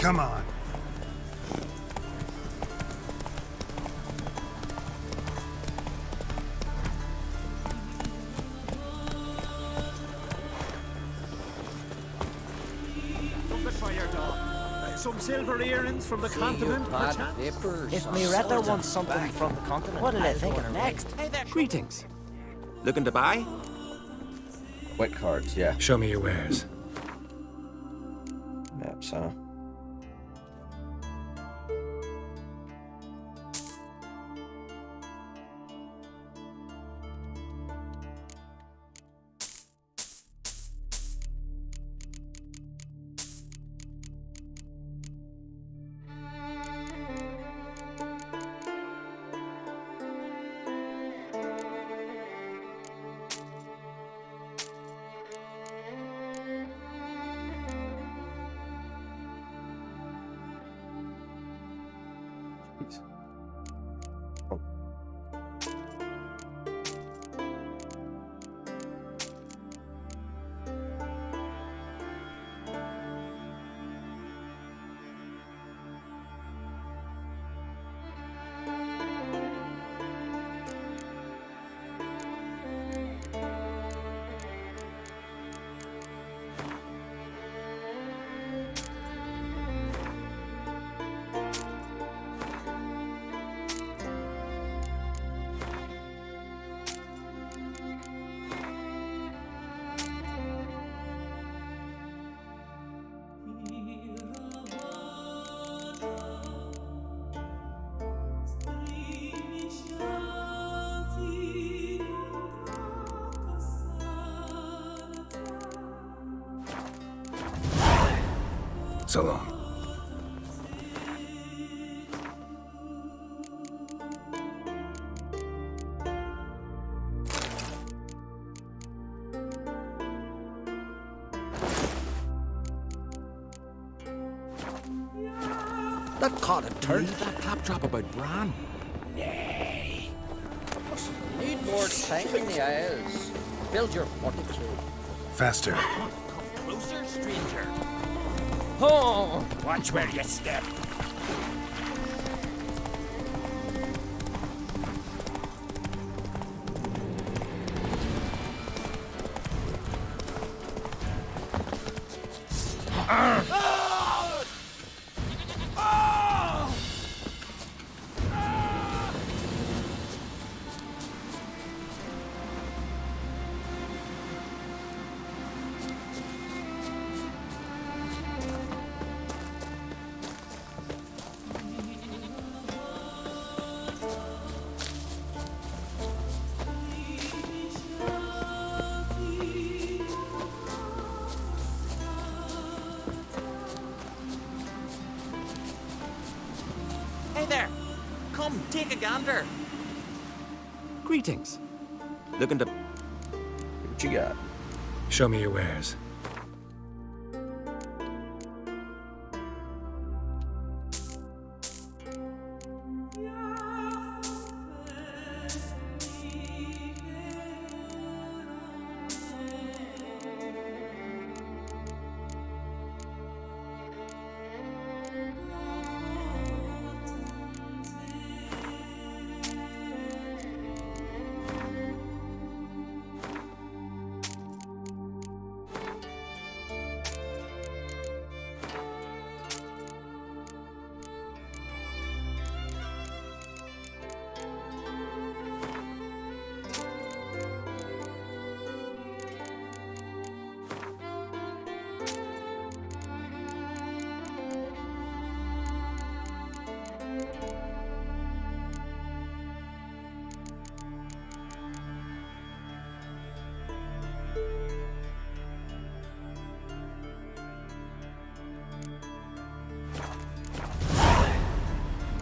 Come on. Good for your dog. Some silver earrings from the continent, perchance? If Miretta wants something from the continent, what'll they think of next? Greetings. Looking to buy? Wet cards, yeah. Show me your wares. Maps, huh? So long. That caught a turn. That claptrap about Bran. Need more tank in the aisles. Build your bottle too. Faster. Closer, stranger. Oh, watch where you step. Hey there! Come, take a gander. Greetings. Looking to... What you got? Show me your wares.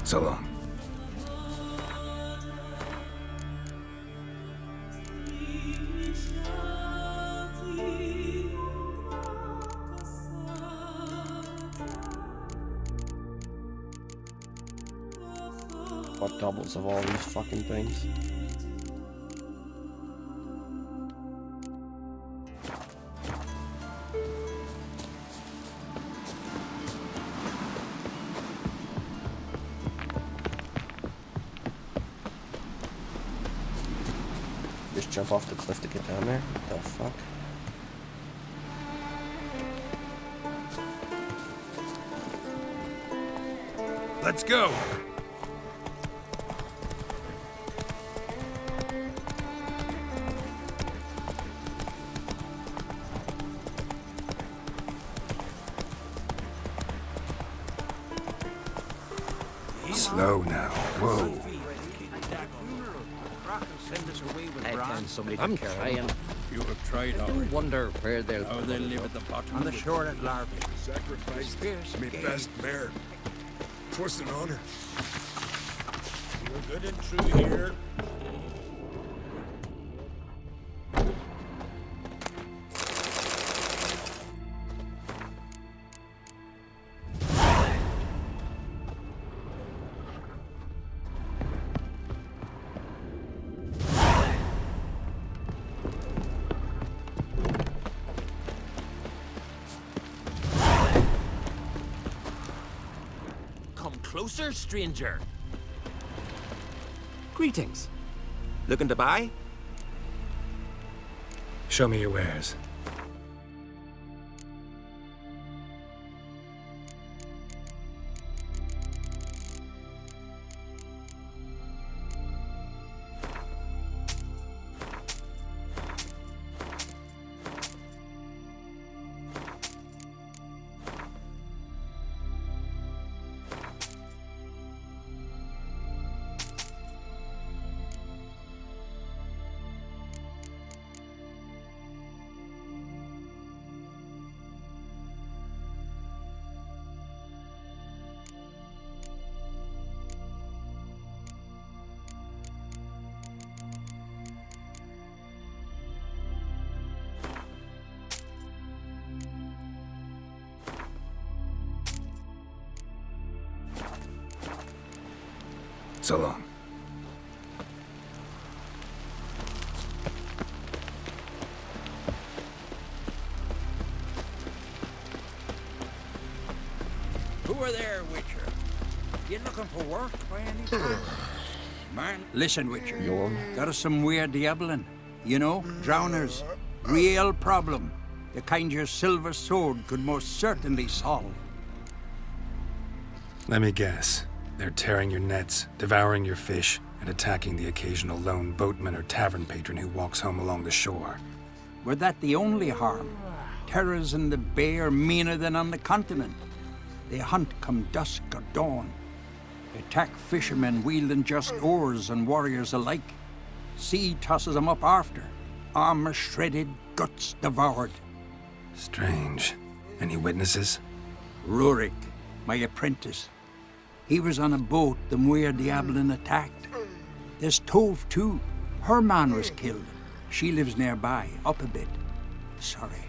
So long. What doubles of all these fucking things? Just jump off the cliff to get down there? What the fuck? Let's go! Slow now. Whoa. I'm trying. You have tried I do wonder where they'll... How they live at the bottom On the of shore at Larby. Sacrifice Fierce me game. best mare. 'Twas an honor. You're good and true here. Come closer, stranger. Greetings. Looking to buy? Show me your wares. So long. Who are there, Witcher? You looking for work by any chance? Man, listen, Witcher. Got us some weird diabling. You know, drowners. Real problem. The kind your silver sword could most certainly solve. Let me guess. They're tearing your nets, devouring your fish, and attacking the occasional lone boatman or tavern patron who walks home along the shore. Were that the only harm? Terrors in the bay are meaner than on the continent. They hunt come dusk or dawn. Attack fishermen wielding just oars and warriors alike. Sea tosses them up after. Armor shredded, guts devoured. Strange. Any witnesses? Rurik, my apprentice. He was on a boat the Muir Diablin attacked. There's Tove, too. Her man was killed. She lives nearby, up a bit. Sorry,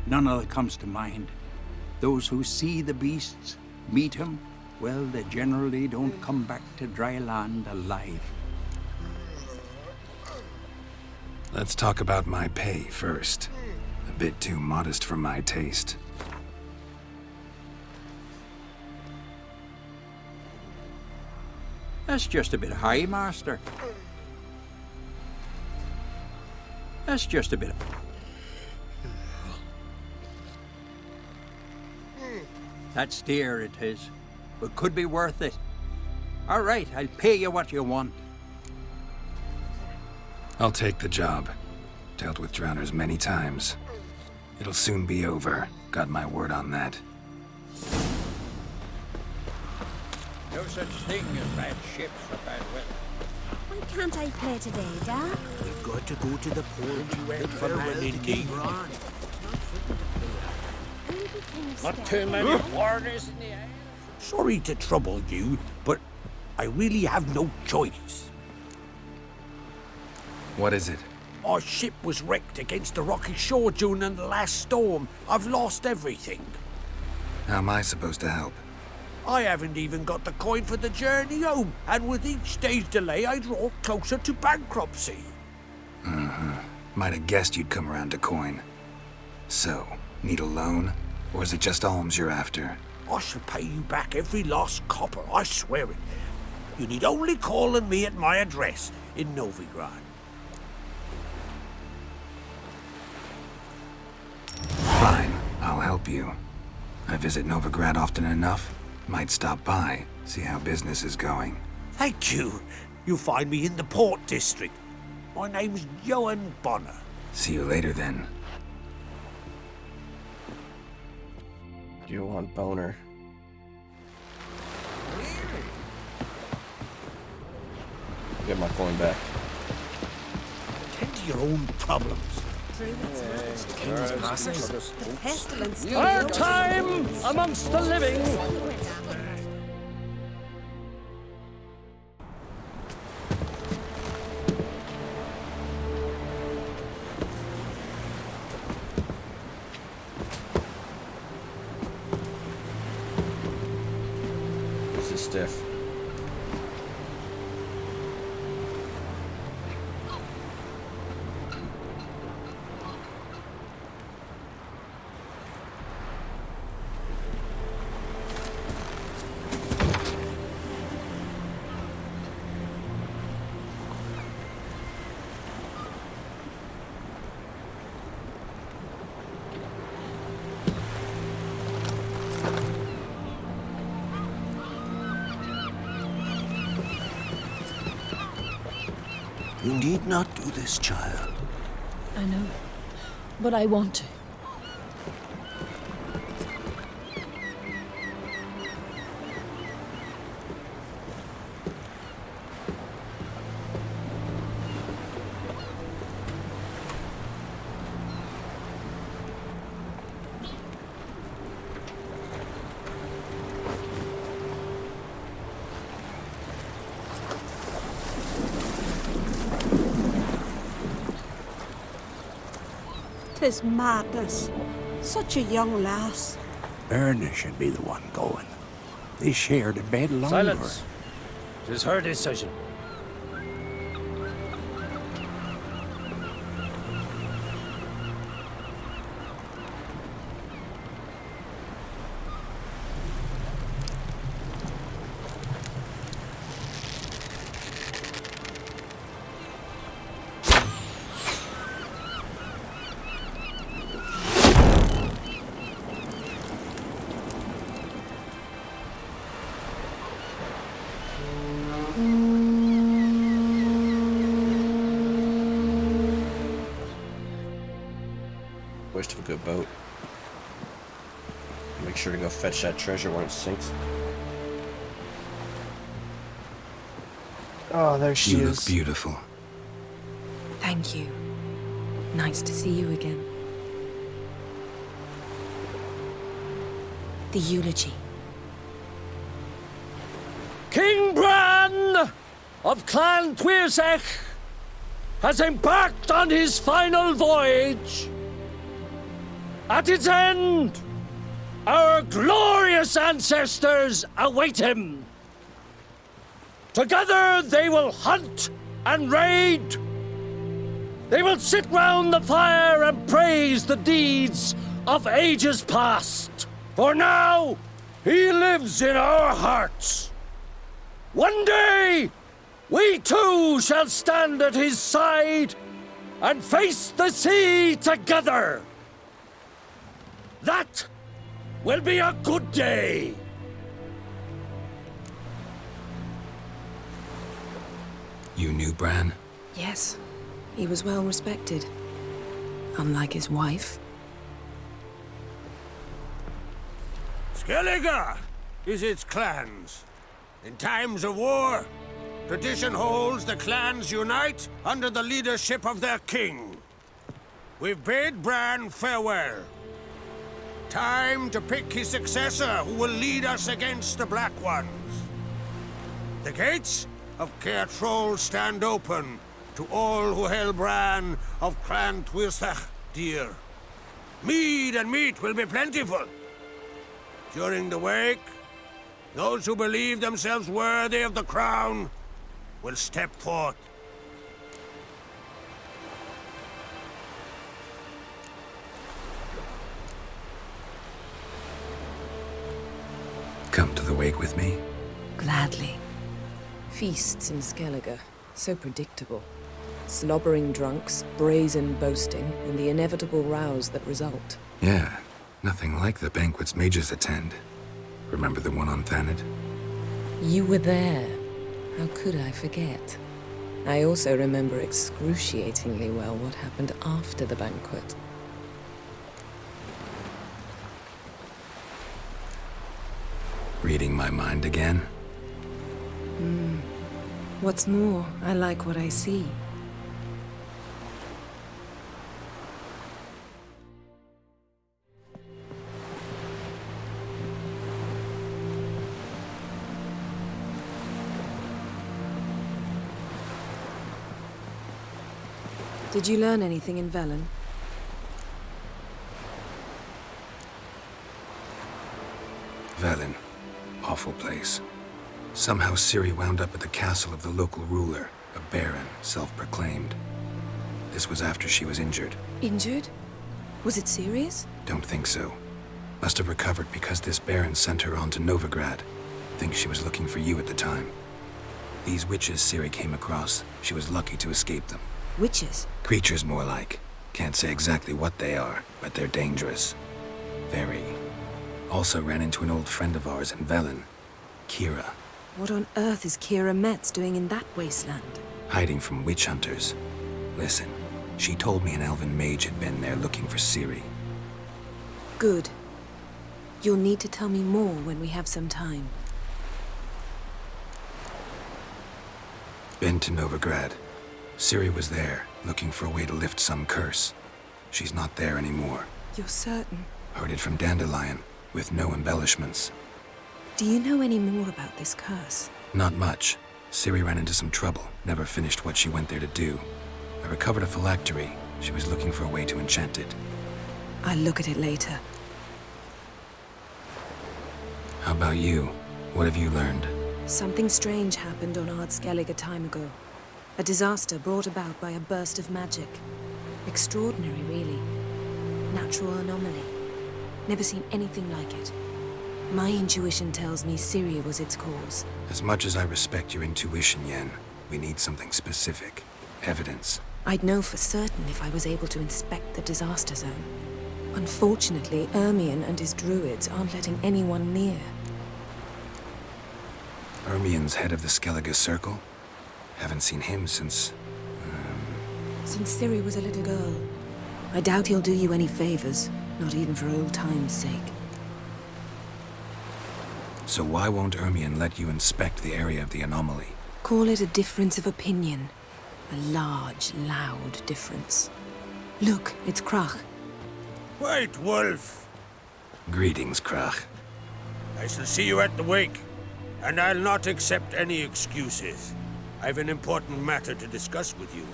none of it comes to mind. Those who see the beasts, meet him, well, they generally don't come back to dry land alive. Let's talk about my pay first. A bit too modest for my taste. That's just a bit high, Master. That's just a bit. That's dear, it is, but could be worth it. All right, I'll pay you what you want. I'll take the job. Dealt with drowners many times. It'll soon be over. Got my word on that. No such thing as bad ships or bad weather. Why can't I play today, Dad? We've got to go to the port. Look for man in need. Not too many foreigners in the air. Sorry to trouble you, but I really have no choice. What is it? Our ship was wrecked against the rocky shore during the last storm. I've lost everything. How am I supposed to help? I haven't even got the coin for the journey home, and with each day's delay, I draw closer to bankruptcy. Might have guessed you'd come around to coin. So, need a loan? Or is it just alms you're after? I shall pay you back every last copper, I swear it. You need only call on me at my address in Novigrad. Fine, I'll help you. I visit Novigrad often enough. Might stop by, see how business is going. Thank you. You'll find me in the Port District. My name's Johan Bonner. See you later then. Johan Boner. Get my coin back. Tend to your own problems. The pestilence. Our time amongst the living. This is stiff. You need not do this, child. I know, but I want to. Tis madness. Such a young lass. Erna should be the one going. They shared a bed longer. Silence. 'Tis her decision. Waste of a good boat. Make sure to go fetch that treasure when it sinks. Oh, there she You is. look beautiful. Thank you. Nice to see you again. The eulogy. King Bran of Clan Tuirsech has embarked on his final voyage. At its end, our glorious ancestors await him. Together they will hunt and raid. They will sit round the fire and praise the deeds of ages past. For now, he lives in our hearts. One day, we too shall stand at his side and face the sea together. That will be a good day. You knew Bran? Yes, he was well respected. Unlike his wife. Skellige is its clans. In times of war, tradition holds the clans unite under the leadership of their king. We've bid Bran farewell. Time to pick his successor who will lead us against the Black Ones. The gates of Caer Troll stand open to all who held Bran of Clan Tuirsech dear. Mead and meat will be plentiful. During the wake, those who believe themselves worthy of the crown will step forth. Come to the wake with me? Gladly. Feasts in Skellige, so predictable. Slobbering drunks, brazen boasting, and the inevitable rows that result. Yeah, nothing like the banquets mages attend. Remember the one on Thanedd? You were there. How could I forget? I also remember excruciatingly well what happened after the banquet. Reading my mind again? What's more, I like what I see. Did you learn anything in Velen? Velen. Awful place. Somehow Ciri wound up at the castle of the local ruler, a baron, self-proclaimed. This was after she was injured. Injured? Was it serious? Don't think so. Must have recovered because this baron sent her on to Novigrad. Think she was looking for you at the time. These witches Ciri came across, she was lucky to escape them. Witches? Creatures more like. Can't say exactly what they are, but they're dangerous. Very. Also ran into an old friend of ours in Velen, Kira. What on earth is Kira Metz doing in that wasteland? Hiding from witch hunters. Listen, she told me an elven mage had been there looking for Ciri. Good. You'll need to tell me more when we have some time. Been to Novigrad. Ciri was there, looking for a way to lift some curse. She's not there anymore. You're certain? Heard it from Dandelion, with no embellishments. Do you know any more about this curse? Not much. Ciri ran into some trouble, never finished what she went there to do. I recovered a phylactery. She was looking for a way to enchant it. I'll look at it later. How about you? What have you learned? Something strange happened on Ard Skellig a time ago. A disaster brought about by a burst of magic. Extraordinary, really. Natural anomaly. Never seen anything like it. My intuition tells me Ciri was its cause. As much as I respect your intuition, Yen, we need something specific. Evidence. I'd know for certain if I was able to inspect the disaster zone. Unfortunately, Ermion and his druids aren't letting anyone near. Ermion's head of the Skellige Circle? Haven't seen him since... Since Ciri was a little girl. I doubt he'll do you any favors, not even for old time's sake. So why won't Ermion let you inspect the area of the anomaly? Call it a difference of opinion. A large, loud difference. Look, it's Krach. White Wolf! Greetings, Krach. I shall see you at the wake, and I'll not accept any excuses. I've an important matter to discuss with you.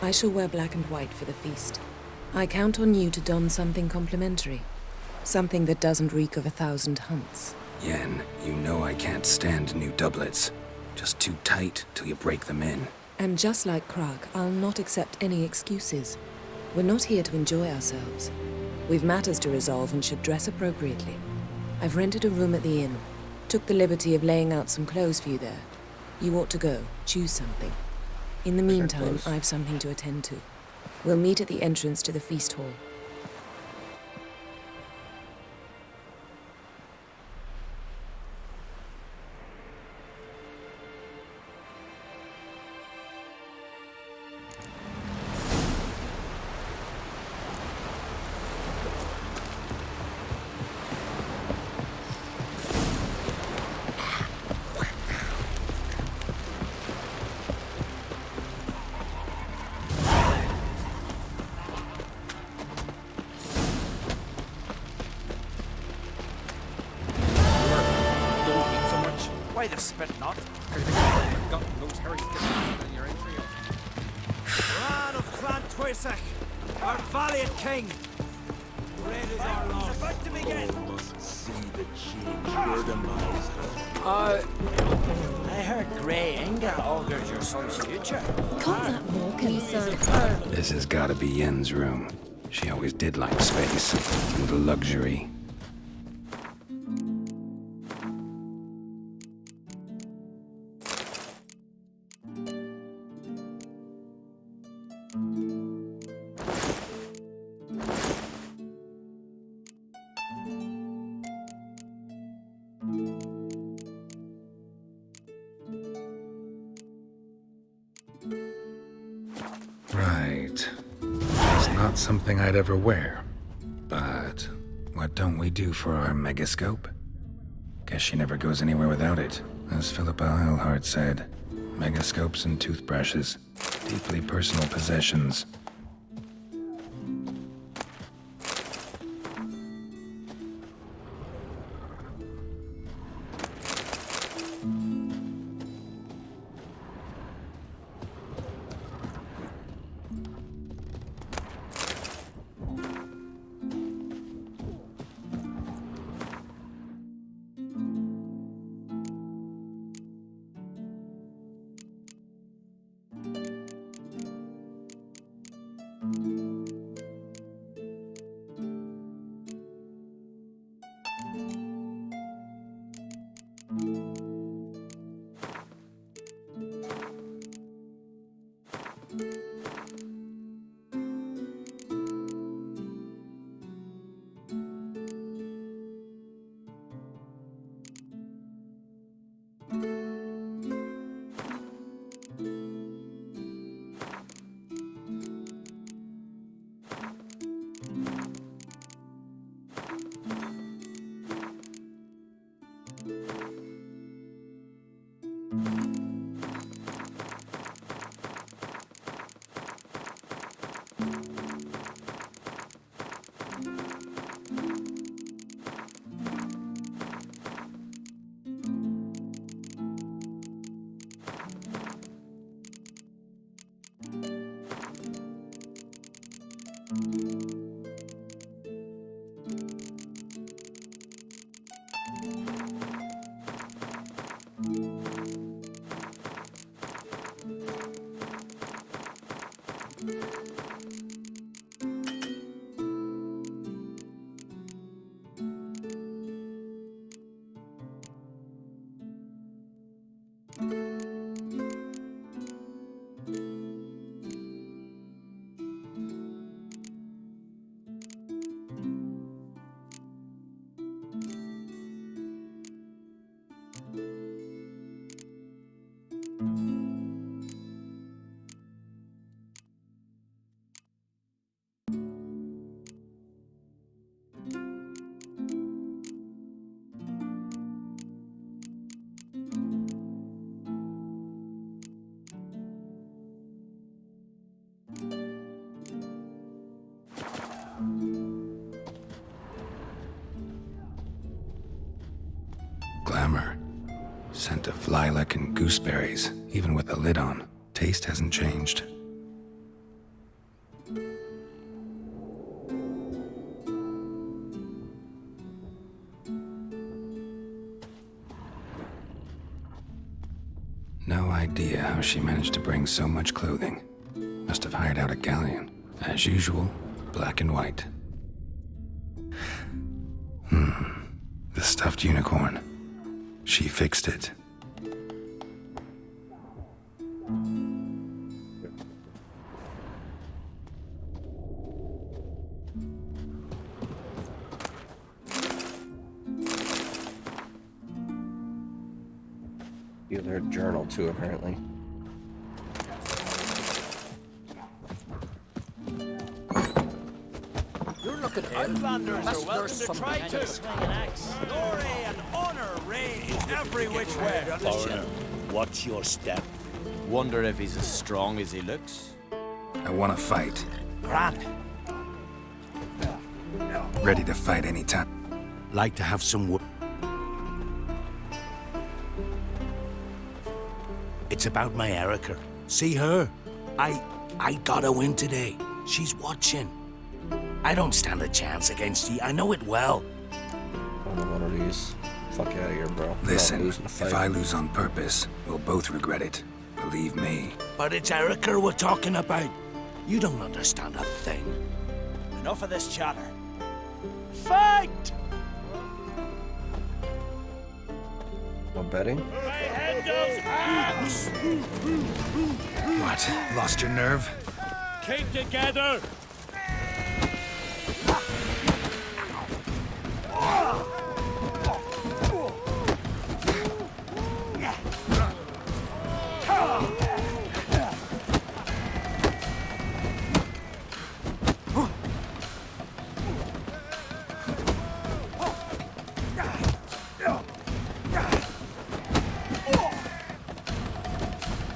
I shall wear black and white for the feast. I count on you to don something complimentary. Something that doesn't reek of 1,000 hunts. Yen, you know I can't stand new doublets. Just too tight till you break them in. And just like Krach, I'll not accept any excuses. We're not here to enjoy ourselves. We've matters to resolve and should dress appropriately. I've rented a room at the inn. Took the liberty of laying out some clothes for you there. You ought to go. Choose something. In the meantime, I've something to attend to. We'll meet at the entrance to the feast hall. Why the spit not? Forgotten those hairy sticks in your entry. Ran of Clan Twisach, our valiant king. Red is our law. It's about to begin. Must see the change your demise. I heard Grey Inga augurs your son's future. Can't that more can you serve her? This has gotta be Yen's room. She always did like space and luxury. Right. It's not something I'd ever wear. But what don't we do for our megascope? Guess she never goes anywhere without it. As Philippa Eilhart said, megascopes and toothbrushes, deeply personal possessions. Scent of lilac and gooseberries, even with the lid on. Taste hasn't changed. No idea how she managed to bring so much clothing. Must have hired out a galleon. As usual, black and white. The stuffed unicorn. She fixed it. Their journal too, apparently. You're looking Outlanders are welcome to try to swing an axe. Glory and honor reign every which way. Foreigner, what's your step? Wonder if he's as strong as he looks. I want to fight. Grand. Ready to fight anytime. Like to have some work. It's about my Erica. See her? I gotta win today. She's watching. I don't stand a chance against you. I know it well. What are these? Fuck out of here, bro. Listen, if I lose on purpose, we'll both regret it. Believe me. But it's Erica we're talking about. You don't understand a thing. Enough of this chatter. Fight! No betting? What? Lost your nerve? Keep together!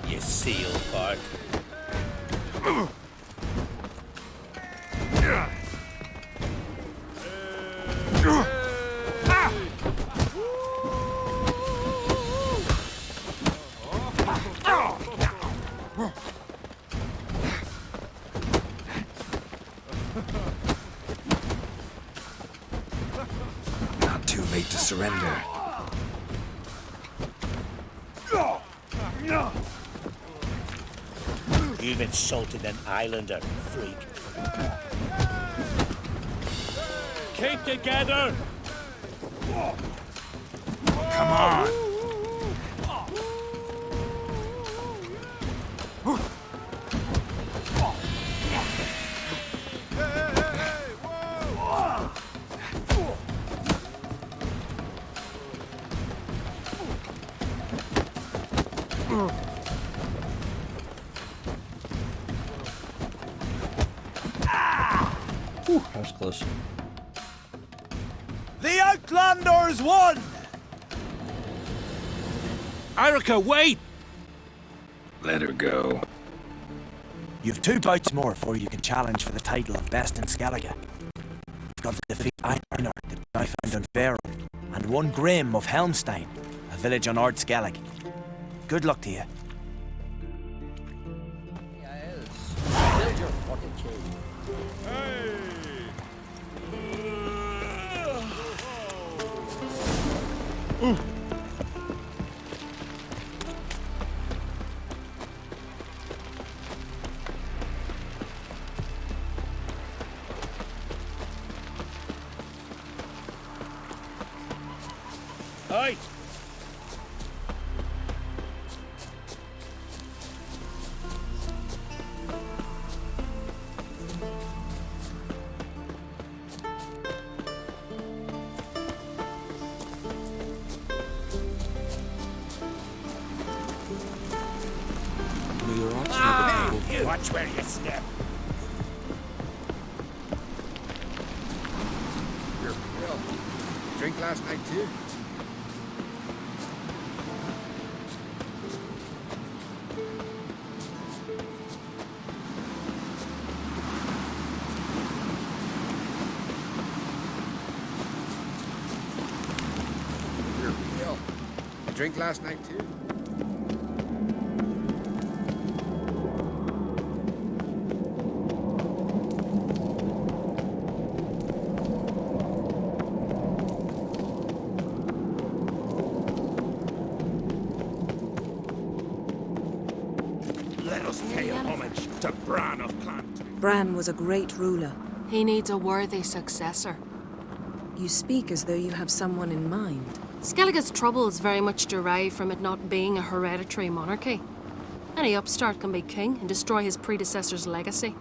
You seal part. Not too late to surrender. You've insulted an islander, freak. Keep together! Come on! Whew, that was close. The Outlanders won! Erica, wait! Let her go. You've 2 bouts more before you can challenge for the title of Best in Skellige. You've got to defeat Einar, the guy found on Faroe, and 1 Grim of Helmstein, a village on Ard Skellig. Good luck to you. Build your fortitude. Aye! Watch where you step. Drink last night too? drink last night, too? Let us pay homage to Bran of Clant. Bran was a great ruler. He needs a worthy successor. You speak as though you have someone in mind. Skellige's troubles very much derive from it not being a hereditary monarchy. Any upstart can be king and destroy his predecessor's legacy.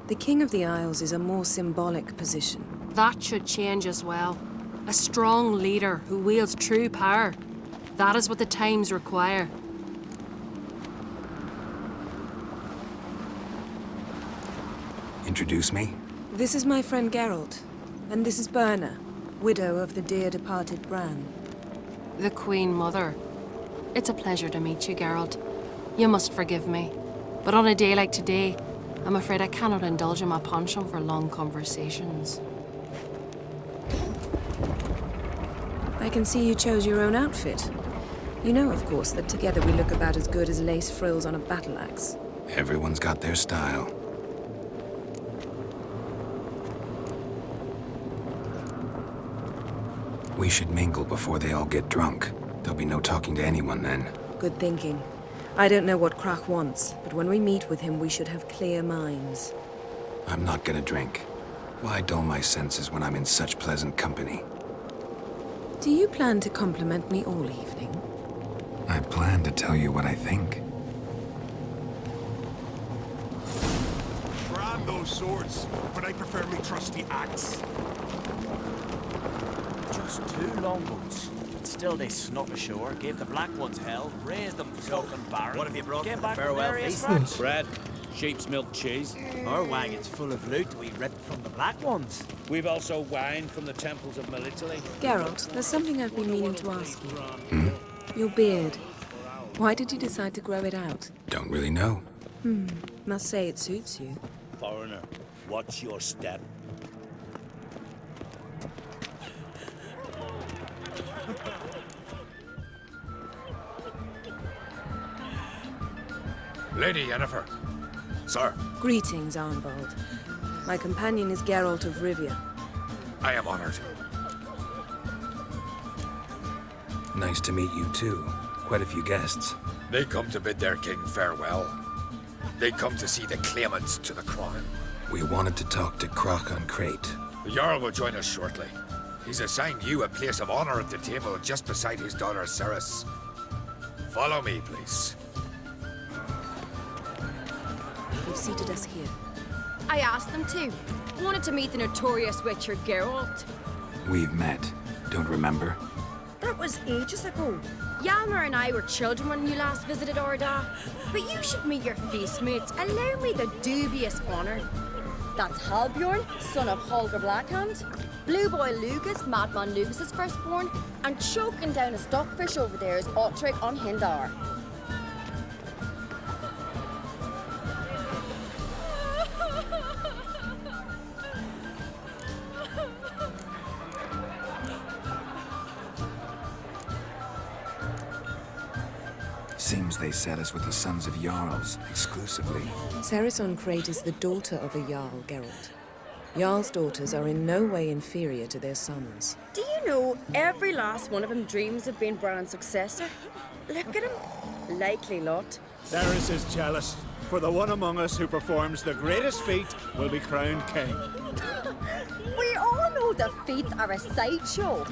The King of the Isles is a more symbolic position. That should change as well. A strong leader who wields true power. That is what the times require. Introduce me? This is my friend Geralt, and this is Berna, widow of the dear departed Bran. The Queen Mother. It's a pleasure to meet you, Geralt. You must forgive me, but on a day like today, I'm afraid I cannot indulge in my penchant for long conversations. I can see you chose your own outfit. You know, of course, that together we look about as good as lace frills on a battle axe. Everyone's got their style. We should mingle before they all get drunk. There'll be no talking to anyone then. Good thinking. I don't know what Crach wants, but when we meet with him, we should have clear minds. I'm not gonna drink. Why dull my senses when I'm in such pleasant company? Do you plan to compliment me all evening? I plan to tell you what I think. Grab those swords, but I prefer me trusty axe. Just 2 longboats. But still they snuck ashore, gave the black ones hell, raised them fucking barren. What have you brought Came from the back with farewell various feast? scraps. Bread, sheep's milk cheese. Our wagon's full of loot we ripped from the black ones. We've also wine from the temples of Melitele. Geralt, there's something I've been meaning to ask you. Your beard. Why did you decide to grow it out? Don't really know. Must say it suits you. Foreigner, watch your step. Lady Yennefer. Sir, Greetings, Arnvald. My companion is Geralt of Rivia. I am honored. Nice to meet you too. Quite a few guests. They come to bid their king farewell. They come to see the claimants to the crown. We wanted to talk to Crach on Crate. The Jarl will join us shortly. He's assigned you a place of honor at the table just beside his daughter Cerys. Follow me, please. They've seated us here. I asked them to. Wanted to meet the notorious witcher Geralt. We've met. Don't remember? That was ages ago. Yalmer and I were children when you last visited Orda. But you should meet your feast mates. Allow me the dubious honor. That's Halbjorn, son of Holger Blackhand. Blue Boy Lugas, Madman Lugas' firstborn. And choking down a stockfish over there is Otrek on Hindar. Seems they set us with the sons of Jarls, exclusively. Cerys on Crate is the daughter of a Jarl, Geralt. Jarl's daughters are in no way inferior to their sons. Do you know every last one of them dreams of being Bran's successor? Look at him. Likely lot. Cerys is jealous, for the one among us who performs the greatest feat will be crowned king. We all know the feats are a sideshow.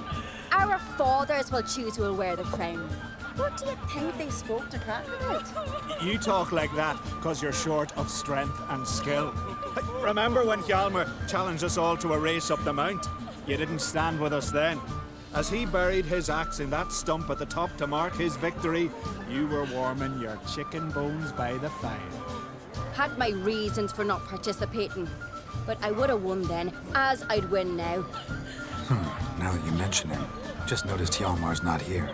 Our fathers will choose who will wear the crown. What do you think they spoke to Crach about? You talk like that because you're short of strength and skill. Remember when Hjalmar challenged us all to a race up the mount? You didn't stand with us then. As he buried his axe in that stump at the top to mark his victory, you were warming your chicken bones by the fire. Had my reasons for not participating, but I would have won then, as I'd win now. Now that you mention him, just noticed Hjalmar's not here.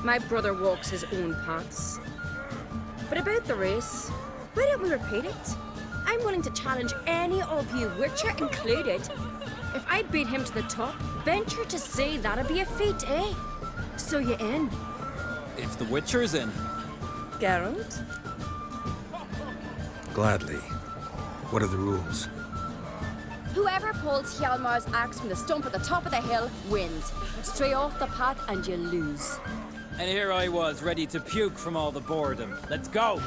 My brother walks his own paths. But about the race, why don't we repeat it? I'm willing to challenge any of you, Witcher included. If I beat him to the top, venture to say that'd be a feat, eh? So you in? If the Witcher's in. Geralt? Gladly. What are the rules? Whoever pulls Hjalmar's axe from the stump at the top of the hill wins. Stray off the path and you lose. And here I was, ready to puke from all the boredom. Let's go!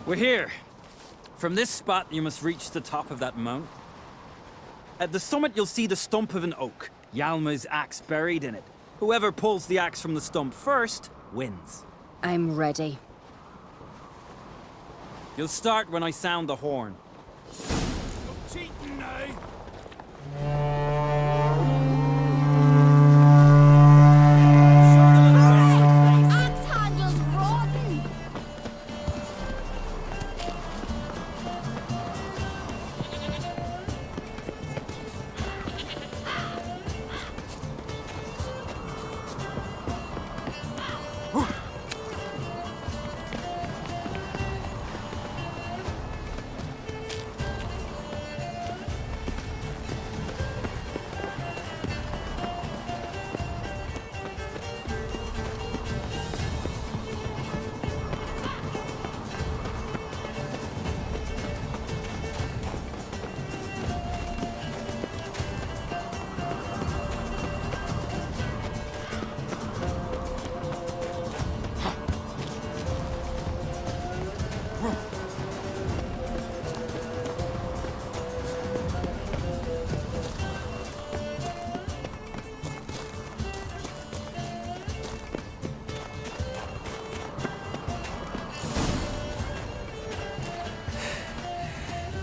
We're here. From this spot, you must reach the top of that mount. At the summit, you'll see the stump of an oak. Hjalmar's axe buried in it. Whoever pulls the axe from the stump first, wins. I'm ready. You'll start when I sound the horn. Cheating now! Axe handles rotten!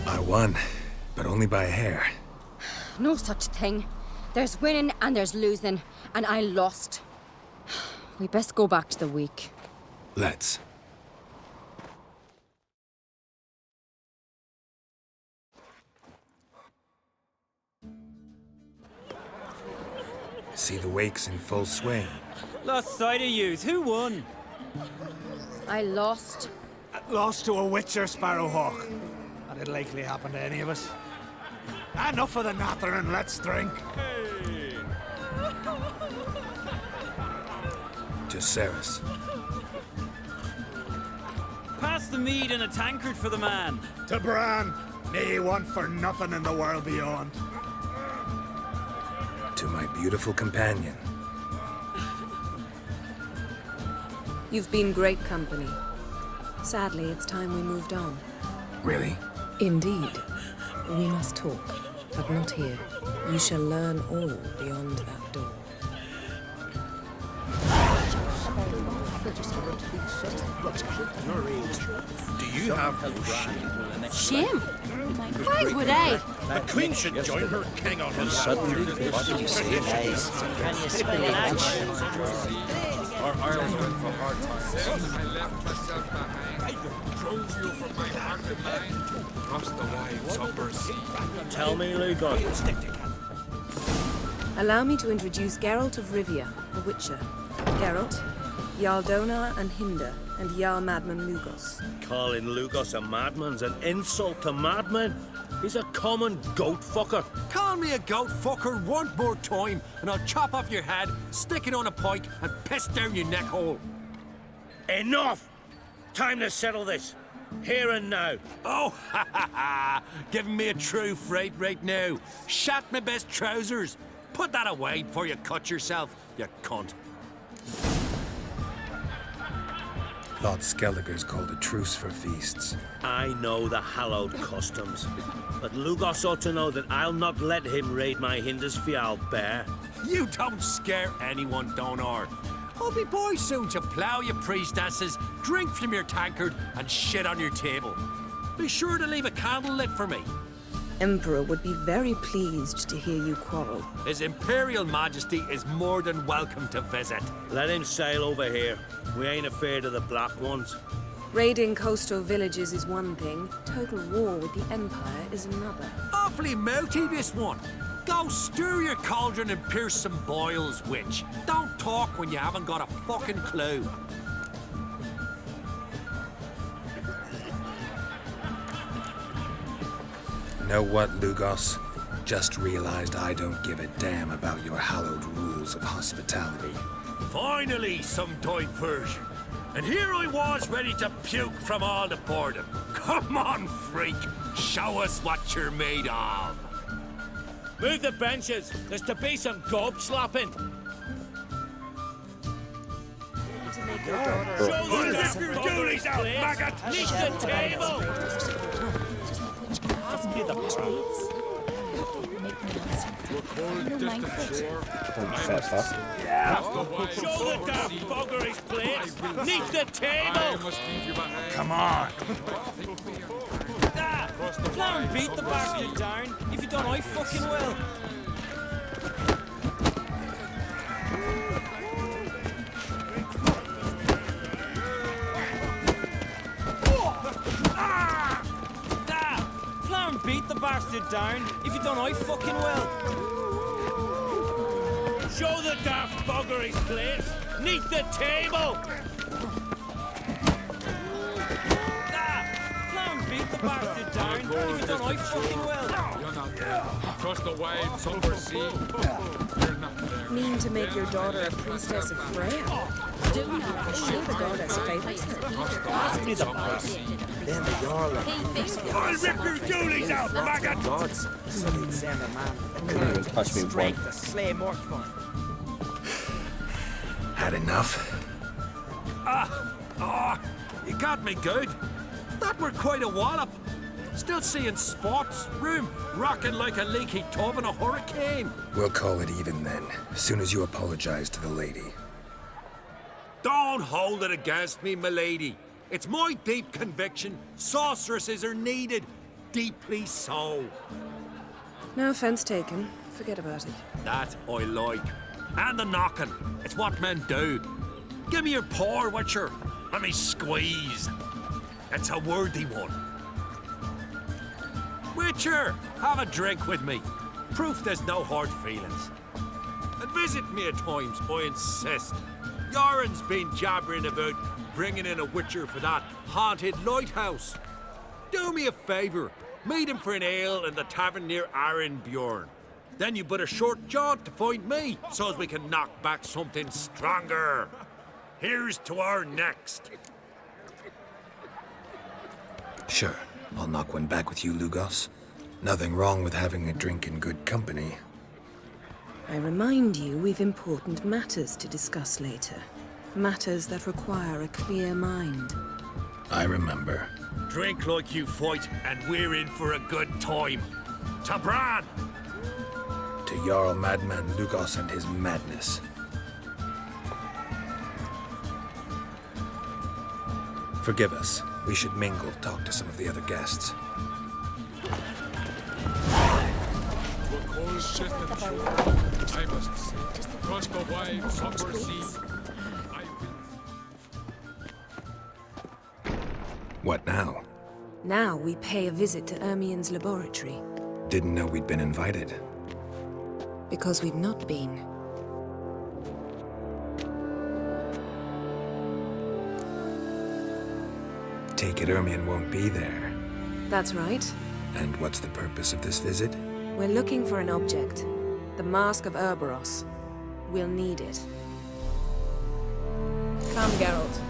I won, but only by a hair. No such thing. There's winning and there's losing, and I lost. We best go back to the week. Let's. See the wakes in full swing. Lost sight of yous. Who won? I lost. Lost to a Witcher, Sparrowhawk. That'd likely happen to any of us. Enough of the natter and let's drink. To Ceres. Pass the mead in a tankard for the man. To Bran, may he want for nothing in the world beyond. To my beautiful companion. You've been great company. Sadly, it's time we moved on. Really? Indeed. We must talk, but not here. You shall learn all beyond that door. Do you have no shame? Shame? Why would I? The queen should join her king on his Suddenly, what do you say, guys? Can you spell it out? Our Ireland's going for hard times. I left myself behind. I drove you from my heart and mind. Across the wide somber sea. Tell me, Lugos. Allow me to introduce Geralt of Rivia, a Witcher. Geralt, Jarl Donar and Hinder, and Jarl Madman Lugos. Calling Lugos a madman's an insult to madmen. He's a common goat fucker. Call me a goat fucker one more time, and I'll chop off your head, stick it on a pike, and piss down your neck hole. Enough! Time to settle this. Here and now. Oh, ha ha ha! Giving me a true fright right now. Shat my best trousers. Put that away before you cut yourself, you cunt. Thought Skelliger's called a truce for feasts. I know the hallowed customs, but Lugos ought to know that I'll not let him raid my Hindisfial bear. You don't scare anyone, Donar. I'll be boys soon to plough your priestesses, drink from your tankard, and shit on your table. Be sure to leave a candle lit for me. Emperor would be very pleased to hear you quarrel. His Imperial Majesty is more than welcome to visit. Let him sail over here. We ain't afraid of the Black Ones. Raiding coastal villages is one thing. Total war with the Empire is another. Awfully melty, this one. Go stir your cauldron and pierce some boils, witch. Don't talk when you haven't got a fucking clue. Know what, Lugos? Just realized I don't give a damn about your hallowed rules of hospitality. Finally, some diversion. And here I was ready to puke from all the boredom. Come on, freak. Show us what you're made of. Move the benches. There's to be some gob slapping. To make your daughter Show the your doolies out, maggot! Leave the table! Make me answer. No mind foot. Show the damn buggery's place! Leave the table! Come on! Flower and beat the bastard down. If you don't, I fucking will. Flower and beat the bastard down. If you don't, I fucking will. Show the daft buggery's place! Neath the table! Beat the bastard down. If you don't, I fucking will. You're not there. Across the wide, silver sea. You're not there. Mean to make your daughter a priestess of Freya? Do not show the goddess favors her. Pass me the bus. Then the Jarl I'll rip your doolies out, maggot! gods, so they'd send a man with Don't even touch me, boy. to slay Morkborn. Had enough? You got me good. That were quite a wallop. Still seeing spots, room rocking like a leaky tub in a hurricane. We'll call it even then, as soon as you apologize to the lady. Don't hold it against me, milady. It's my deep conviction sorceresses are needed. Deeply so. No offense taken. Forget about it. That I like. And the knocking. It's what men do. Give me your paw, Witcher. Let me squeeze. It's a worthy one. Witcher, have a drink with me. Proof there's no hard feelings. And visit me at times, I insist. Yoren's been jabbering about bringing in a Witcher for that haunted lighthouse. Do me a favour. Meet him for an ale in the tavern near Arenbjorn. Then you but a short jaunt to find me, so as we can knock back something stronger. Here's to our next. Sure, I'll knock one back with you, Lugos. Nothing wrong with having a drink in good company. I remind you we've important matters to discuss later. Matters that require a clear mind. I remember. Drink like you fight, and we're in for a good time. To Bran! To Jarl Madman Lugos and his madness. Forgive us. We should mingle, talk to some of the other guests. I must say, across the wide, somber sea. What now? Now we pay a visit to Ermien's laboratory. Didn't know we'd been invited. Because we've not been. Take it Ermien won't be there. That's right. And what's the purpose of this visit? We're looking for an object. The Mask of Urboros. We'll need it. Come, Geralt.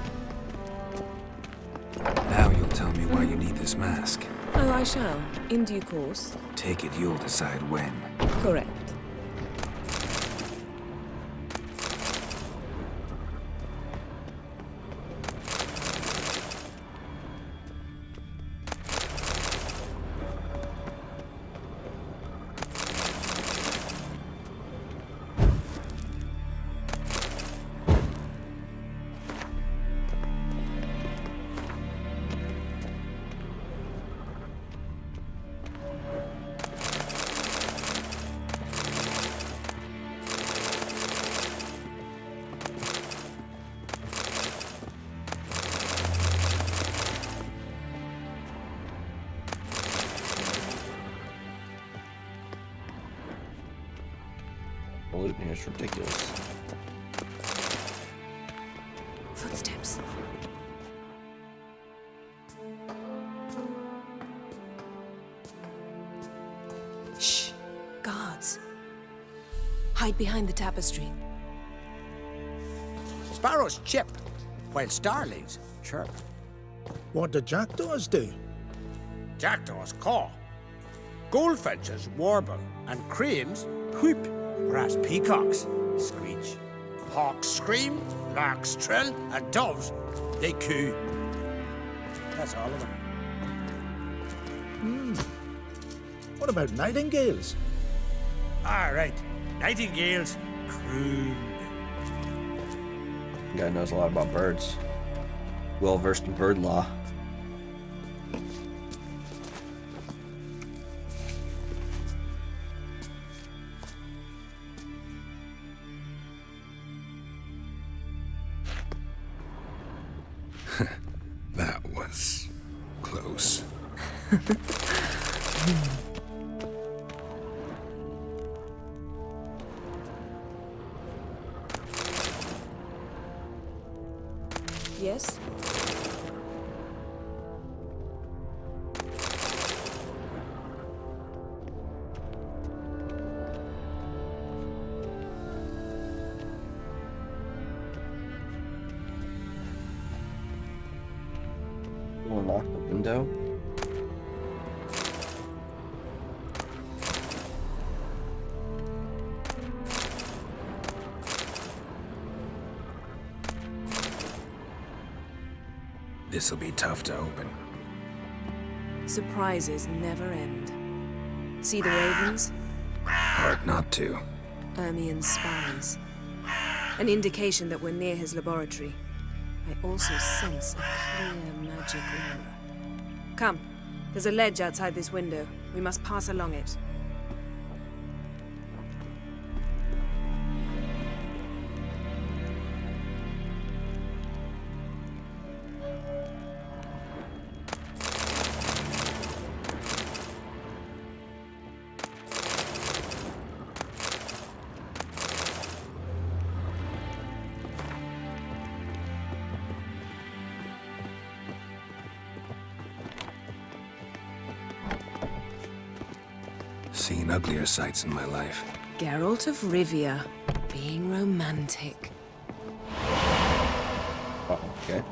Now you'll tell me why you need this mask. Oh, I shall. In due course. Take it you'll decide when. Correct. Loot here is ridiculous. Footsteps. Shh. hide behind the tapestry. Sparrows chip, while starlings chirp. What do jackdaws do? Jackdaws caw. Goldfinches warble, and cranes whoop, whereas peacocks screech. Hawks scream, larks trill, and doves, they coo. That's all of them. What about nightingales? All right, nightingales croon. Guy knows a lot about birds. Well versed in bird law. That was close. Yes? Unlock the window. This'll be tough to open. Surprises never end. See the ravens? Hard not to. Ermien's spies. An indication that we're near his laboratory. I also sense a clear magic aura. Come, there's a ledge outside this window. We must pass along it. Seen uglier sights in my life. Geralt of Rivia, being romantic. Oh, okay.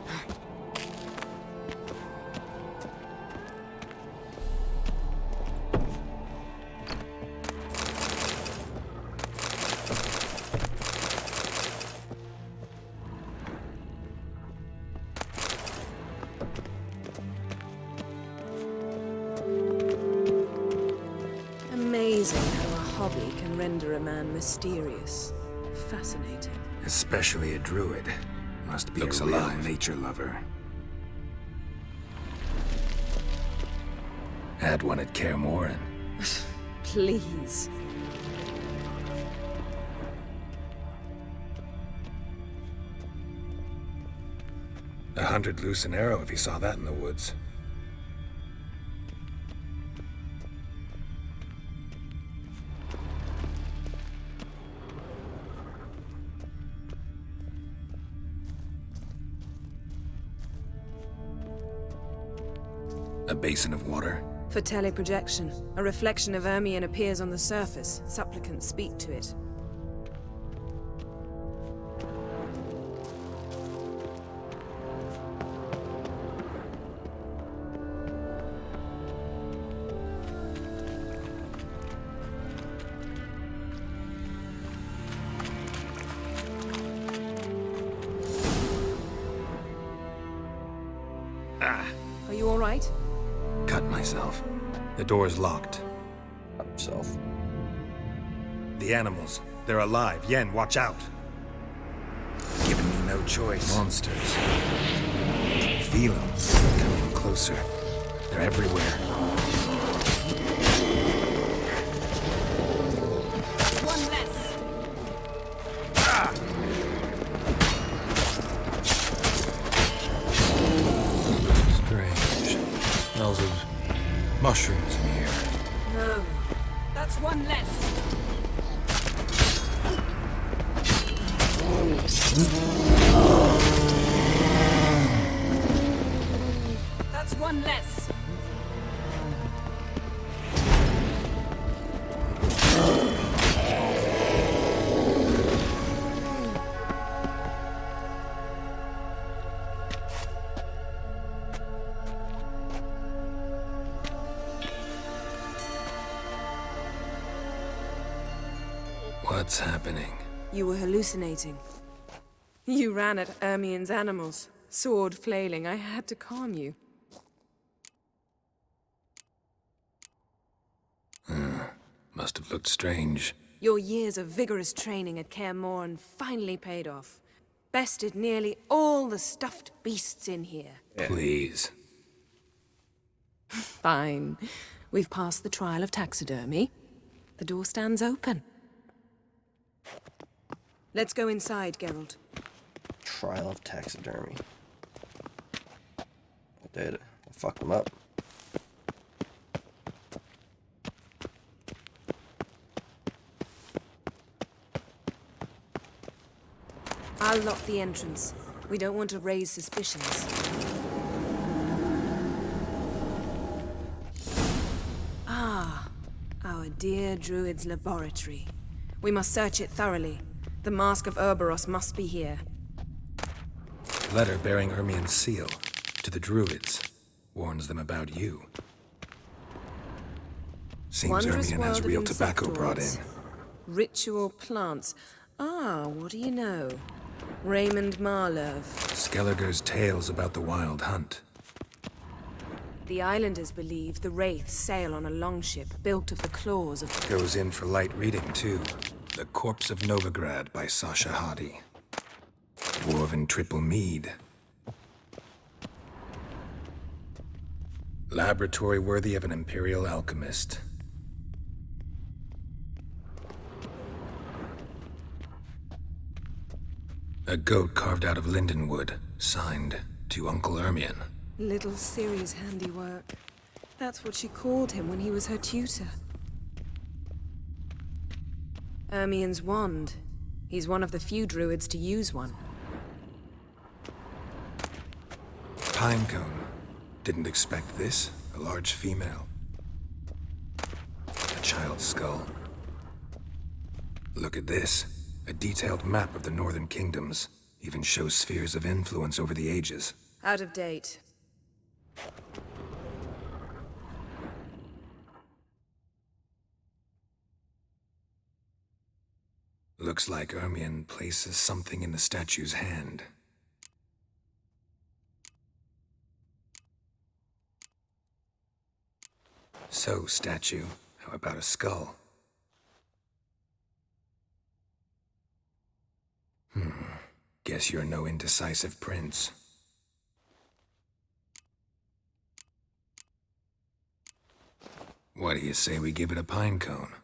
Amazing how a hobby can render a man mysterious. Fascinating. Especially a druid. Must be Looks a real alive. nature lover. Had one at Kaer Morhen. Please. $100 loose an arrow if he saw that in the woods. A basin of water. For teleprojection, a reflection of Ermien appears on the surface. Supplicants speak to it. Are you all right? Cut myself. The door's locked. Cut himself. The animals. They're alive. Yen, watch out. Giving me no choice. Monsters. Feel them. Coming closer. They're everywhere. One less. Strange. Smells of mushrooms in here. No. That's one less. That's one less. What's happening? You were hallucinating. You ran at Ermien's animals, sword flailing. I had to calm you. Must have looked strange. Your years of vigorous training at Kaer Morhen finally paid off. Bested nearly all the stuffed beasts in here. Please. Fine. We've passed the trial of taxidermy. The door stands open. Let's go inside, Geralt. Trial of taxidermy. I did it. I fucked him up. I'll lock the entrance. We don't want to raise suspicions. Ah, our dear Druid's laboratory. We must search it thoroughly. The Mask of Ouroboros must be here. Letter bearing Ermien's seal to the Druids. Warns them about you. Seems Wondrous Ermien has world of real tobacco brought in. insectoids. Ritual plants. Ah, what do you know? Raymond Marlove. Skelliger's tales about the wild hunt. The islanders believe the wraiths sail on a longship built of the claws of... Goes in for light reading, too. The Corpse of Novigrad by Sasha Hadi. Dwarven Triple Mead. Laboratory worthy of an Imperial alchemist. A goat carved out of lindenwood, signed to Uncle Ermien. Little Ciri's handiwork. That's what she called him when he was her tutor. Ermien's wand. He's one of the few druids to use one. Pinecone. Didn't expect this. A large female. A child's skull. Look at this. A detailed map of the Northern Kingdoms. Even shows spheres of influence over the ages. Out of date. Looks like Ermien places something in the statue's hand. So, statue, how about a skull? Guess you're no indecisive prince. What do you say we give it a pine cone?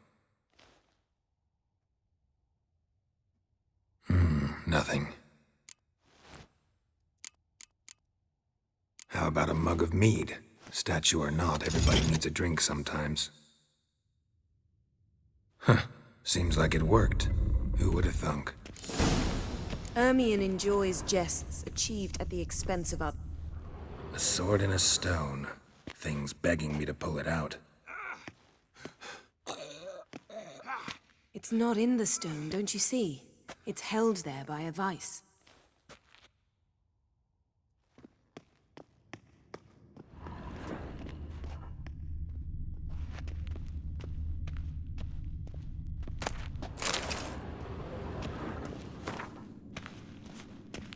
Nothing. How about a mug of mead? Statue or not, everybody needs a drink sometimes. Seems like it worked. Who would have thunk? Ermien enjoys jests achieved at the expense of others. A sword and a stone. Thing's begging me to pull it out. It's not in the stone, don't you see? It's held there by a vice.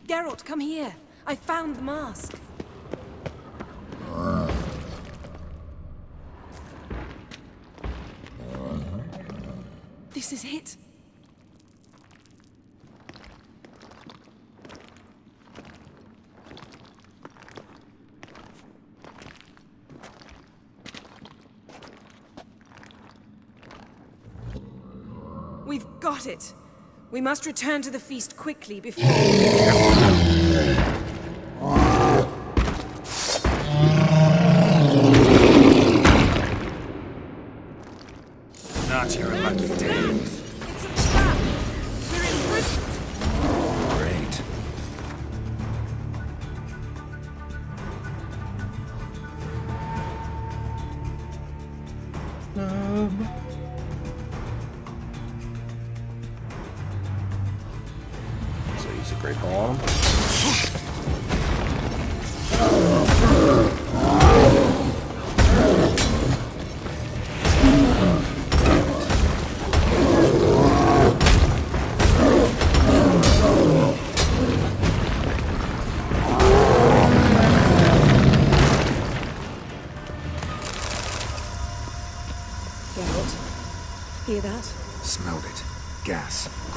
Geralt, come here. I found the mask. This is it. We've got it. We must return to the feast quickly before... Not your lucky day. It's a trap! We're in prison! Great. So use a great ball on him.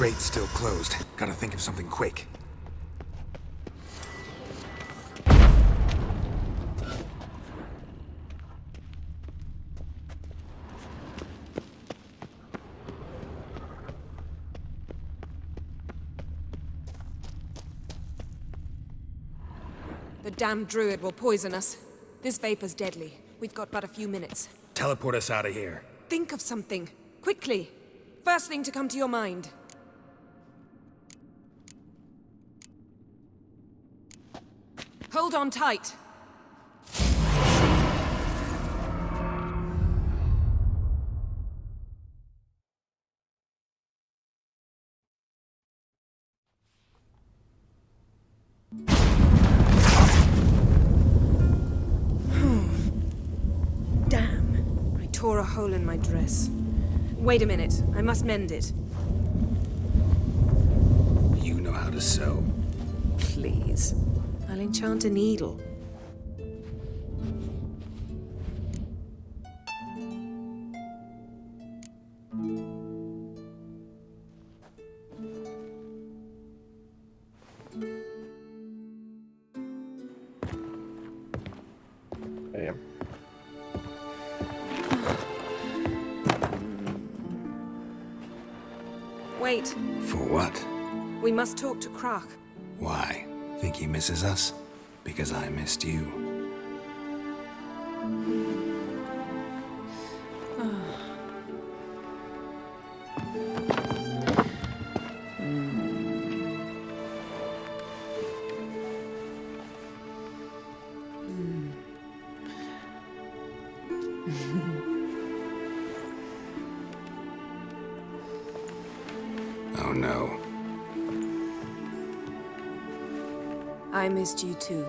grate's still closed. Gotta think of something quick. The damned druid will poison us. This vapor's deadly. We've got but a few minutes. Teleport us out of here. Think of something. Quickly. First thing to come to your mind. Hold on tight. Damn. I tore a hole in my dress. Wait a minute. I must mend it. You know how to sew. Please. I'll enchant a needle. Damn. Wait. For what? We must talk to Croc. Why? Think he misses us? Because I missed you. Oh no. I missed you too.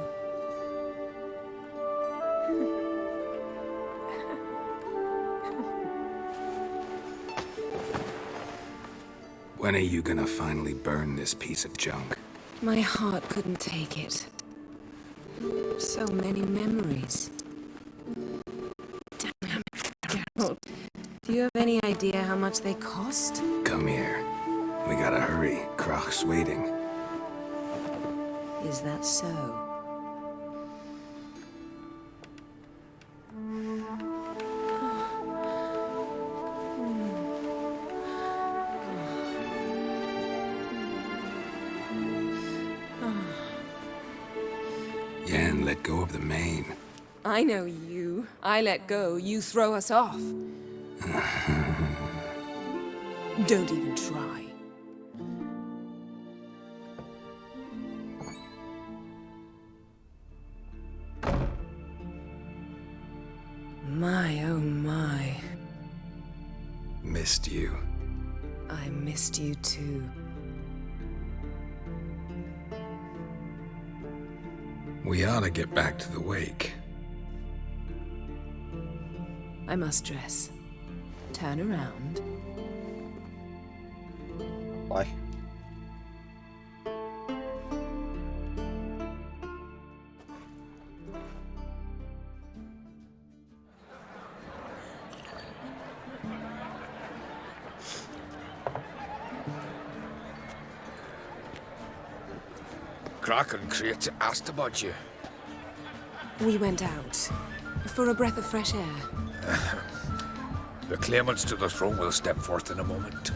When are you gonna finally burn this piece of junk? My heart couldn't take it. So many memories. Damn, Geralt. Do you have any idea how much they cost? Come here. We gotta hurry. Croc's waiting. Is that so? Yen, let go of the mane. I know you. I let go, you throw us off. Don't even try. My, oh my. Missed you. I missed you too. We ought to get back to the wake. I must dress. Turn around. Why? Croc and Crate asked about you. We went out. For a breath of fresh air. The claimants to the throne will step forth in a moment.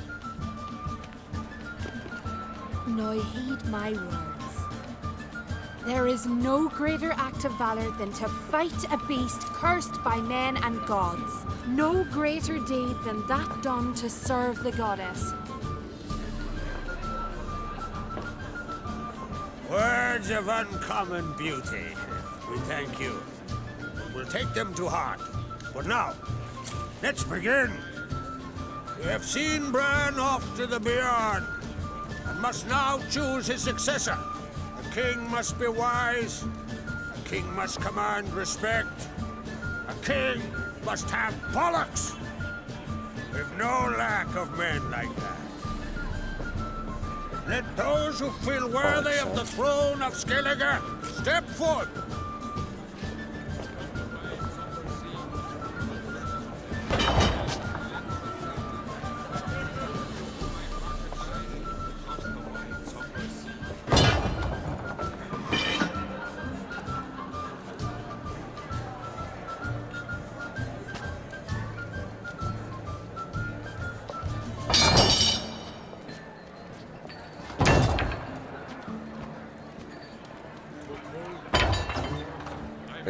Now heed my words. There is no greater act of valor than to fight a beast cursed by men and gods. No greater deed than that done to serve the goddess. Words of uncommon beauty. We thank you. We'll take them to heart. But now, let's begin. We have seen Bran off to the beyond, and must now choose his successor. The king must be wise. A king must command respect. A king must have bollocks. We've no lack of men like that. Let those who feel worthy of the throne of Skellige step forth.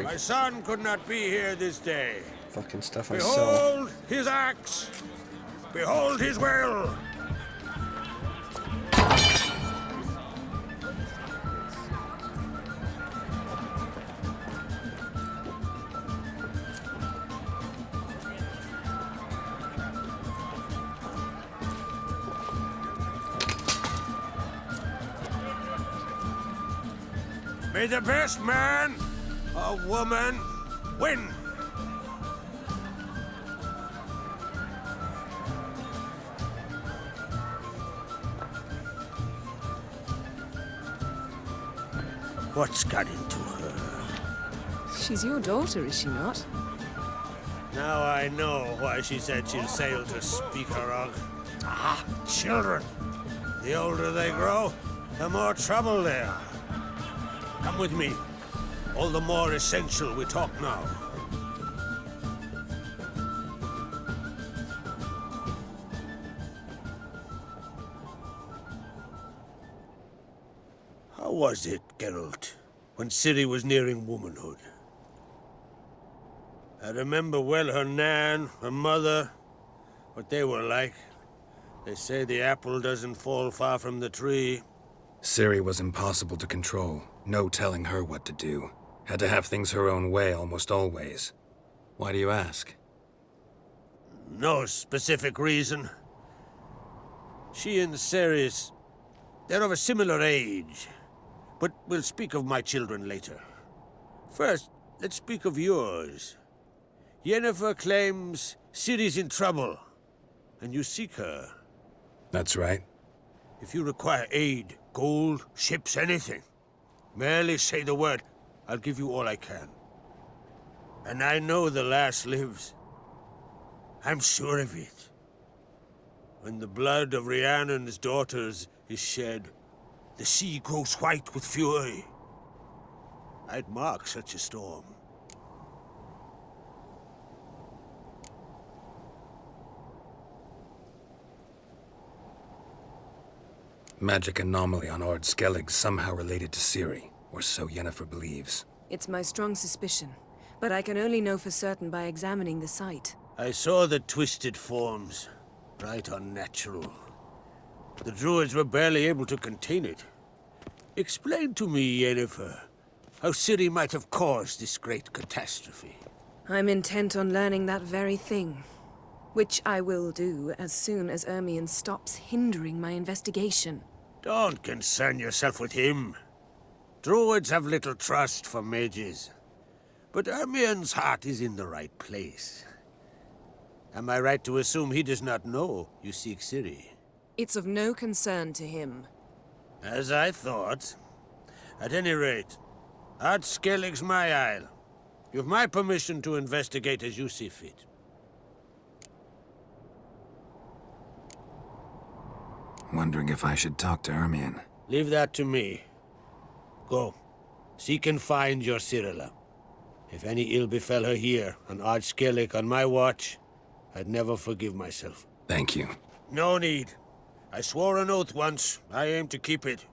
My son could not be here this day. Fucking stuff I sell. Behold his axe. Behold his will. May the best man or woman win. What's got into her? She's your daughter, is she not? Now I know why she said she'll sail to Speakerog. Ah, children. The older they grow, the more trouble they are. Come with me. All the more essential we talk now. How was it, Geralt, when Ciri was nearing womanhood? I remember well her nan, her mother, what they were like. They say the apple doesn't fall far from the tree. Ciri was impossible to control. No telling her what to do. Had to have things her own way almost always. Why do you ask? No specific reason. She and Ceres, they're of a similar age. But we'll speak of my children later. First, let's speak of yours. Yennefer claims Ciri's in trouble, and you seek her. That's right. If you require aid, gold, ships, anything, merely say the word. I'll give you all I can. And I know the lass lives. I'm sure of it. When the blood of Rhiannon's daughters is shed, the sea grows white with fury. I'd mark such a storm. Magic anomaly on Ord Skellig somehow related to Ciri, or so Yennefer believes. It's my strong suspicion, but I can only know for certain by examining the site. I saw the twisted forms, right unnatural. The druids were barely able to contain it. Explain to me, Yennefer, how Ciri might have caused this great catastrophe. I'm intent on learning that very thing, which I will do as soon as Ermion stops hindering my investigation. Don't concern yourself with him. Druids have little trust for mages. But Ermion's heart is in the right place. Am I right to assume he does not know you seek Ciri? It's of no concern to him. As I thought. At any rate, Ard Skellig's my isle. You've my permission to investigate as you see fit. Wondering if I should talk to Ermion. Leave that to me. Go. Seek and find your Cirilla. If any ill befell her here, on Ard Skellig on my watch, I'd never forgive myself. Thank you. No need. I swore an oath once. I aim to keep it.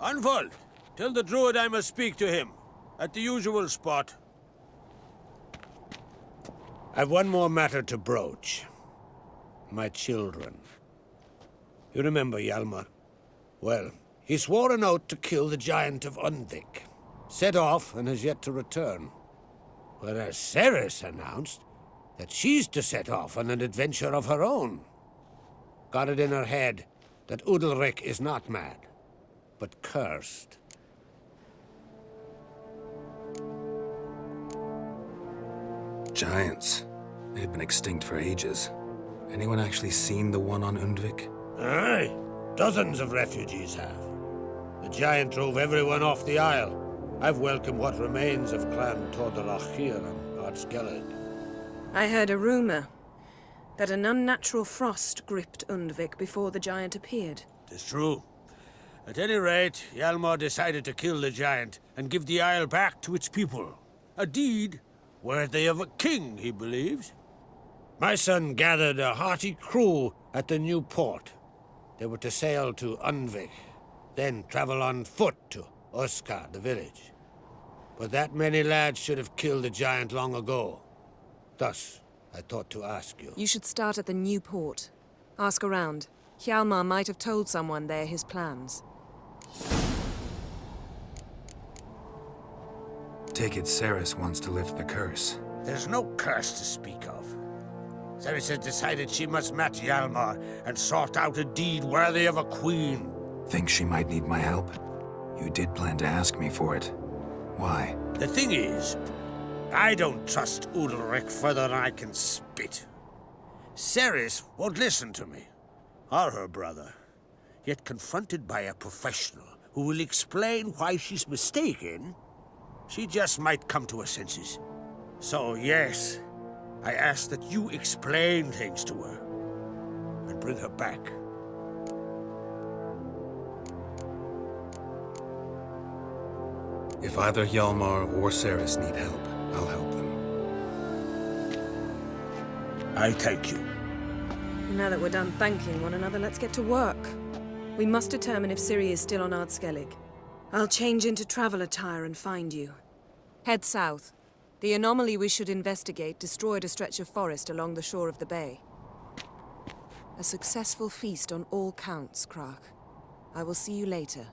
Anvald, tell the druid I must speak to him. At the usual spot. I've one more matter to broach. My children. You remember Hjalmar? Well, he swore an oath to kill the Giant of Undvik. Set off and has yet to return. Whereas Ceres announced that she's to set off on an adventure of her own. Got it in her head that Udalric is not mad, but cursed. Giants. They've been extinct for ages. Anyone actually seen the one on Undvik? Aye. Dozens of refugees have. The giant drove everyone off the isle. I've welcomed what remains of Clan Tordorach here and Ard Skellig. I heard a rumor that an unnatural frost gripped Undvik before the giant appeared. Tis true. At any rate, Hjalmar decided to kill the giant and give the isle back to its people. A deed worthy of a king, he believes. My son gathered a hearty crew at the new port. They were to sail to Undvik, then travel on foot to Oskar, the village. But that many lads should have killed the giant long ago. Thus, I thought to ask you. You should start at the new port. Ask around. Hjalmar might have told someone there his plans. Take it Cerys wants to lift the curse. There's no curse to speak of. Cerys has decided she must match Hjalmar and sort out a deed worthy of a queen. Think she might need my help? You did plan to ask me for it. Why? The thing is, I don't trust Udalryk further than I can spit. Cerys won't listen to me, or her brother. Yet confronted by a professional who will explain why she's mistaken, she just might come to her senses. So yes, I ask that you explain things to her and bring her back. If either Hjalmar or Cerys need help, I'll help them. I thank you. Now that we're done thanking one another, let's get to work. We must determine if Ciri is still on Ardskellig. I'll change into travel attire and find you. Head south. The anomaly we should investigate destroyed a stretch of forest along the shore of the bay. A successful feast on all counts, Crach. I will see you later.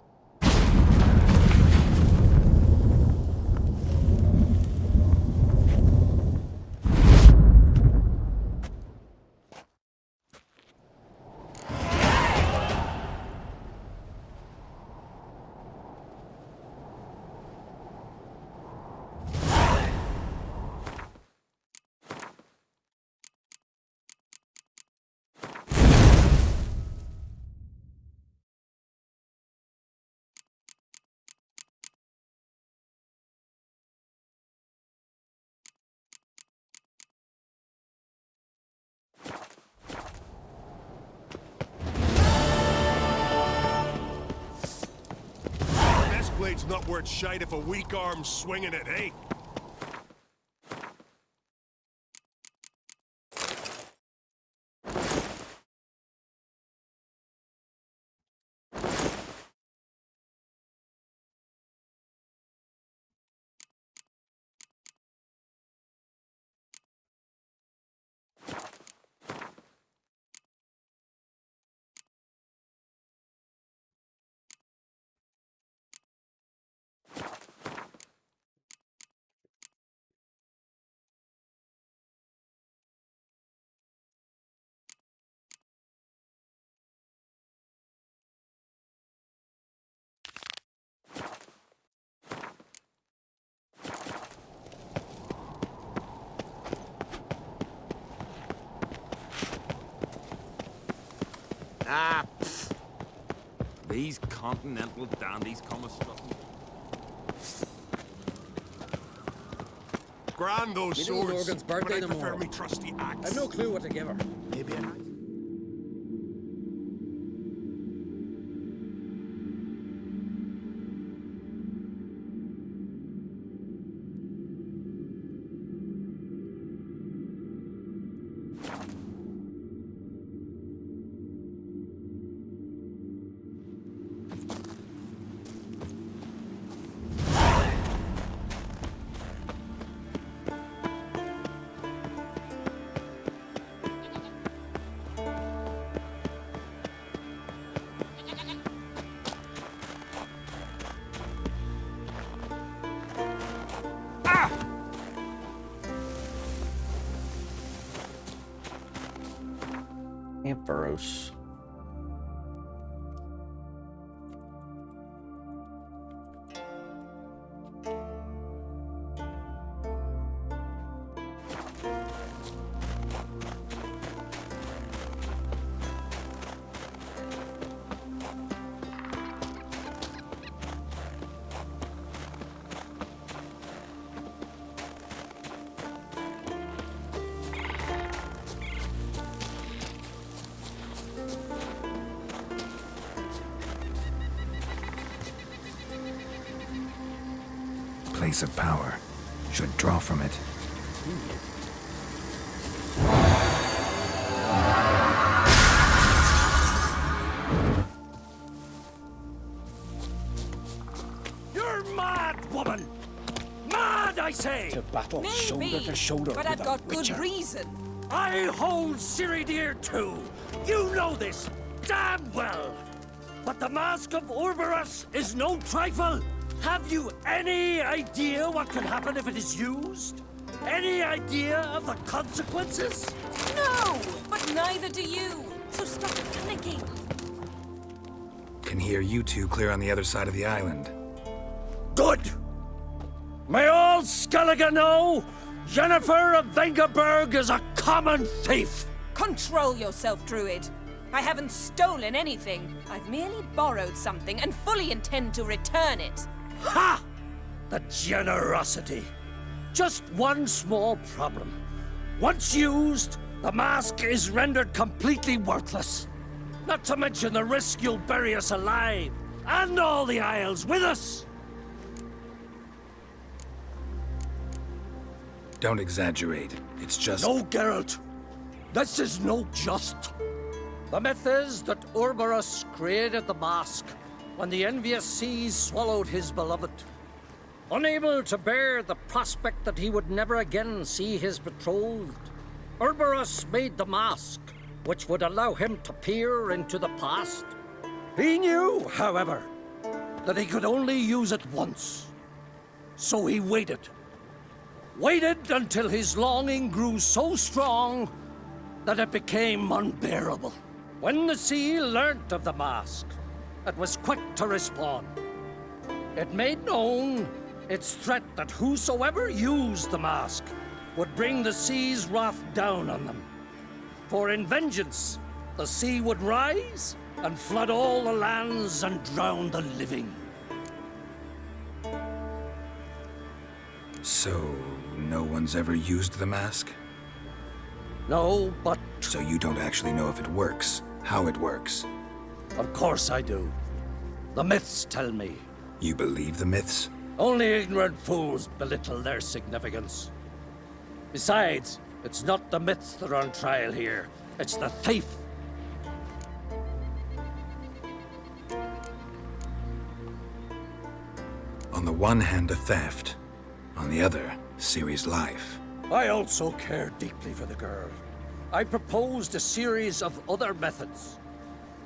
Blade's not worth shite if a weak arm's swinging it, eh? Ah, pfft. These continental dandies come a-strutting. Grand those Me know swords, Morgan's birthday but I prefer tomorrow. me trusty axe. I've no clue what to give her. Maybe a knife? Ampharos. Place of power. Should draw from it. You're mad, woman! I say? To battle Maybe, shoulder to shoulder but with I've a got good witcher. reason. I hold Ciridir too. You know this damn well. But the Mask of Orberus is no trifle. Have you any idea what can happen if it is used? Any idea of the consequences? No, but neither do you. So stop panicking. Can hear you two clear on the other side of the island. Good! May all Skellige know Yennefer of Vengerberg is a common thief! Control yourself, Druid. I haven't stolen anything. I've merely borrowed something and fully intend to return it. Ha! The generosity. Just one small problem. Once used, the mask is rendered completely worthless. Not to mention the risk you'll bury us alive, and all the Isles with us! Don't exaggerate. It's just... No, Geralt. This is no just. The myth is that Orberus created the mask when the envious seas swallowed his beloved. Unable to bear the prospect that he would never again see his betrothed, Orberus made the mask, which would allow him to peer into the past. He knew, however, that he could only use it once. So he waited. Waited until his longing grew so strong that it became unbearable. When the sea learnt of the mask, it was quick to respond. It made known its threat that whosoever used the mask would bring the sea's wrath down on them. For in vengeance, the sea would rise and flood all the lands and drown the living. So, no one's ever used the mask? No, but... So you don't actually know if it works, how it works? Of course I do. The myths tell me. You believe the myths? Only ignorant fools belittle their significance. Besides, it's not the myths that are on trial here. It's the thief. On the one hand, a theft. On the other, Ciri's life. I also care deeply for the girl. I proposed a series of other methods.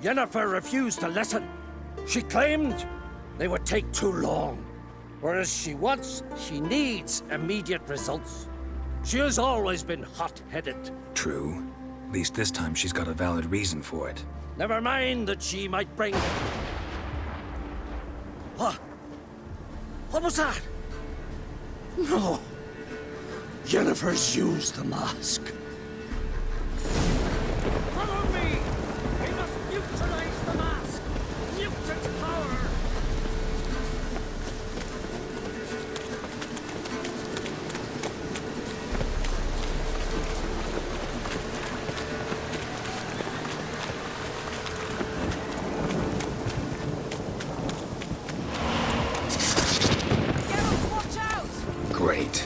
Yennefer refused to listen. She claimed they would take too long. Whereas she needs immediate results. She has always been hot-headed. True. At least this time she's got a valid reason for it. Never mind that she might bring... What? What was that? No. Yennefer's used the mask. Follow me! We must mutilize the mask! Mute its power! Geralt, watch out! Great.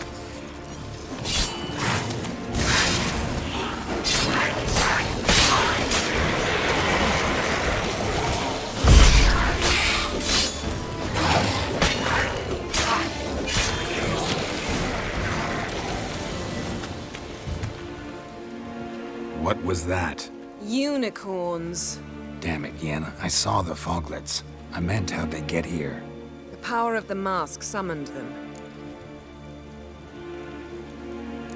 What was that? Unicorns. Damn it, Yenna. I saw the foglets. I meant how'd they get here? The power of the mask summoned them.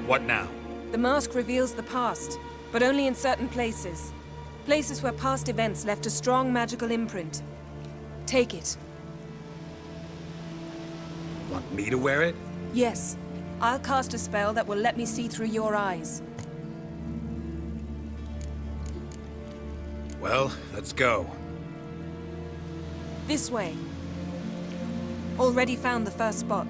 What now? The mask reveals the past, but only in certain places. Places where past events left a strong magical imprint. Take it. Want me to wear it? Yes. I'll cast a spell that will let me see through your eyes. Well, let's go. This way. Already found the first spot.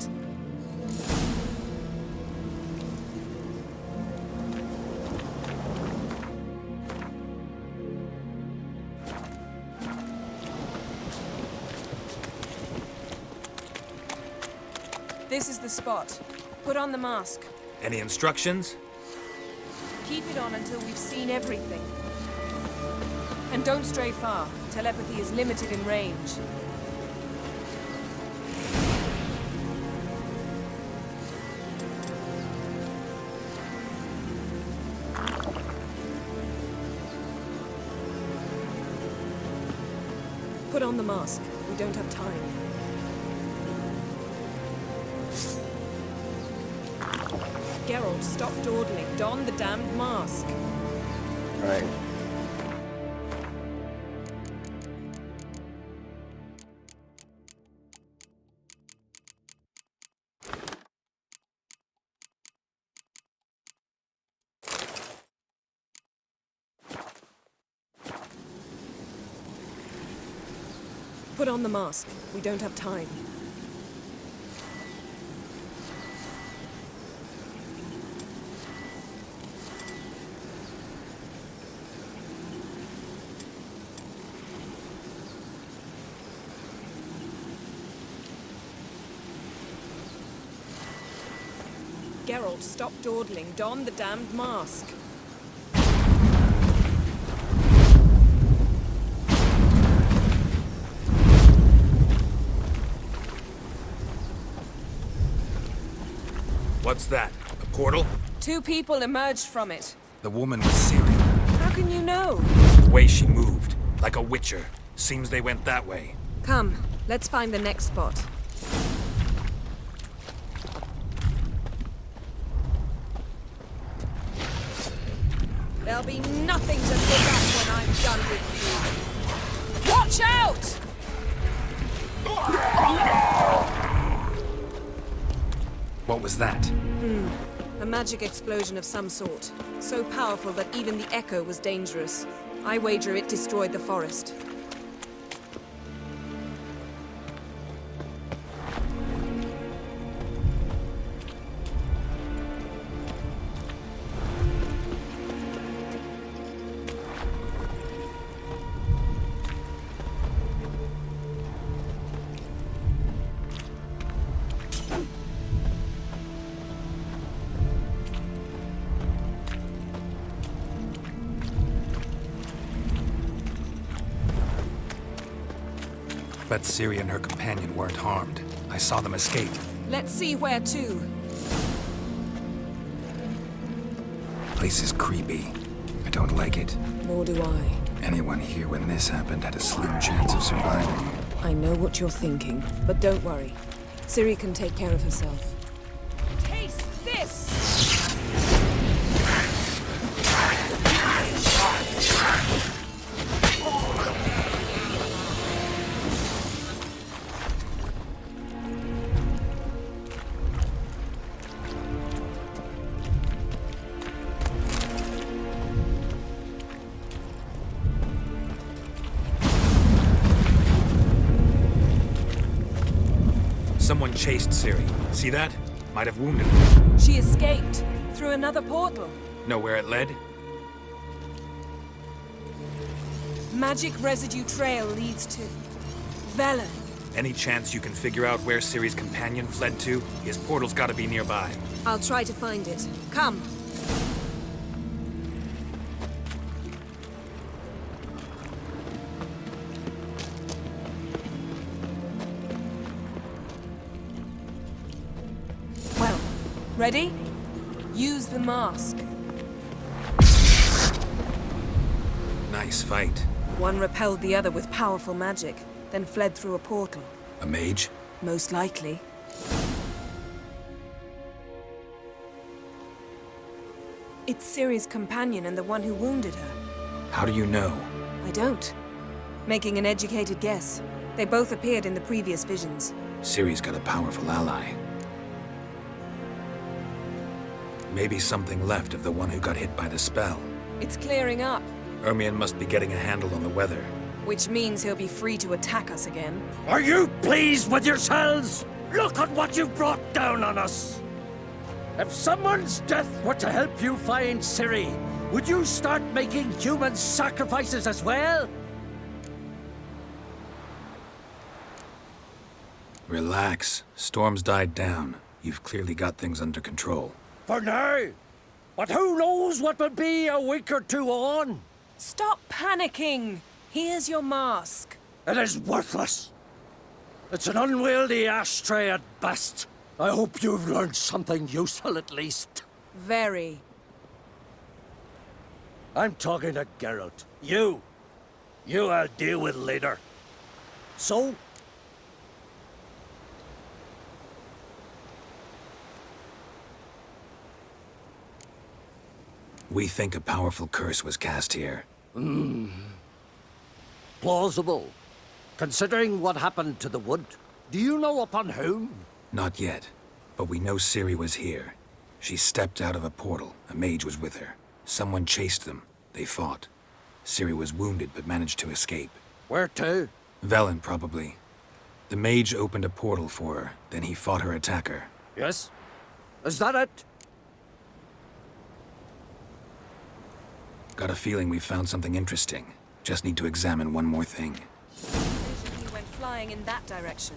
This is the spot. Put on the mask. Any instructions? Keep it on until we've seen everything. And don't stray far. Telepathy is limited in range. on the mask. We don't have time. Geralt, stop dawdling. Don the damned mask. Right. Put on the mask. We don't have time. Geralt, stop dawdling. Don the damned mask. What's that? A portal? 2 people emerged from it. The woman was Ciri. How can you know? The way she moved, like a witcher. Seems they went that way. Come, let's find the next spot. There'll be nothing to look at when I'm done with you. Watch out! What was that? A magic explosion of some sort. So powerful that even the echo was dangerous. I wager it destroyed the forest. Bet Ciri and her companion weren't harmed. I saw them escape. Let's see where to. Place is creepy. I don't like it. Nor do I. Anyone here when this happened had a slim chance of surviving. I know what you're thinking. But don't worry. Ciri can take care of herself. Taste this! Someone chased Ciri. See that? Might have wounded her. She escaped through another portal. Know where it led? Magic residue trail leads to Velen. Any chance you can figure out where Ciri's companion fled to? His portal's gotta be nearby. I'll try to find it. Come. Well, ready? Use the mask. Nice fight. One repelled the other with powerful magic, then fled through a portal. A mage? Most likely. It's Ciri's companion and the one who wounded her. How do you know? I don't. Making an educated guess. They both appeared in the previous visions. Ciri's got a powerful ally. Maybe something left of the one who got hit by the spell. It's clearing up, Ermion must be getting a handle on the weather. which means he'll be free to attack us again. Are you pleased with yourselves? Look at what you've brought down on us! If someone's death were to help you find Ciri, would you start making human sacrifices as well? Relax. Storm's died down. You've clearly got things under control. For now. But who knows what will be a week or two on? Stop panicking! Here's your mask. It is worthless. It's an unwieldy ashtray at best. I hope you've learned something useful at least. Very. I'm talking to Geralt. You I'll deal with later. So? We think a powerful curse was cast here. Plausible. Considering what happened to the wood, do you know upon whom? Not yet, but we know Ciri was here. She stepped out of a portal. A mage was with her. Someone chased them. They fought. Ciri was wounded but managed to escape. Where to? Velen, probably. The mage opened a portal for her, then he fought her attacker. Yes? Is that it? Got a feeling we found something interesting. Just need to examine one more thing. He went flying in that direction.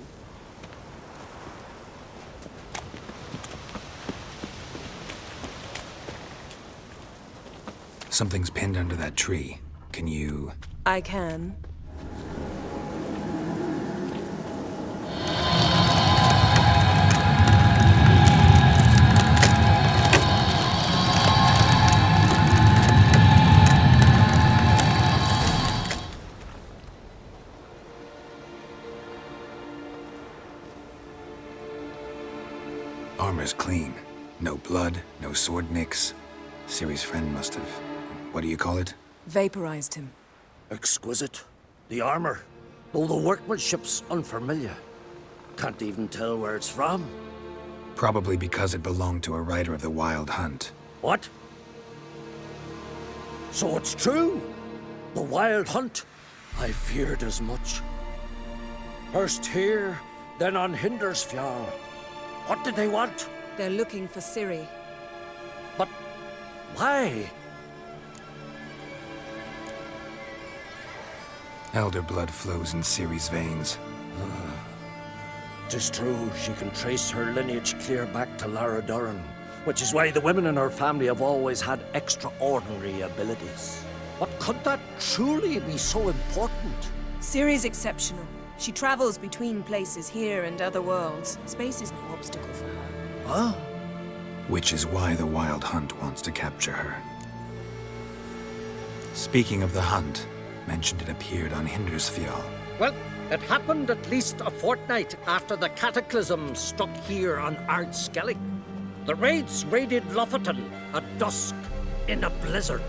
Something's pinned under that tree. Can you... I can. Armor's clean. No blood, no sword nicks. Ciri's friend must have... What do you call it? Vaporized him. Exquisite. The armor, though the workmanship's unfamiliar. Can't even tell where it's from. Probably because it belonged to a rider of the Wild Hunt. What? So it's true? The Wild Hunt? I feared as much. First here, then on Hindersfjall. What did they want? They're looking for Ciri. But why? Elder blood flows in Ciri's veins. Tis true, she can trace her lineage clear back to Lara Duran, which is why the women in her family have always had extraordinary abilities. But could that truly be so important? Ciri's exceptional. She travels between places here and other worlds. Space is no obstacle for her. Huh? Which is why the Wild Hunt wants to capture her. Speaking of the hunt, mentioned it appeared on Hindersfjall. Well, it happened at least a fortnight after the cataclysm struck here on Ard Skellig. The raids raided Lofoten at dusk in a blizzard.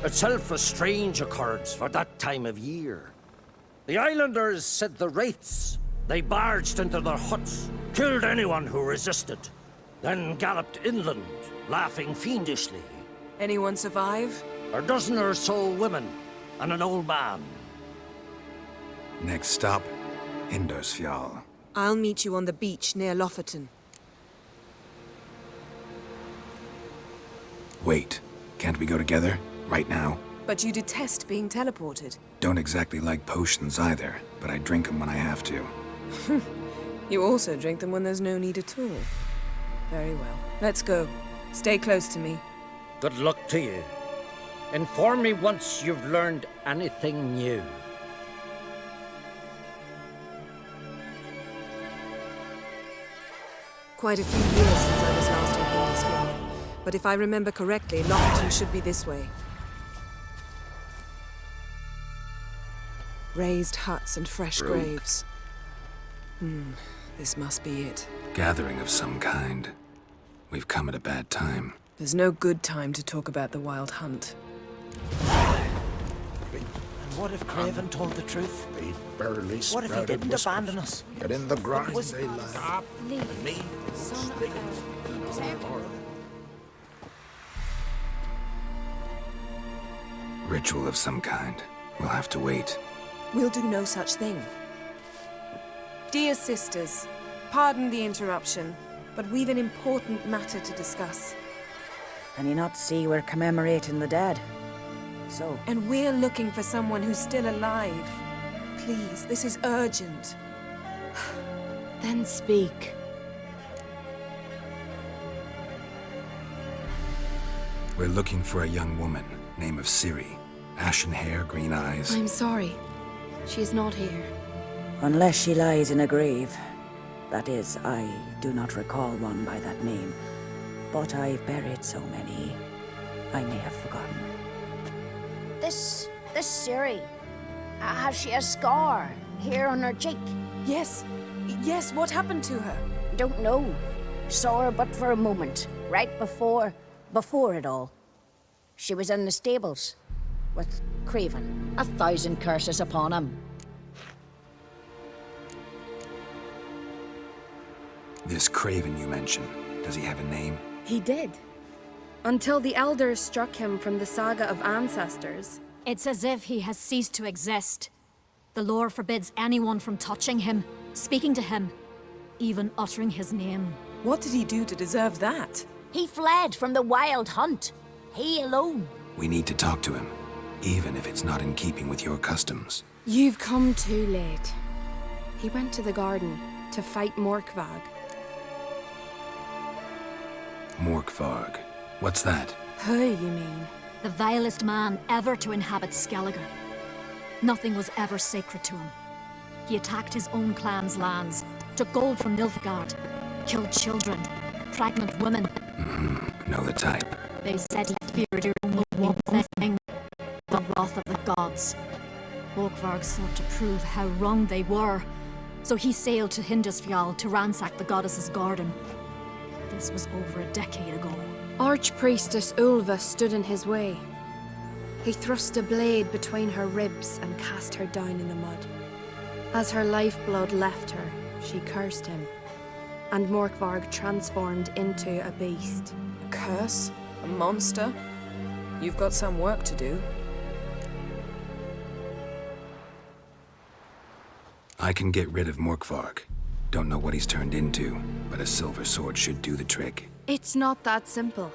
Itself a strange occurrence for that time of year. The islanders said the wraiths. They barged into their huts, killed anyone who resisted, then galloped inland, laughing fiendishly. Anyone survive? A dozen or so women, and an old man. Next stop, Hindersfjall. I'll meet you on the beach near Lofoten. Wait, can't we go together? Right now? But you detest being teleported. Don't exactly like potions either, but I drink them when I have to. You also drink them when there's no need at all. Very well. Let's go. Stay close to me. Good luck to you. Inform me once you've learned anything new. Quite a few years since I was last on Hindersfjall. But if I remember correctly, Lofoten should be this way. Raised huts and fresh graves. This must be it. Gathering of some kind. We've come at a bad time. There's no good time to talk about the Wild Hunt. And what if Craven told the truth? They barely What if he didn't abandon us? But in the grind was they lie. Me, Ritual of some kind. We'll have to wait. We'll do no such thing. Dear sisters, pardon the interruption, but we've an important matter to discuss. Can you not see we're commemorating the dead? So? And we're looking for someone who's still alive. Please, this is urgent. Then speak. We're looking for a young woman, name of Ciri. Ashen hair, green eyes. I'm sorry. She is not here. Unless she lies in a grave. That is, I do not recall one by that name. But I've buried so many, I may have forgotten. This Ciri, Has she a scar here on her cheek? Yes. Yes, what happened to her? Don't know. Saw her but for a moment, right before it all. She was in the stables with Craven. 1,000 curses upon him. This Craven you mentioned, does he have a name? He did. Until the Elders struck him from the Saga of Ancestors. It's as if he has ceased to exist. The lore forbids anyone from touching him, speaking to him, even uttering his name. What did he do to deserve that? He fled from the Wild Hunt. He alone. We need to talk to him, even if it's not in keeping with your customs. You've come too late. He went to the garden to fight Morkvarg. Morkvarg. What's that? Who, you mean? The vilest man ever to inhabit Skellige. Nothing was ever sacred to him. He attacked his own clan's lands, took gold from Nilfgaard, killed children, pregnant women. Know the type. They said he feared only one thing, the wrath of the gods. Morkvarg sought to prove how wrong they were, so he sailed to Hindisfjall to ransack the goddess's garden. This was over a decade ago. Archpriestess Ulva stood in his way. He thrust a blade between her ribs and cast her down in the mud. As her lifeblood left her, she cursed him, and Morkvarg transformed into a beast. A curse? A monster? You've got some work to do. I can get rid of Morkvarg. Don't know what he's turned into, but a silver sword should do the trick. It's not that simple.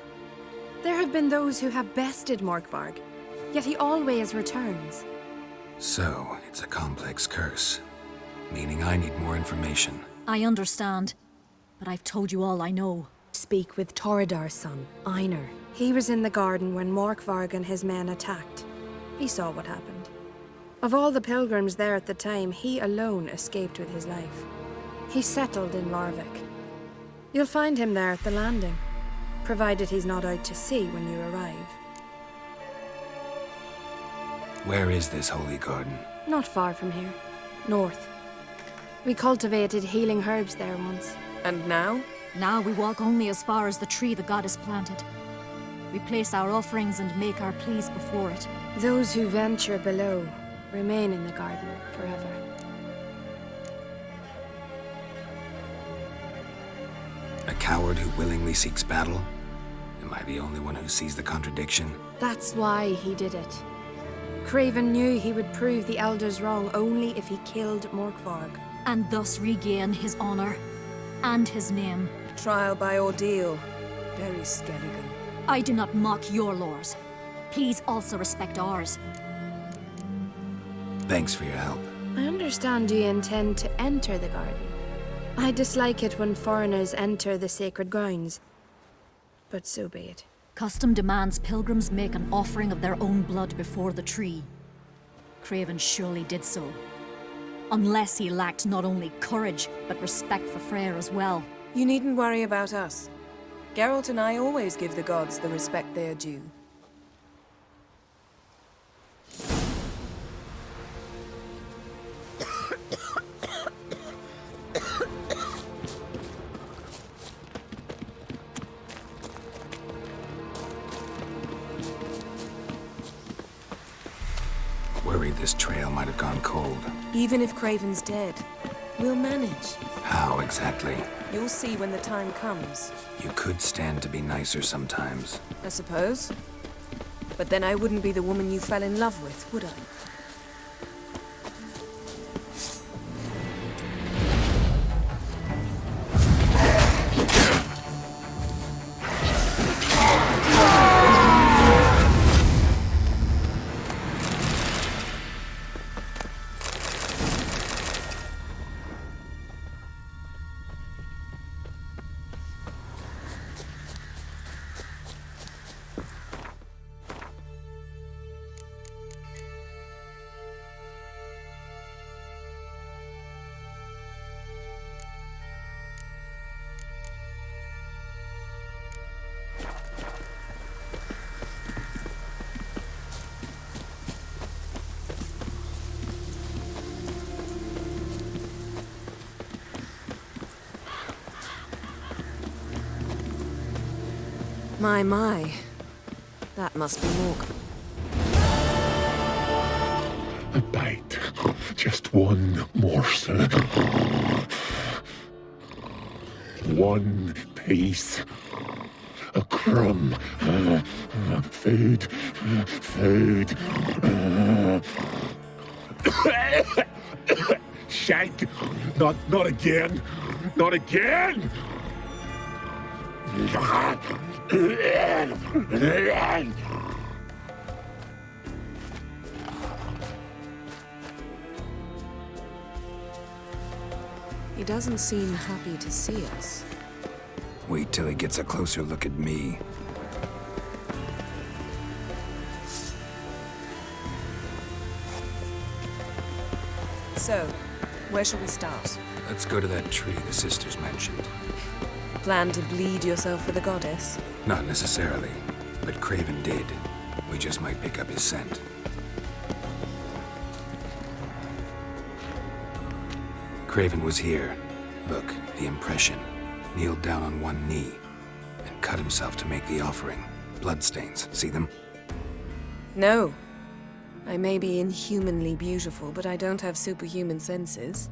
There have been those who have bested Morkvarg, yet he always returns. So, it's a complex curse, meaning I need more information. I understand, but I've told you all I know. Speak with Toradar's son, Einar. He was in the garden when Morkvarg and his men attacked. He saw what happened. Of all the pilgrims there at the time, he alone escaped with his life. He settled in Larvik. You'll find him there at the landing, provided he's not out to sea when you arrive. Where is this holy garden? Not far from here. North. We cultivated healing herbs there once. And now? Now we walk only as far as the tree the goddess planted. We place our offerings and make our pleas before it. Those who venture below remain in the garden forever. A coward who willingly seeks battle? Am I the only one who sees the contradiction? That's why he did it. Craven knew he would prove the Elders wrong only if he killed Morkvarg. And thus regain his honor and his name. Trial by ordeal. Very Skelligan. I do not mock your laws. Please also respect ours. Thanks for your help. I understand you intend to enter the garden. I dislike it when foreigners enter the sacred grounds, but so be it. Custom demands pilgrims make an offering of their own blood before the tree. Craven surely did so. Unless he lacked not only courage, but respect for Freyr as well. You needn't worry about us. Geralt and I always give the gods the respect they are due. Worried this trail might have gone cold. Even if Craven's dead, we'll manage. How exactly? You'll see when the time comes. You could stand to be nicer sometimes. I suppose. But then I wouldn't be the woman you fell in love with, would I? My. That must be Mork. A bite. Just one morsel. One piece. A crumb. Food. Food. Shank. Not again. Not again. He doesn't seem happy to see us. Wait till he gets a closer look at me. So, where shall we start? Let's go to that tree the sisters mentioned. Plan to bleed yourself for the goddess? Not necessarily, but Craven did. We just might pick up his scent. Craven was here. Look, the impression. Kneeled down on one knee and cut himself to make the offering. Bloodstains, see them? No. I may be inhumanly beautiful, but I don't have superhuman senses.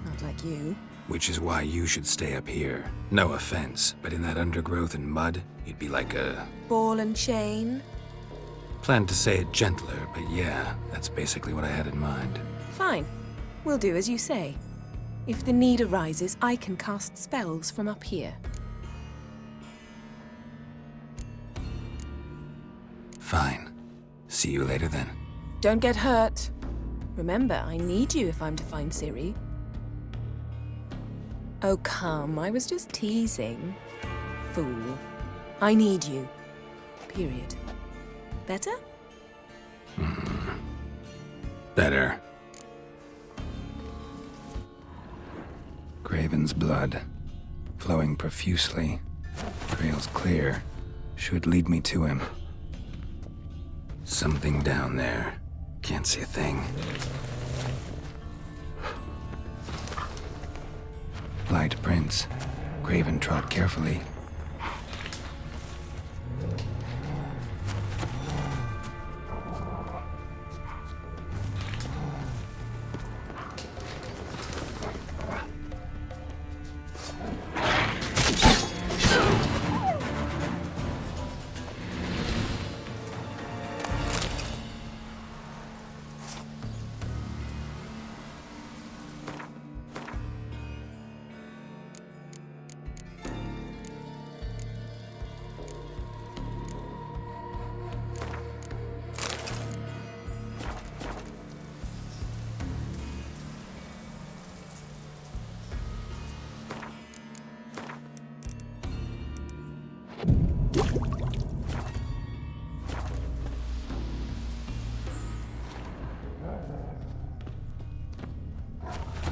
Not like you. Which is why you should stay up here. No offense, but in that undergrowth and mud, you'd be like a... Ball and chain? Planned to say it gentler, but yeah, that's basically what I had in mind. Fine. We'll do as you say. If the need arises, I can cast spells from up here. Fine. See you later then. Don't get hurt. Remember, I need you if I'm to find Ciri. Oh, come. I was just teasing. Fool. I need you. Period. Better? Better. Craven's blood, flowing profusely. Trail's clear. Should lead me to him. Something down there. Can't see a thing. Light prints. Craven trod carefully.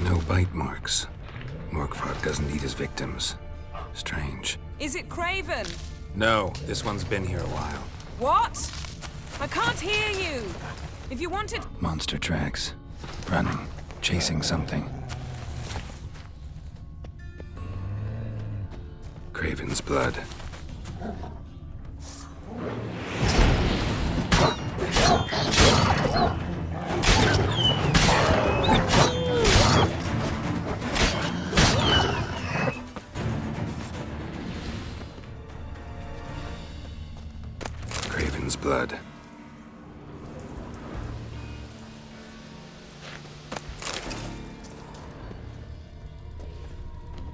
No bite marks. Morkvarg doesn't eat his victims. Strange. Is it Craven? No, this one's been here a while. What? I can't hear you. If you wanted... Monster tracks. Running. Chasing something. Craven's blood. Craven's blood.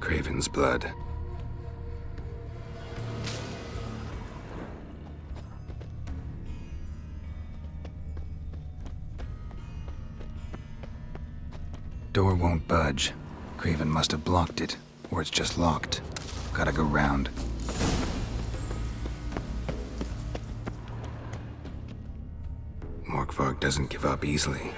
Craven's blood. Door won't budge. Craven must have blocked it, or it's just locked. Gotta go round. Morkvarg doesn't give up easily.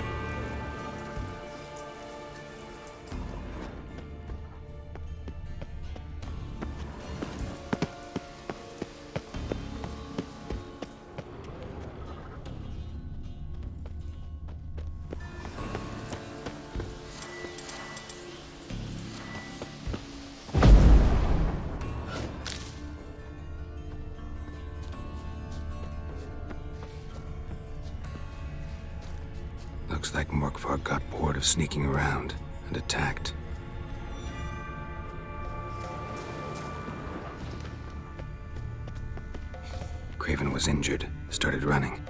Morkvarg got bored of sneaking around and attacked. Craven was injured, started running.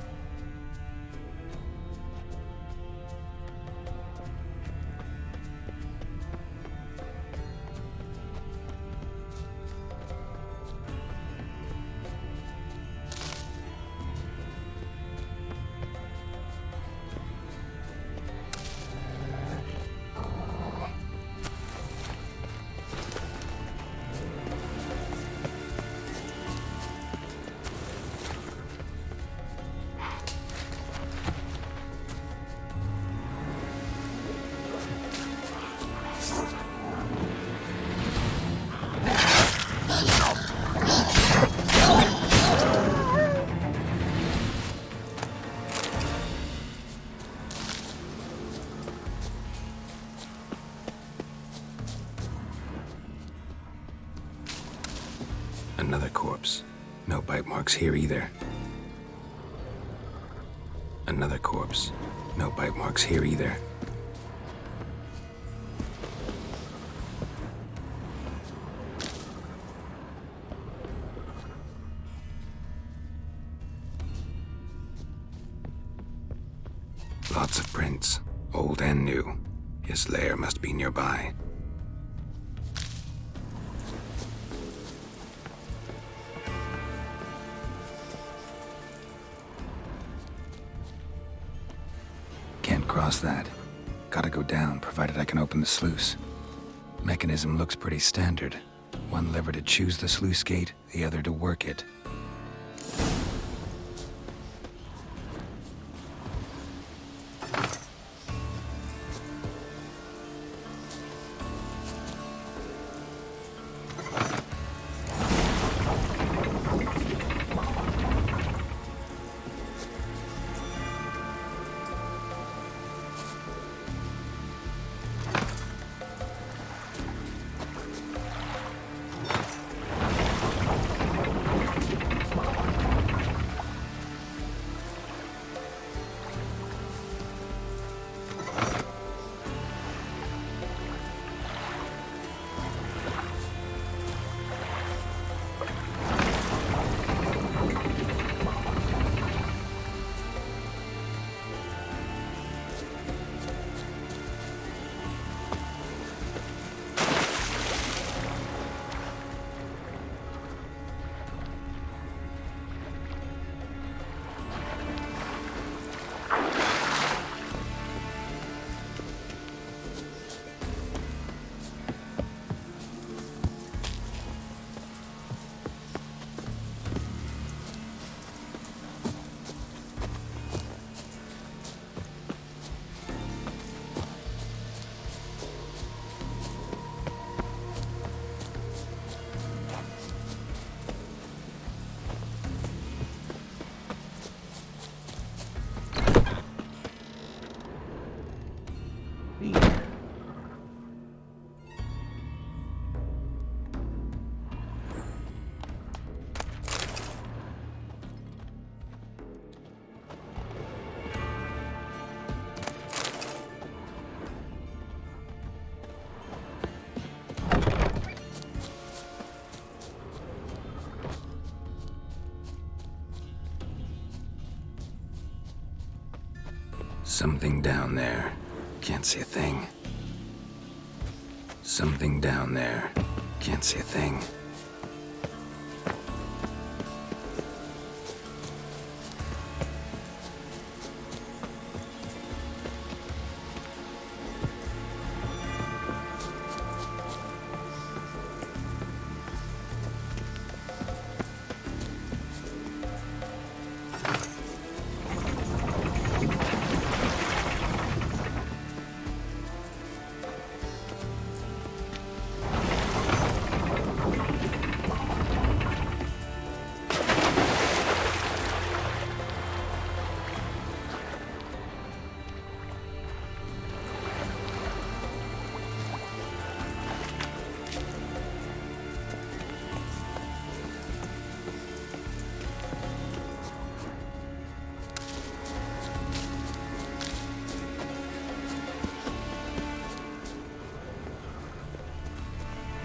Another corpse. No bite marks here either. Another corpse. No bite marks here either. Lots of prints, old and new. His lair must be nearby. Can't cross that. Gotta go down, provided I can open the sluice. Mechanism looks pretty standard. One lever to choose the sluice gate, the other to work it. Something down there. Can't see a thing. Something down there. Can't see a thing.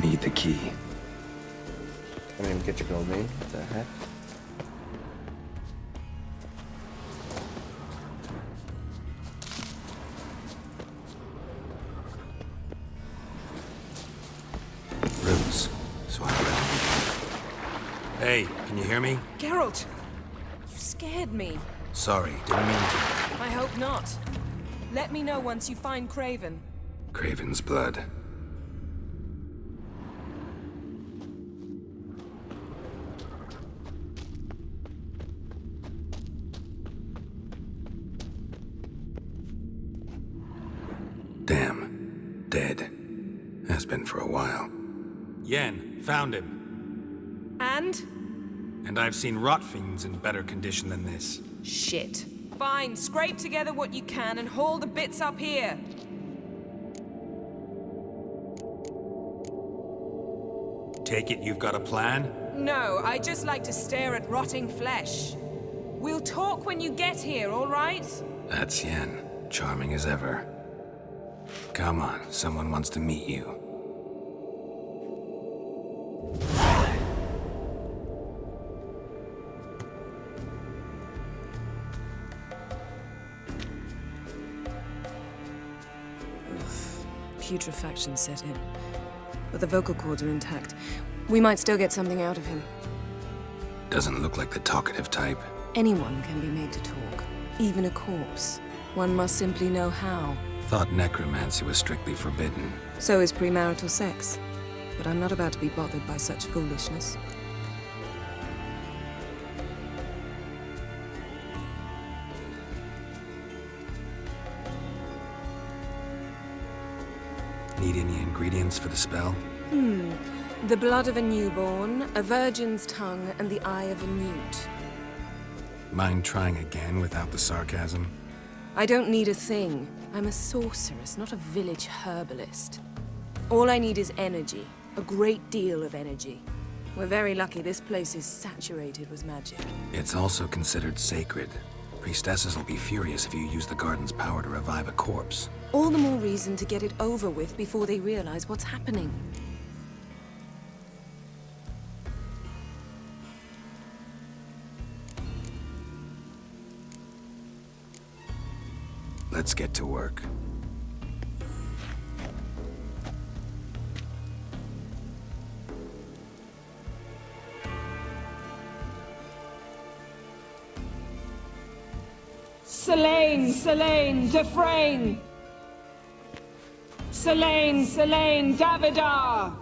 Need the key. I didn't even get you gold, me. What the heck? Roots. So I read. Hey, can you hear me? Geralt! You scared me. Sorry, didn't mean to. I hope not. Let me know once you find Craven. Craven's blood. Damn. Dead. Has been for a while. Yen, found him. And? And I've seen rot fiends in better condition than this. Shit. Fine, scrape together what you can and haul the bits up here. Take it you've got a plan? No, I just like to stare at rotting flesh. We'll talk when you get here, all right? That's Yen. Charming as ever. Come on, someone wants to meet you. Putrefaction set in. But the vocal cords are intact. We might still get something out of him. Doesn't look like the talkative type. Anyone can be made to talk. Even a corpse. One must simply know how. Thought necromancy was strictly forbidden. So is premarital sex. But I'm not about to be bothered by such foolishness. Need any ingredients for the spell? The blood of a newborn, a virgin's tongue, and the eye of a newt. Mind trying again without the sarcasm? I don't need a thing. I'm a sorceress, not a village herbalist. All I need is energy. A great deal of energy. We're very lucky this place is saturated with magic. It's also considered sacred. Priestesses will be furious if you use the garden's power to revive a corpse. All the more reason to get it over with before they realize what's happening. Let's get to work. Selene, Selene, Dufresne! Selene, Selene, Davidar!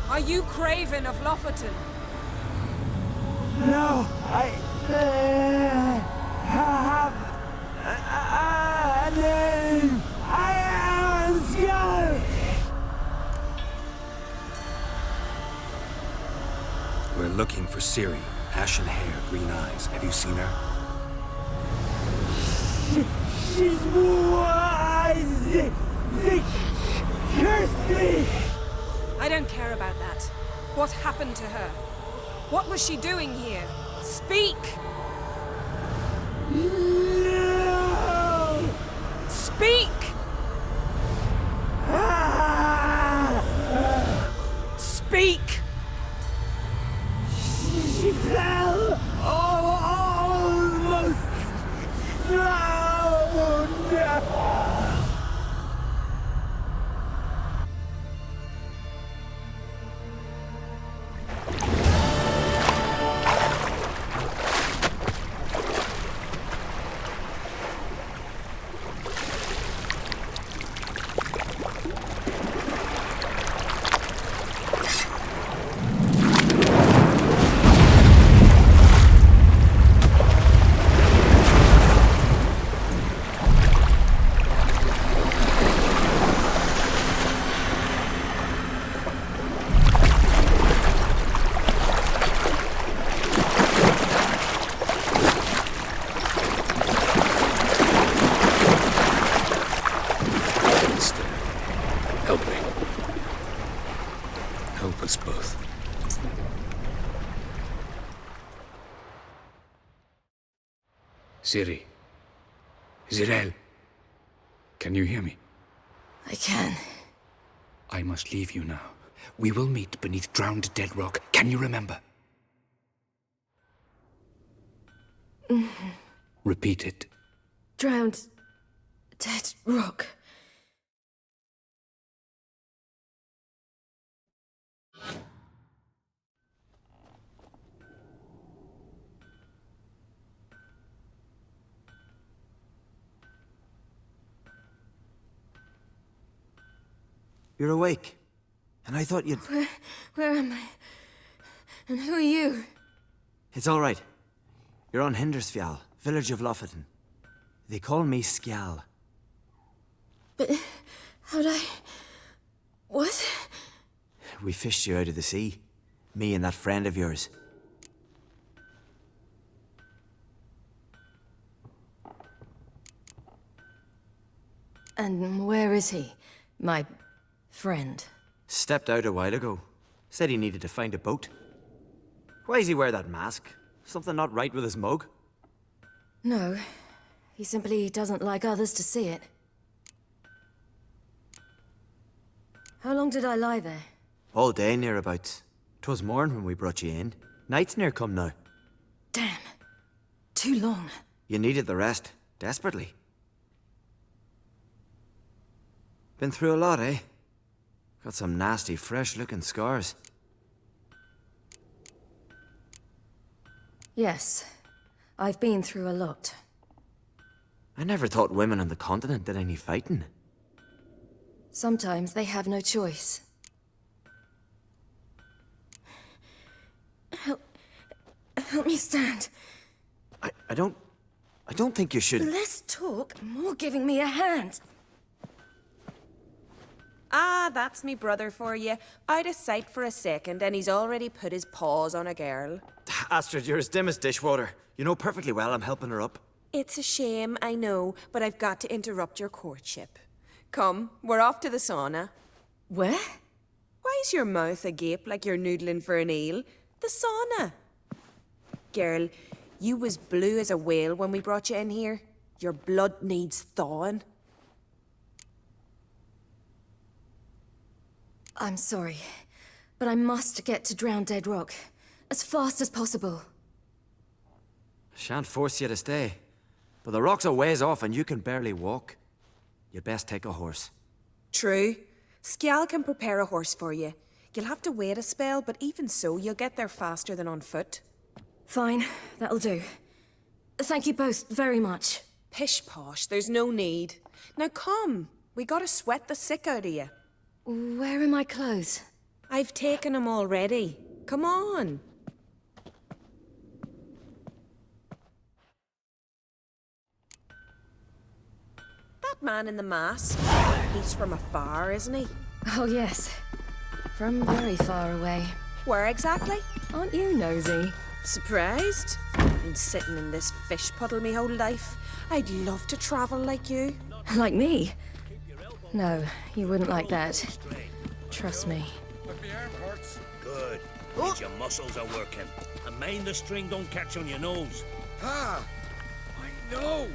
Are you Craven of Lofoten? No, I have a name. I am Skull. We're looking for Ciri. Ashen hair, green eyes. Have you seen her? She's wise. Curse me. I don't care about that. What happened to her? What was she doing here? Speak! No. Speak! Speak! She fell almost drowned. Ciri. Zirael. Can you hear me? I can. I must leave you now. We will meet beneath drowned dead rock. Can you remember? Repeat it. Drowned. Dead rock. You're awake. And I thought you'd... Where am I? And who are you? It's all right. You're on Hindersfjall, village of Lofoten. They call me Skjal. But how'd I... What? We fished you out of the sea. Me and that friend of yours. And where is he? My friend. Stepped out a while ago. Said he needed to find a boat. Why does he wear that mask? Something not right with his mug? No. He simply doesn't like others to see it. How long did I lie there? All day nearabouts. 'Twas morn when we brought you in. Night's near come now. Damn. Too long. You needed the rest. Desperately. Been through a lot, eh? Got some nasty, fresh-looking scars. Yes. I've been through a lot. I never thought women on the continent did any fighting. Sometimes they have no choice. Help me stand. I don't think you should... Less talk, more giving me a hand. Ah, that's me brother for you. Out of sight for a second, and he's already put his paws on a girl. Astrid, you're as dim as dishwater. You know perfectly well I'm helping her up. It's a shame, I know, but I've got to interrupt your courtship. Come, we're off to the sauna. Where? Why is your mouth agape like you're noodling for an eel? The sauna. Girl, you was blue as a whale when we brought you in here. Your blood needs thawing. I'm sorry, but I must get to Drowned Dead Rock as fast as possible. Shan't force you to stay. But the rock's a ways off and you can barely walk. You'd best take a horse. True. Skjal can prepare a horse for you. You'll have to wait a spell, but even so, you'll get there faster than on foot. Fine, that'll do. Thank you both very much. Pish posh, there's no need. Now come, we gotta sweat the sick out of you. Where are my clothes? I've taken them already. Come on. That man in the mask, he's from afar, isn't he? Oh, yes. From very far away. Where exactly? Aren't you nosy? Surprised? Been sitting in this fish puddle me whole life. I'd love to travel like you. Like me? No, you wouldn't like that. Trust me. Good. Means your muscles are working. And mind the string don't catch on your nose. Ah! I know!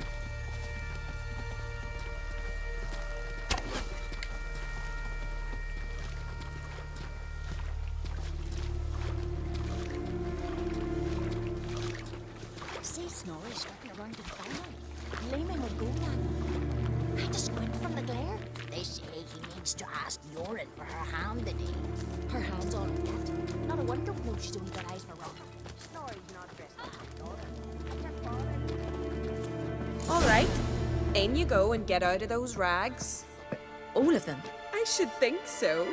See Snorri strutting around in fire, gleaming with gold on. I just squint from the glare. They say he means to ask Yoren for her hand today. Her hand's all cat. Not a wonder we know she's only got eyes for rock. Snorri's not dressed like All right, in you go and get out of those rags. All of them? I should think so.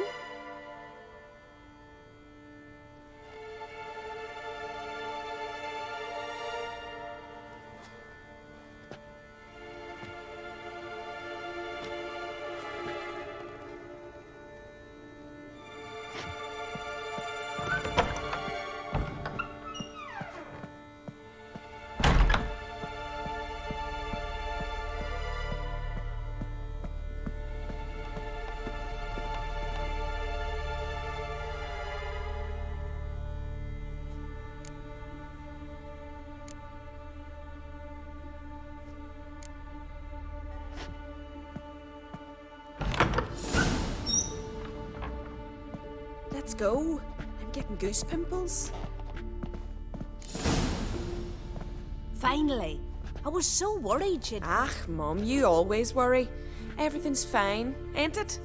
go. I'm getting goose pimples. Finally. I was so worried she'd... Ah, Mum, you always worry. Everything's fine, ain't it?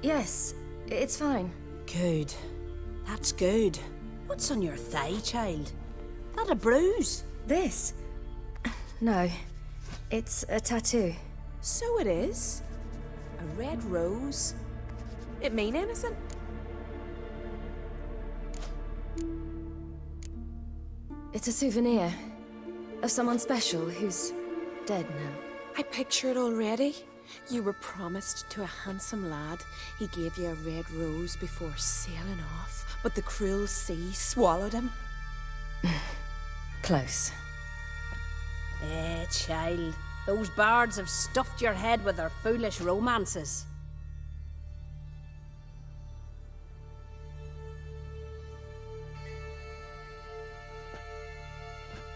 Yes, it's fine. Good. That's good. What's on your thigh, child? That a bruise? This? No, it's a tattoo. So it is. A red rose. It mean anything? It's a souvenir of someone special who's dead now. I picture it already. You were promised to a handsome lad. He gave you a red rose before sailing off, but the cruel sea swallowed him. Close. Child. Those bards have stuffed your head with their foolish romances.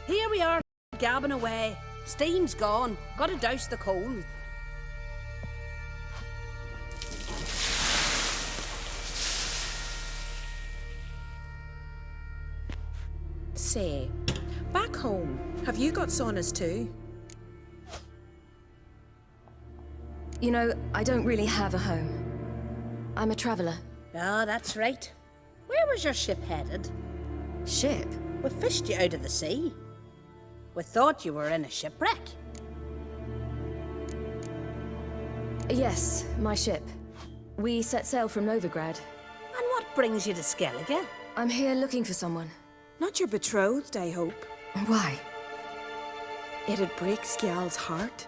Here we are, gabbing away. Steam's gone. Gotta douse the coal. Say, back home, have you got saunas too? You know, I don't really have a home. I'm a traveller. Ah, that's right. Where was your ship headed? Ship? We fished you out of the sea. We thought you were in a shipwreck. Yes, my ship. We set sail from Novigrad. And what brings you to Skellige? I'm here looking for someone. Not your betrothed, I hope. Why? It'd break Skjal's heart.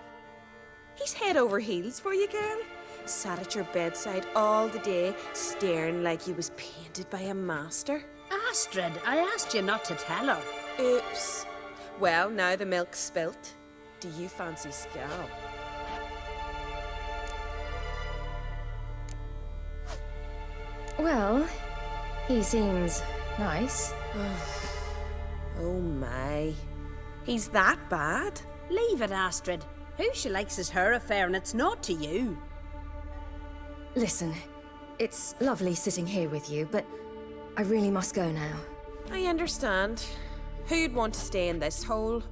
He's head over heels for you, girl. Sat at your bedside all the day, staring like he was painted by a master. Astrid, I asked you not to tell her. Oops. Well, now the milk's spilt. Do you fancy Skjal? Well, he seems nice. Oh my. He's that bad? Leave it, Astrid. Who she likes is her affair, and it's not to you. Listen, it's lovely sitting here with you, but I really must go now. I understand. Who'd want to stay in this hole?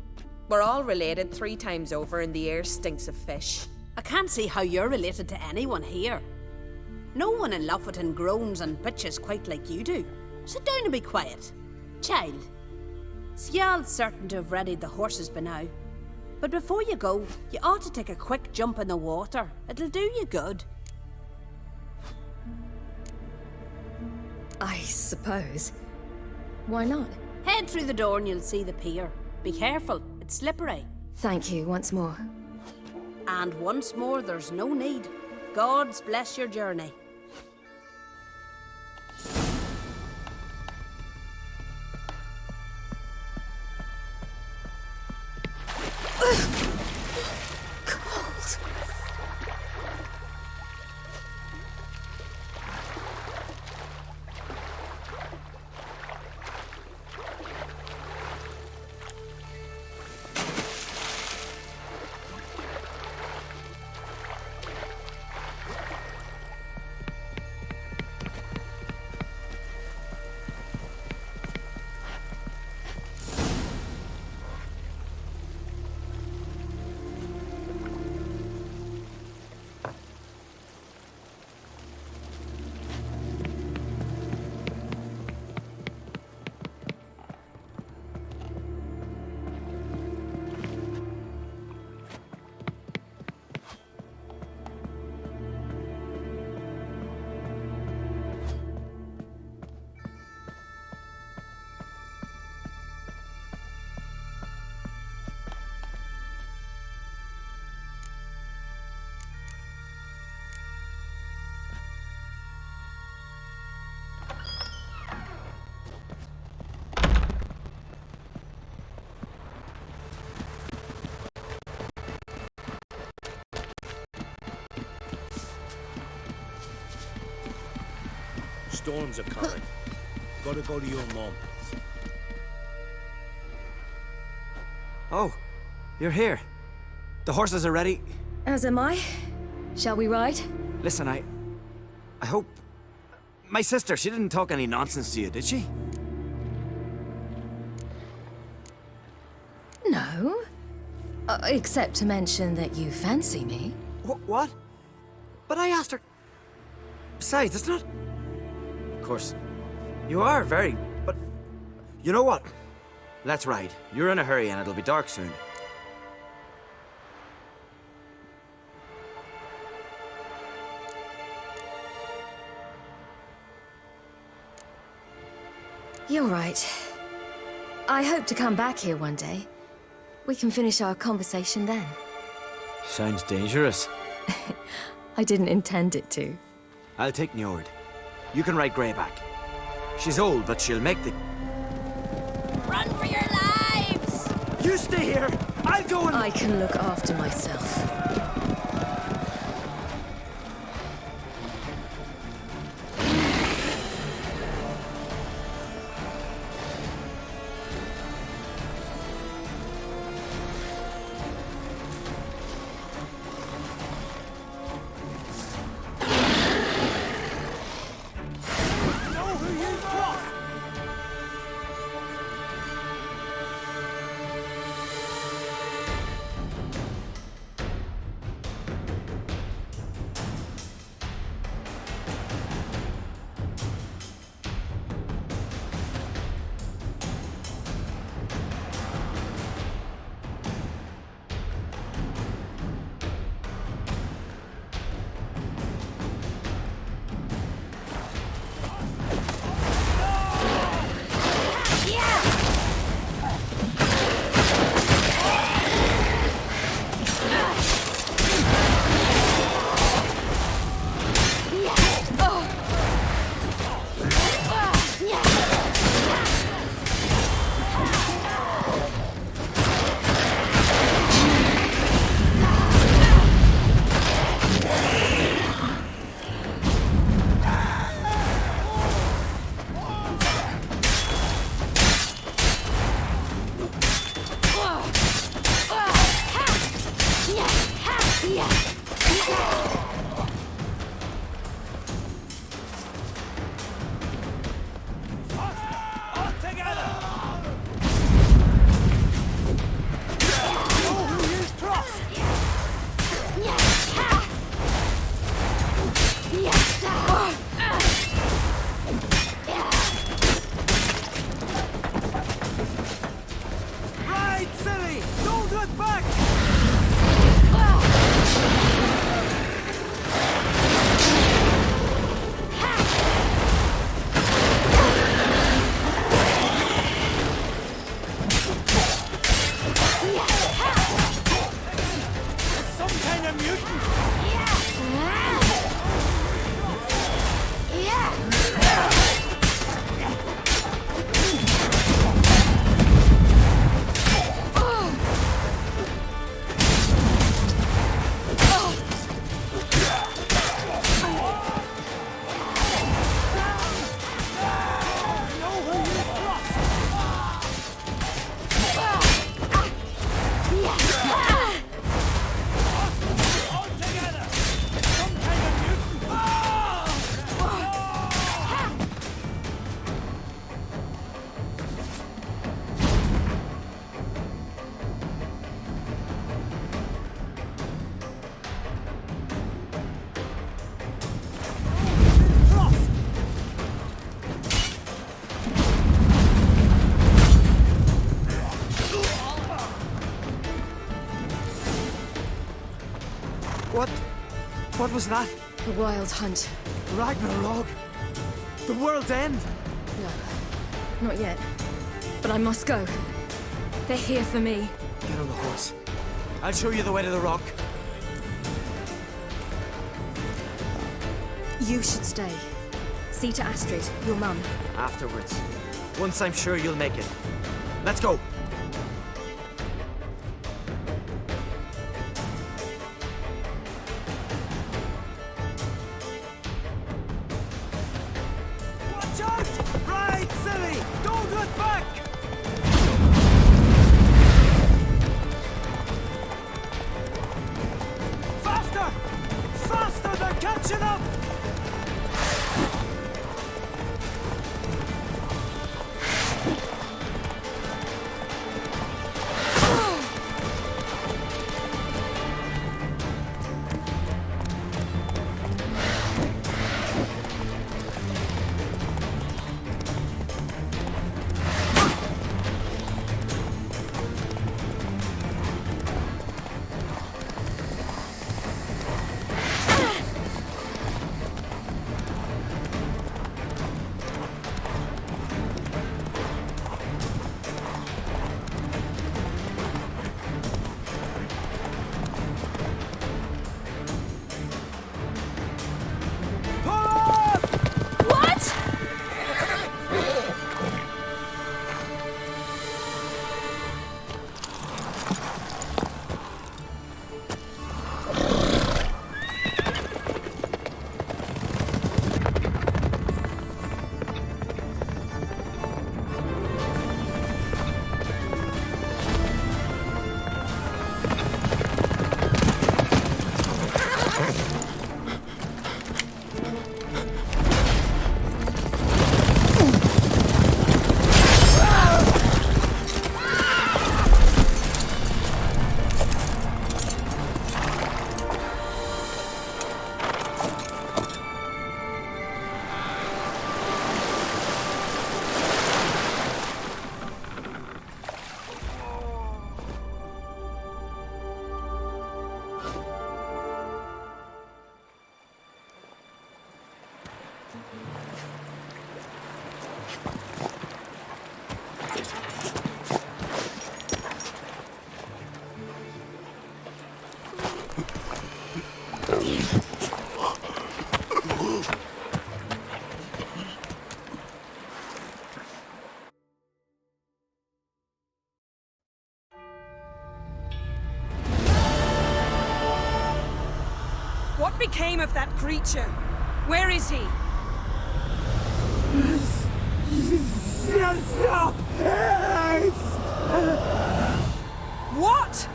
We're all related 3 times over, and the air stinks of fish. I can't see how you're related to anyone here. No one in Lofoten groans and bitches quite like you do. Sit down and be quiet. Child, Skjal's certain to have readied the horses by now. But before you go, you ought to take a quick jump in the water. It'll do you good. I suppose. Why not? Head through the door and you'll see the pier. Be careful, it's slippery. Thank you once more. And once more, there's no need. God's bless your journey. Cold. Storms are coming. Gotta go to your mom. Oh, you're here. The horses are ready. As am I. Shall we ride? Listen, I hope... My sister, she didn't talk any nonsense to you, did she? No. Except to mention that you fancy me. What? But I asked her... Besides, it's not... Of course, you are very... But... You know what? Let's ride. You're in a hurry and it'll be dark soon. You're right. I hope to come back here one day. We can finish our conversation then. Sounds dangerous. I didn't intend it to. I'll take Njord. You can ride Greyback. She's old, but she'll make the... Run for your lives! You stay here! I'll go and... I can look after myself. What was that? The Wild Hunt. Ragnarok? The world's end? No, not yet. But I must go. They're here for me. Get on the horse. I'll show you the way to the rock. You should stay. See to Astrid, your mum. Afterwards. Once I'm sure you'll make it. Let's go. became of that creature? Where is he? Stop! What?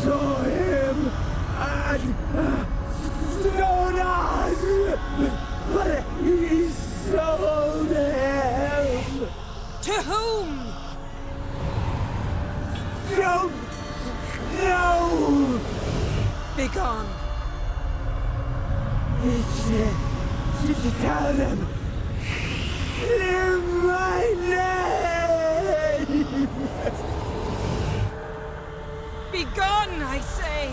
Saw him and stood on, but he sold him. To whom? Don't know. Begone. To tell them. Clear my name. Begone, I say.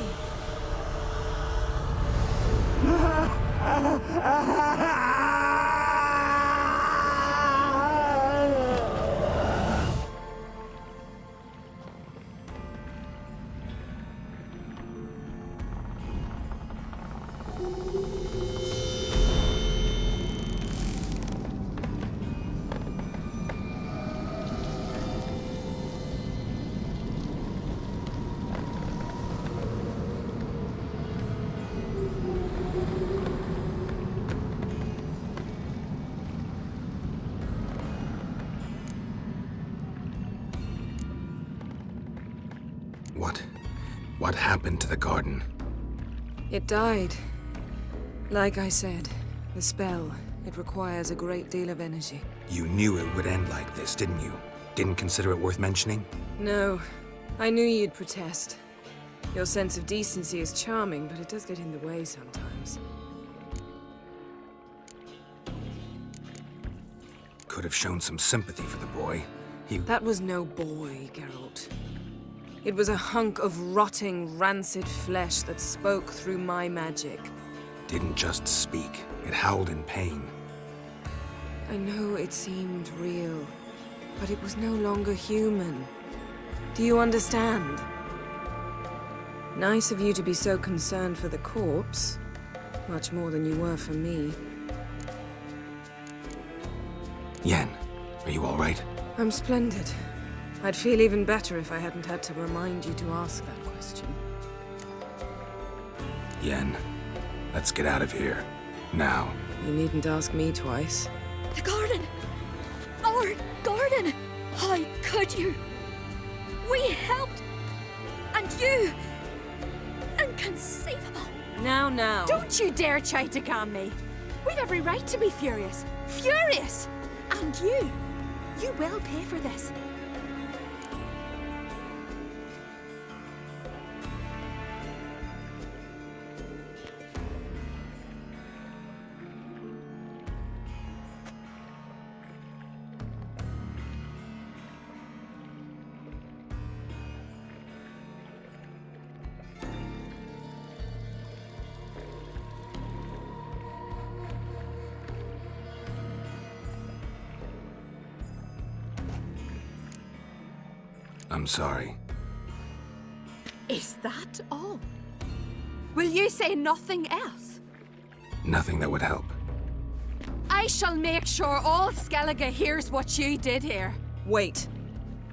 What happened to the garden? It died. Like I said, the spell, it requires a great deal of energy. You knew it would end like this, didn't you? Didn't consider it worth mentioning? No, I knew you'd protest. Your sense of decency is charming, but it does get in the way sometimes. Could have shown some sympathy for the boy. That was no boy, Geralt. It was a hunk of rotting, rancid flesh that spoke through my magic. Didn't just speak. It howled in pain. I know it seemed real, but it was no longer human. Do you understand? Nice of you to be so concerned for the corpse. Much more than you were for me. Yen, are you all right? I'm splendid. I'd feel even better if I hadn't had to remind you to ask that question. Yen, let's get out of here. Now. You needn't ask me twice. The garden! Our garden! How could you? We helped! And you! Inconceivable! Now. Don't you dare try to calm me. We'd every right to be furious. Furious! And you will pay for this. I'm sorry. Is that all? Will you say nothing else? Nothing that would help. I shall make sure all Skellige hears what you did here. Wait.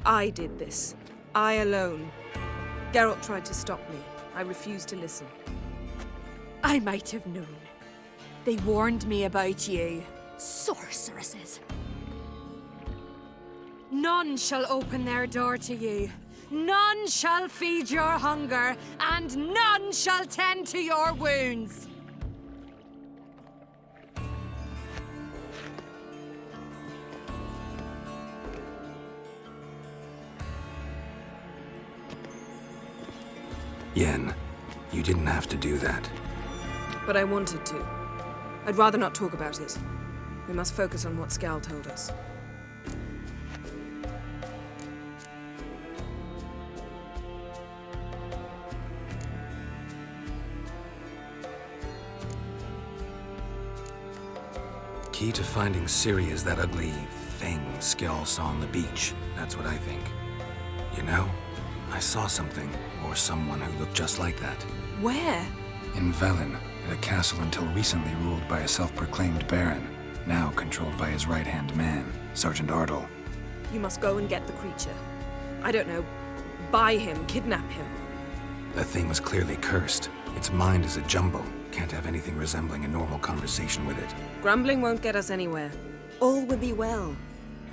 I did this. I alone. Geralt tried to stop me. I refused to listen. I might have known. They warned me about you. Sorceresses. None shall open their door to you. None shall feed your hunger, and none shall tend to your wounds. Yen, you didn't have to do that. But I wanted to. I'd rather not talk about it. We must focus on what Skal told us. Key to finding Ciri is that ugly thing Skell saw on the beach. That's what I think. You know, I saw something, or someone who looked just like that. Where? In Velen, in a castle until recently ruled by a self-proclaimed baron, now controlled by his right-hand man, Sergeant Ardle. You must go and get the creature. I don't know, buy him, kidnap him. The thing was clearly cursed. Its mind is a jumble. Can't have anything resembling a normal conversation with it. Grumbling won't get us anywhere. All will be well.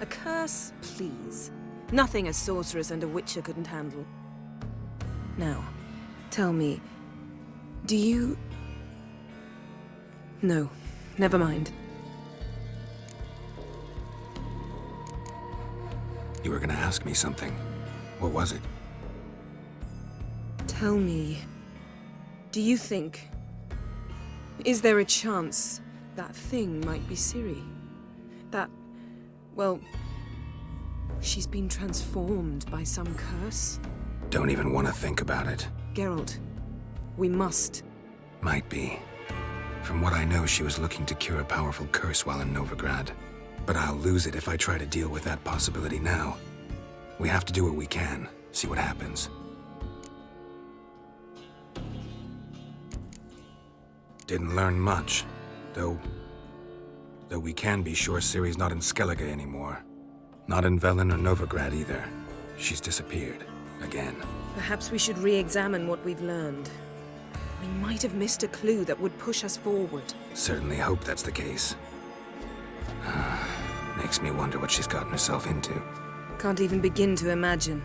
A curse, please. Nothing a sorceress and a witcher couldn't handle. Now, tell me, do you... No, never mind. You were gonna ask me something. What was it? Tell me, do you think... Is there a chance that thing might be Ciri? That, well, she's been transformed by some curse? Don't even want to think about it. Geralt, we must. Might be. From what I know, she was looking to cure a powerful curse while in Novigrad. But I'll lose it if I try to deal with that possibility now. We have to do what we can, see what happens. Didn't learn much, though we can be sure Ciri's not in Skellige anymore. Not in Velen or Novigrad either. She's disappeared. Again. Perhaps we should re-examine what we've learned. We might have missed a clue that would push us forward. Certainly hope that's the case. Makes me wonder what she's gotten herself into. Can't even begin to imagine.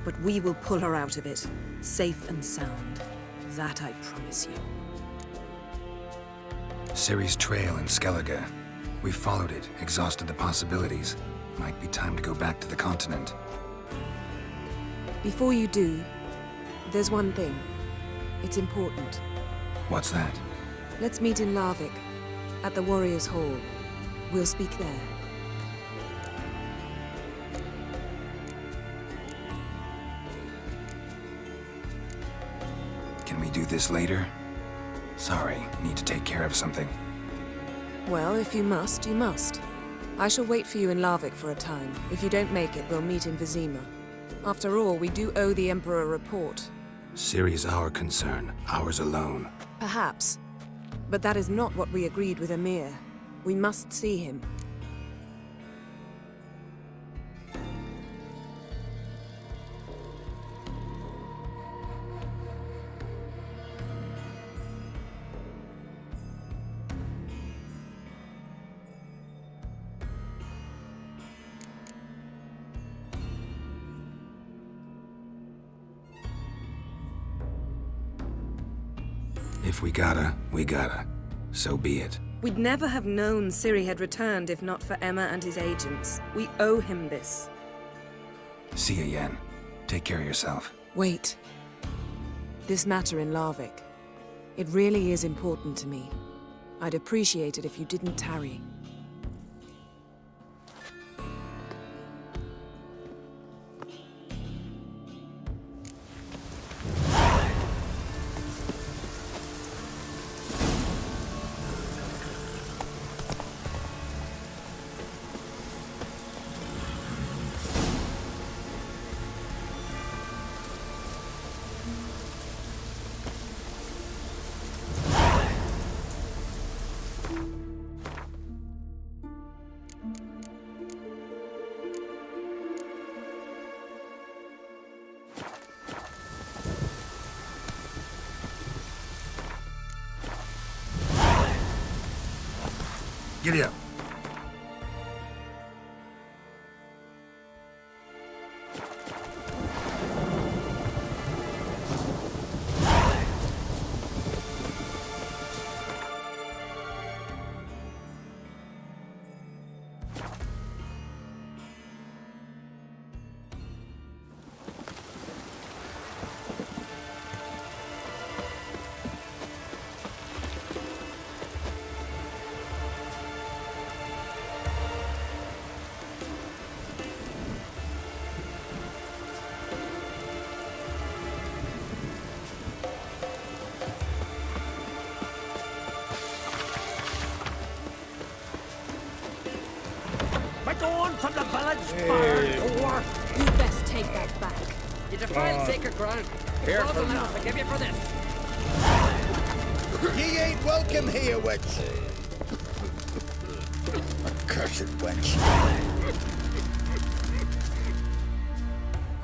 But we will pull her out of it, safe and sound. That I promise you. Ciri's trail in Skellige. We followed it, exhausted the possibilities. Might be time to go back to the continent. Before you do, there's one thing. It's important. What's that? Let's meet in Larvik, at the Warriors' Hall. We'll speak there. Can we do this later? Sorry, need to take care of something. Well, if you must, you must. I shall wait for you in Larvik for a time. If you don't make it, we'll meet in Vizima. After all, we do owe the Emperor a report. Ciri's our concern, ours alone. Perhaps. But that is not what we agreed with Emir. We must see him. If we gotta, we gotta. So be it. We'd never have known Ciri had returned if not for Emma and his agents. We owe him this. See ya, Yen. Take care of yourself. Wait. This matter in Larvik. It really is important to me. I'd appreciate it if you didn't tarry. Giddy up. Gone from the village barn door. You best take that back. You defile sacred ground. Here Laws for will never now. forgive you for this. Ye ain't welcome here, witch. Accursed wench.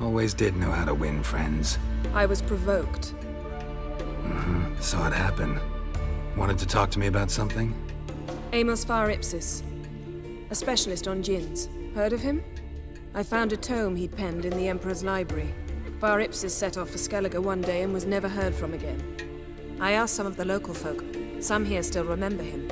Always did know how to win friends. I was provoked. Saw it happen. Wanted to talk to me about something? Amos Far Ipsis, a specialist on djinns. Heard of him? I found a tome he'd penned in the Emperor's library. Far Ipsis set off for Skellige one day and was never heard from again. I asked some of the local folk. Some here still remember him.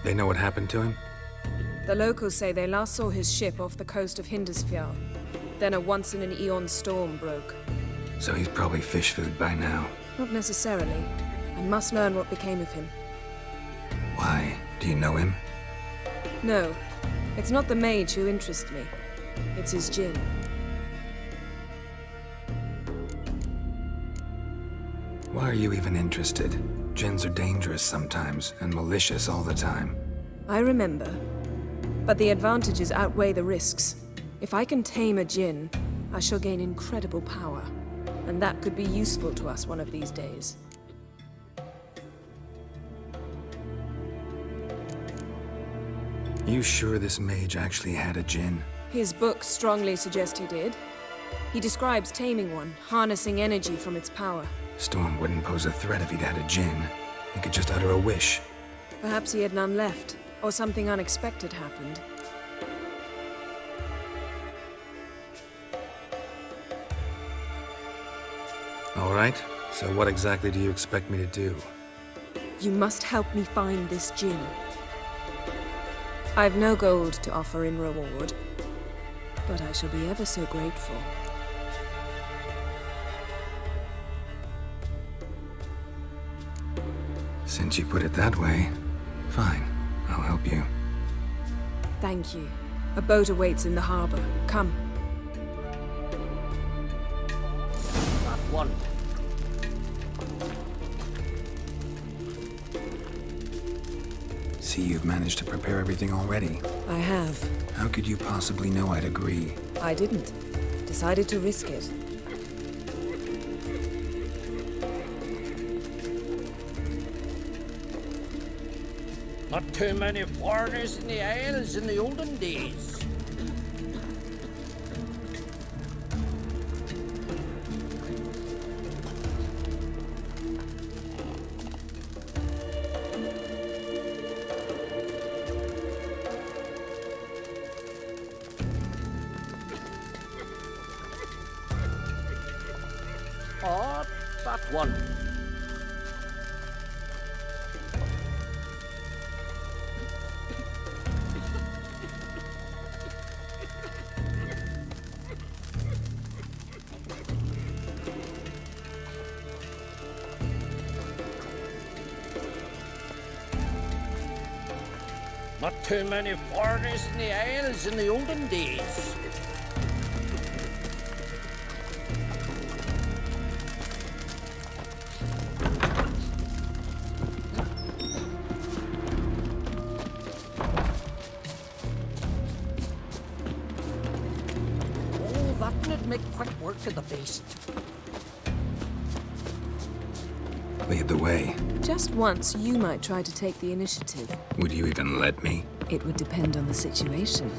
They know what happened to him? The locals say they last saw his ship off the coast of Hindisfjall. Then a once-in-an-eon storm broke. So he's probably fish food by now. Not necessarily. I must learn what became of him. Why? Do you know him? No. It's not the mage who interests me. It's his djinn. Why are you even interested? Djinns are dangerous sometimes, and malicious all the time. I remember. But the advantages outweigh the risks. If I can tame a djinn, I shall gain incredible power. And that could be useful to us one of these days. You sure this mage actually had a djinn? His books strongly suggest he did. He describes taming one, harnessing energy from its power. Storm wouldn't pose a threat if he'd had a djinn. He could just utter a wish. Perhaps he had none left, or something unexpected happened. All right, so what exactly do you expect me to do? You must help me find this djinn. I've no gold to offer in reward, but I shall be ever so grateful. Since you put it that way, fine, I'll help you. Thank you. A boat awaits in the harbor. Come. That one. See, you've managed to prepare everything already. I have. How could you possibly know I'd agree? I didn't. Decided to risk it. Not too many foreigners in the Isles in the olden days. Oh, that one. Not too many foreigners in the Isles in the olden days. Oh, that would make quick work of the beast. Lead the way. Just once, you might try to take the initiative. Would you even let me? It would depend on the situation.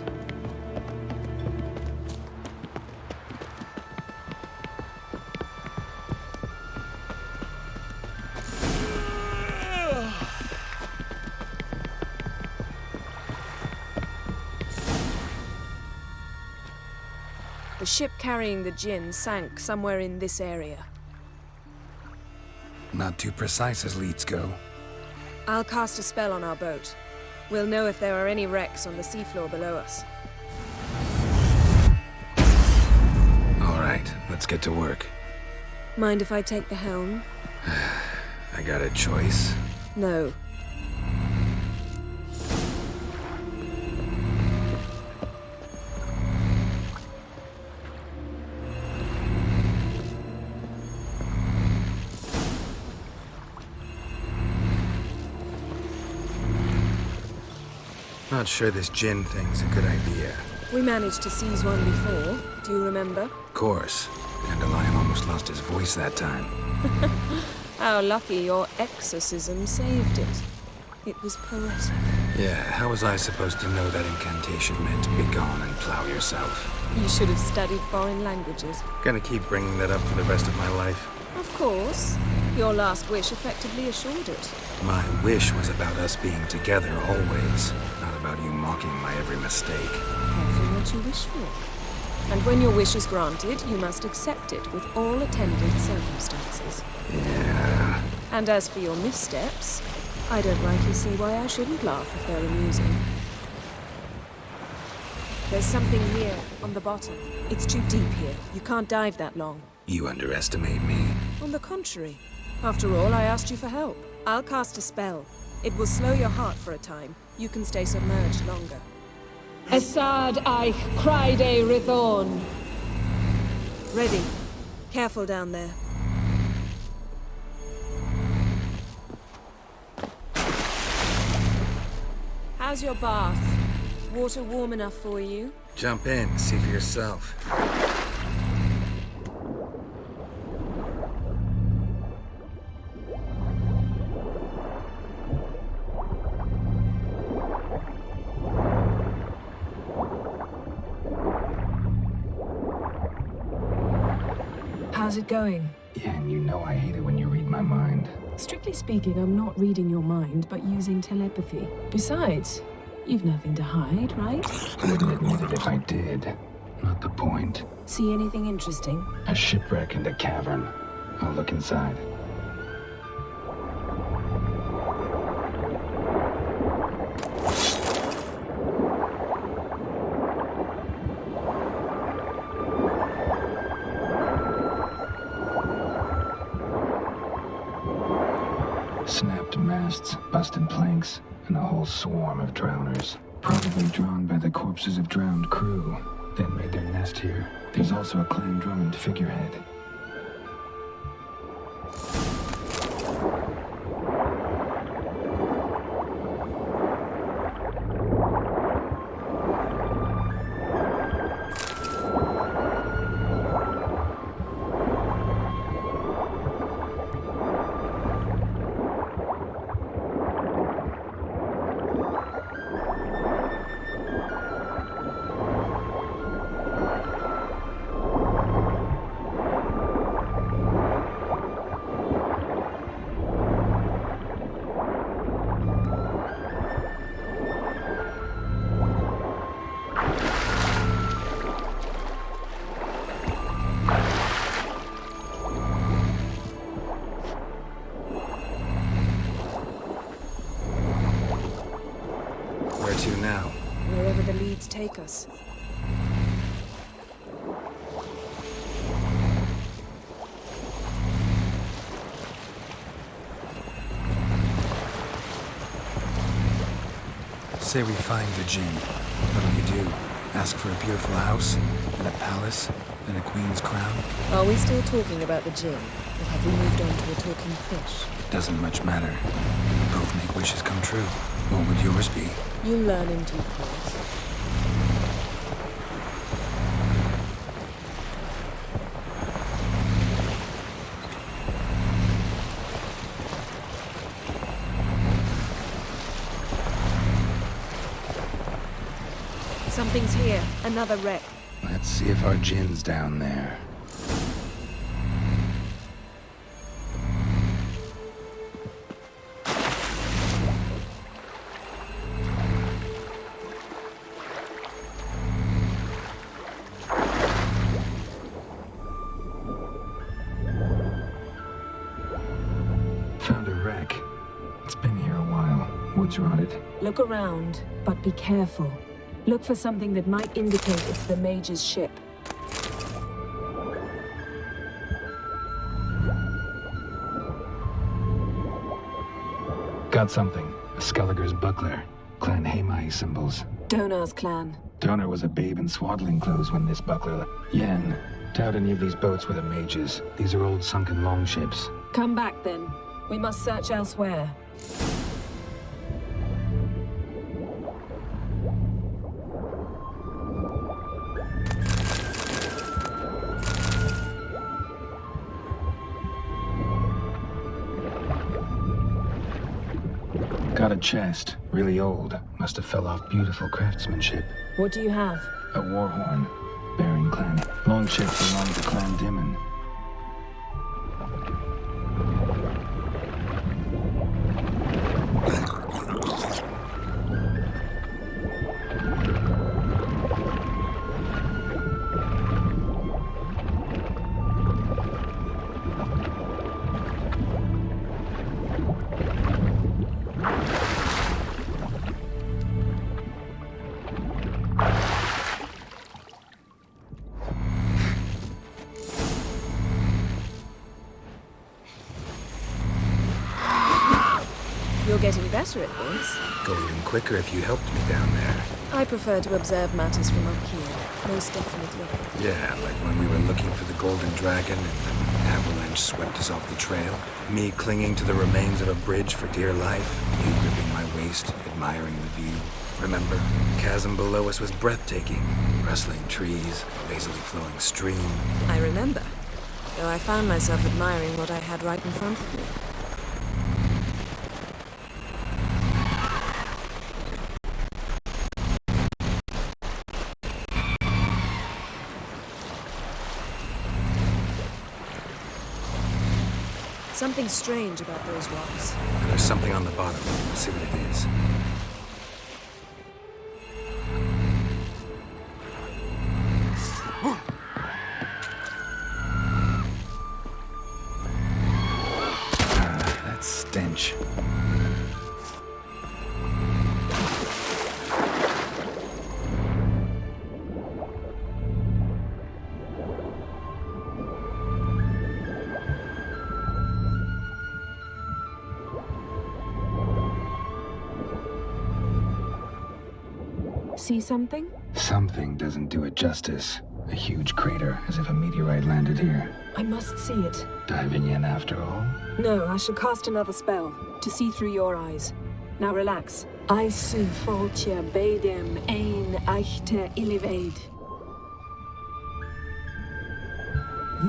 The ship carrying the djinn sank somewhere in this area. Not too precise as leads go. I'll cast a spell on our boat. We'll know if there are any wrecks on the seafloor below us. All right, let's get to work. Mind if I take the helm? I got a choice. No. Not sure this gin thing's a good idea. We managed to seize one before. Do you remember? Of course. Dandelion almost lost his voice that time. How lucky your exorcism saved it. It was poetic. Yeah, how was I supposed to know that incantation meant begone and plow yourself? You should have studied foreign languages. Gonna keep bringing that up for the rest of my life. Of course. Your last wish effectively assured it. My wish was about us being together always, not about you mocking my every mistake. Careful what you wish for. And when your wish is granted, you must accept it with all attendant circumstances. Yeah. And as for your missteps, I don't rightly see why I shouldn't laugh if they're amusing. There's something here, on the bottom. It's too deep here. You can't dive that long. You underestimate me. On the contrary. After all, I asked you for help. I'll cast a spell. It will slow your heart for a time. You can stay submerged longer. Assad Eich Criede Rithorn. Ready. Careful down there. How's your bath? Water warm enough for you? Jump in, see for yourself. How's it going? Yeah, and you know I hate it when you read my mind. Strictly speaking, I'm not reading your mind, but using telepathy. Besides, you've nothing to hide, right? Wouldn't admit it if I did. Not the point. See anything interesting? A shipwreck and a cavern. I'll look inside. Snapped masts, busted planks, and a whole swarm of drowners. Probably drawn by the corpses of drowned crew, then made their nest here. There's also a Clan Drummond figurehead. Where to now? Wherever the leads take us. Say we find the gin. What do? Ask for a beautiful house, and a palace, and a queen's crown? Are we still talking about the gin? Or have we moved on to a talking fish? Doesn't much matter. Both make wishes come true. What would yours be? You learn in due course. Something's here. Another wreck. Let's see if our gin's down there. Found a wreck. It's been here a while. What's rotted? Look around, but be careful. Look for something that might indicate it's the mage's ship. Got something. A Skelliger's buckler. Clan Haemai symbols. Donar's clan. Donar was a babe in swaddling clothes when this buckler Yen. Doubt any of these boats were the mages. These are old sunken longships. Come back then. We must search elsewhere. Got a chest, really old. Must have fell off beautiful craftsmanship. What do you have? A war horn. Bearing clan. Long ship belonged to Clan Dimon. You're getting better at this. Go even quicker if you helped me down there. I prefer to observe matters from up here, most definitely. Yeah, like when we were looking for the Golden Dragon and the avalanche swept us off the trail. Me clinging to the remains of a bridge for dear life. You gripping my waist, admiring the view. Remember? The chasm below us was breathtaking. Rustling trees, a lazily flowing stream. I remember, though I found myself admiring what I had right in front of me. Something strange about those rocks. There's something on the bottom. Let's see what it is. That stench. See something? Something doesn't do it justice. A huge crater, as if a meteorite landed here. I must see it. Diving in after all? No, I shall cast another spell, to see through your eyes. Now relax. I su foltje bedem ein echte ilivaid.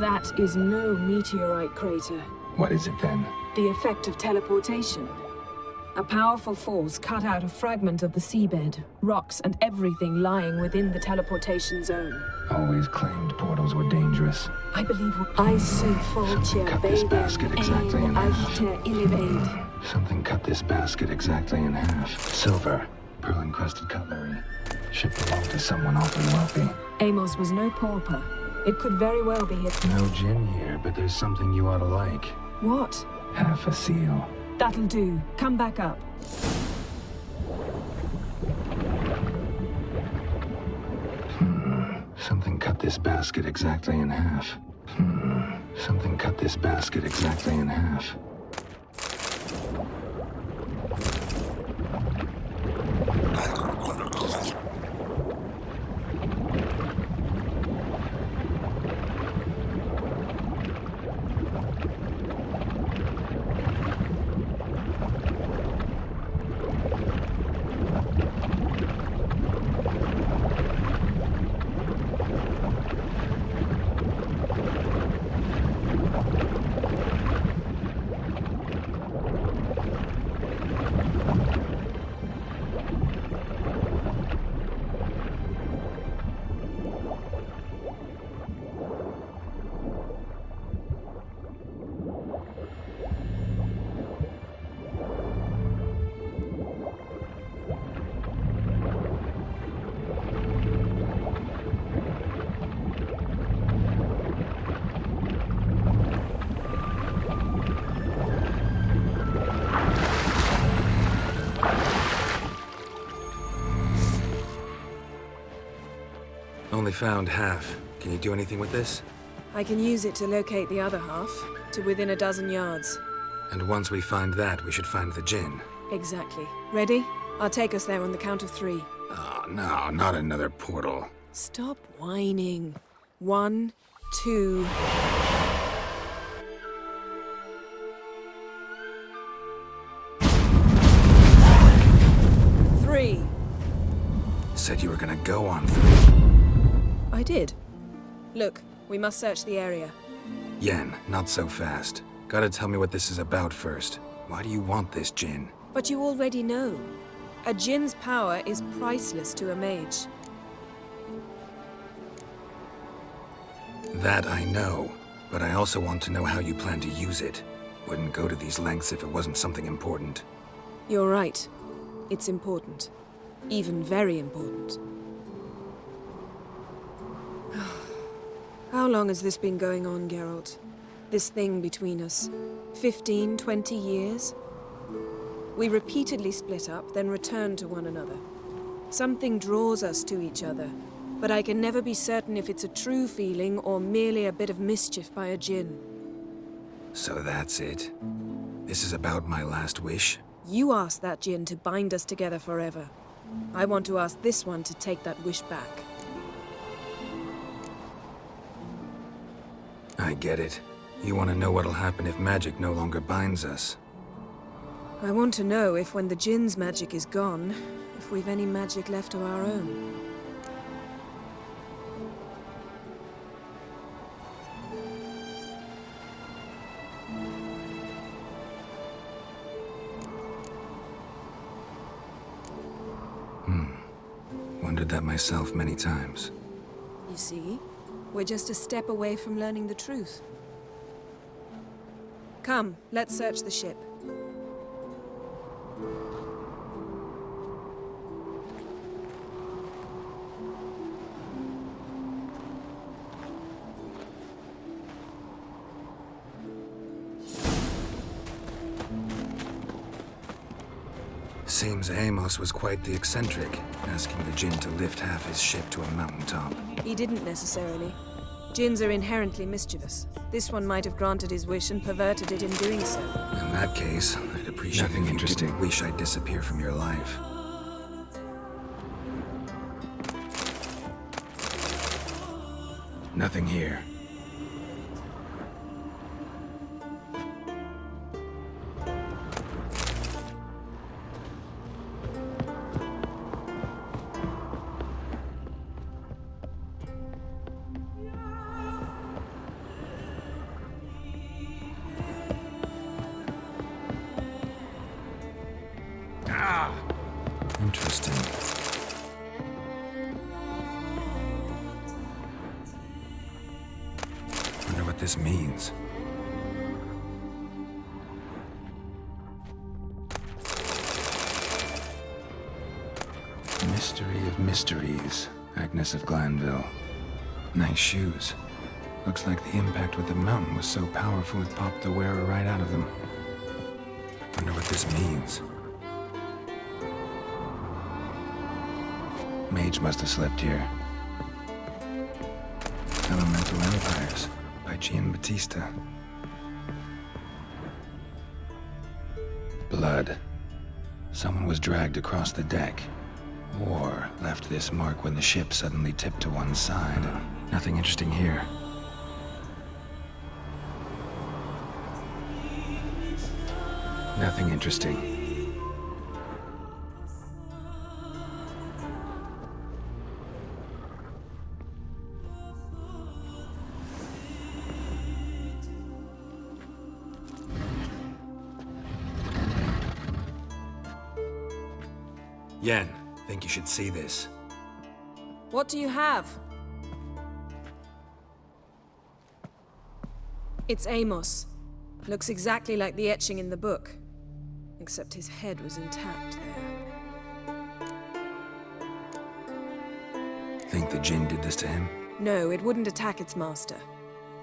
That is no meteorite crater. What is it then? The effect of teleportation. A powerful force cut out a fragment of the seabed, rocks and everything lying within the teleportation zone. Always claimed portals were dangerous. I believe I su foltje Cut this basket exactly in half. echte ilivaid. Something cut this basket exactly in half. Silver, pearl-encrusted cutlery. Should belong to someone awfully wealthy. Amos was no pauper. It could very well be his. No gin here, but there's something you ought to like. What? Half a seal. That'll do. Come back up. Something cut this basket exactly in half. Something cut this basket exactly in half. Only found half. Can you do anything with this? I can use it to locate the other half, to within a dozen yards. And once we find that, we should find the gin. Exactly. Ready? I'll take us there on the count of 3. Oh, no, not another portal. Stop whining. 1, 2... Three. Said you were gonna go on 3. I did. Look, we must search the area. Yen, not so fast. Gotta tell me what this is about first. Why do you want this gin? But you already know. A djinn's power is priceless to a mage. That I know, but I also want to know how you plan to use it. Wouldn't go to these lengths if it wasn't something important. You're right. It's important. Even very important. How long has this been going on, Geralt? This thing between us? 15, 20 years? We repeatedly split up, then returned to one another. Something draws us to each other, but I can never be certain if it's a true feeling or merely a bit of mischief by a djinn. So that's it? This is about my last wish? You asked that djinn to bind us together forever. I want to ask this one to take that wish back. I get it. You want to know what'll happen if magic no longer binds us. I want to know if when the djinn's magic is gone, if we've any magic left of our own. Wondered that myself many times. You see, we're just a step away from learning the truth. Come, let's search the ship. Seems Amos was quite the eccentric, asking the djinn to lift half his ship to a mountaintop. He didn't necessarily. Djinns are inherently mischievous. This one might have granted his wish and perverted it in doing so. In that case, I'd appreciate Nothing if you interesting. didn't wish I'd disappear from your life. Nothing here. Interesting. Wonder what this means. Mystery of mysteries, Agnes of Glanville. Nice shoes. Looks like the impact with the mountain was so powerful it popped the wearer right out of them. Wonder what this means. Mage must have slept here. Elemental Empires by Giambattista. Blood. Someone was dragged across the deck. War left this mark when the ship suddenly tipped to one side. Nothing interesting here. Nothing interesting. Yen, think you should see this. What do you have? It's Amos. Looks exactly like the etching in the book. Except his head was intact there. Think the djinn did this to him? No, it wouldn't attack its master.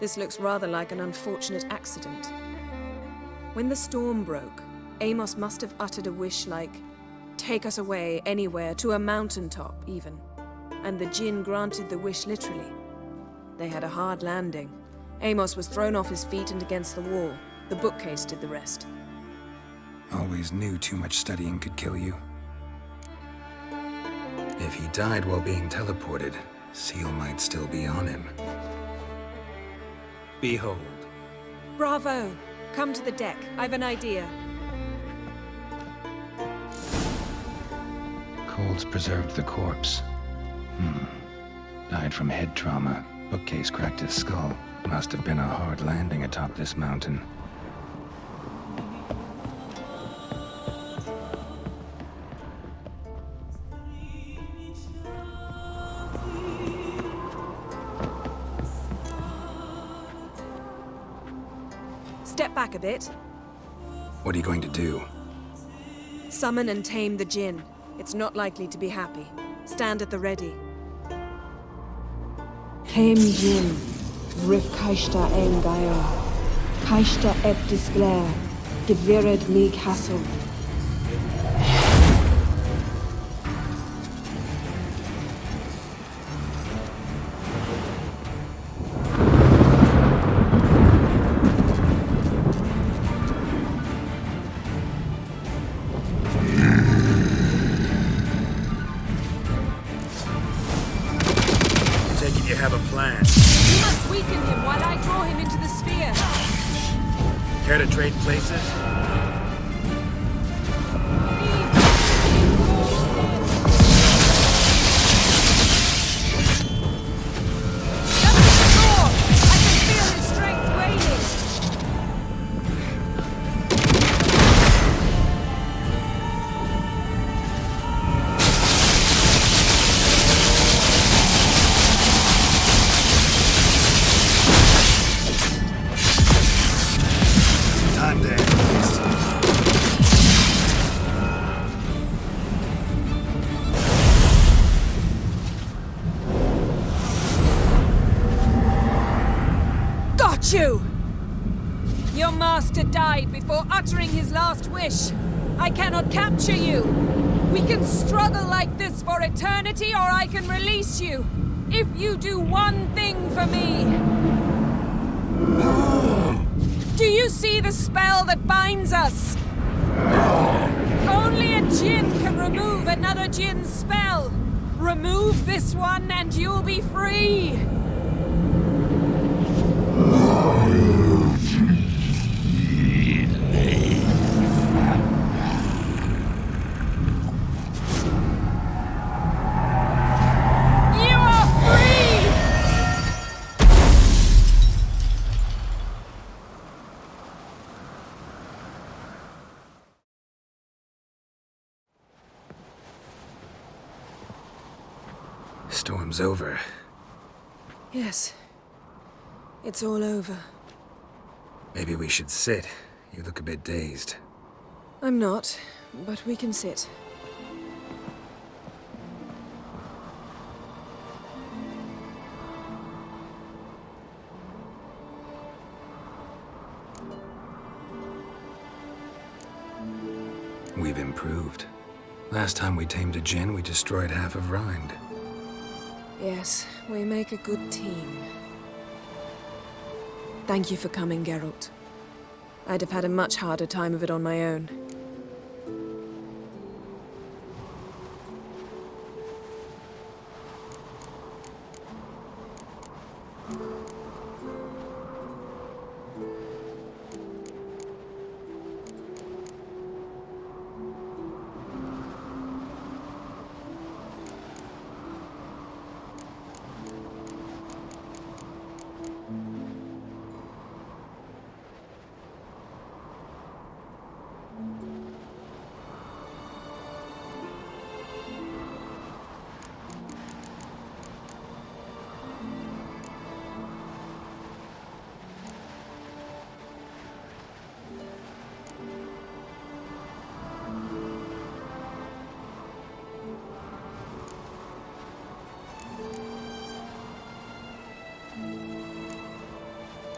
This looks rather like an unfortunate accident. When the storm broke, Amos must have uttered a wish like, "Take us away, anywhere, to a mountaintop, even." And the djinn granted the wish literally. They had a hard landing. Amos was thrown off his feet and against the wall. The bookcase did the rest. Always knew too much studying could kill you. If he died while being teleported, Seal might still be on him. Behold. Bravo! Come to the deck. I've an idea. Cold's preserved the corpse. Died from head trauma. Bookcase cracked his skull. Must have been a hard landing atop this mountain. Step back a bit. What are you going to do? Summon and tame the Jinn. It's not likely to be happy. Stand at the ready. Tame Jinn, Rif Kaishta Engaya, Kaishta et Disglair, Devirid Ni Castle. You have a plan. You must weaken him while I draw him into the sphere. Care to trade places? You! Your master died before uttering his last wish. I cannot capture you. We can struggle like this for eternity, or I can release you. If you do one thing for me. Do you see the spell that binds us? Only a Jinn can remove another Jinn's spell. Remove this one and you'll be free. Storm's over. Yes. It's all over. Maybe we should sit. You look a bit dazed. I'm not, but we can sit. We've improved. Last time we tamed a Jinn, we destroyed half of Rind. Yes, we make a good team. Thank you for coming, Geralt. I'd have had a much harder time of it on my own.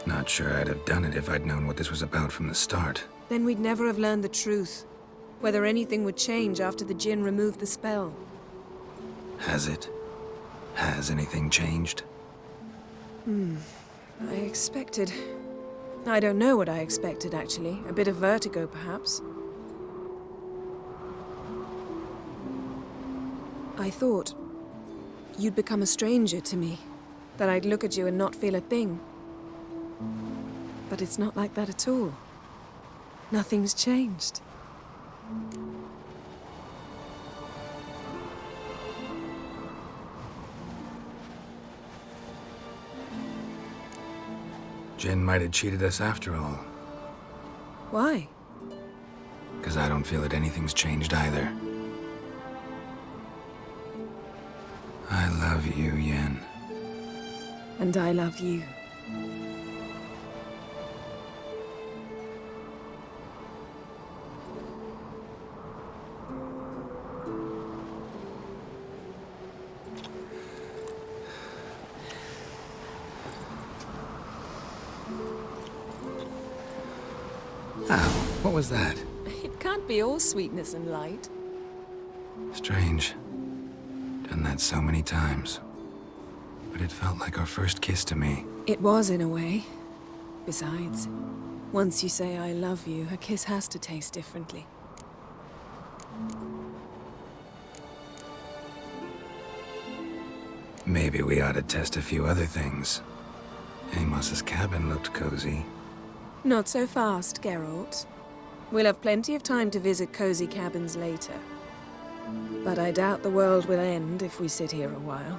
Not sure I'd have done it if I'd known what this was about from the start. Then we'd never have learned the truth. Whether anything would change after the Jinn removed the spell. Has it? Has anything changed? I expected... I don't know what I expected, actually. A bit of vertigo, perhaps. I thought you'd become a stranger to me. That I'd look at you and not feel a thing. But it's not like that at all. Nothing's changed. Jinn might have cheated us after all. Why? Because I don't feel that anything's changed either. I love you, Yen. And I love you. Ow, what was that? It can't be all sweetness and light. Strange. Done that so many times. But it felt like our first kiss to me. It was, in a way. Besides, once you say I love you, a kiss has to taste differently. Maybe we ought to test a few other things. Amos's cabin looked cozy. Not so fast, Geralt. We'll have plenty of time to visit cozy cabins later. But I doubt the world will end if we sit here a while.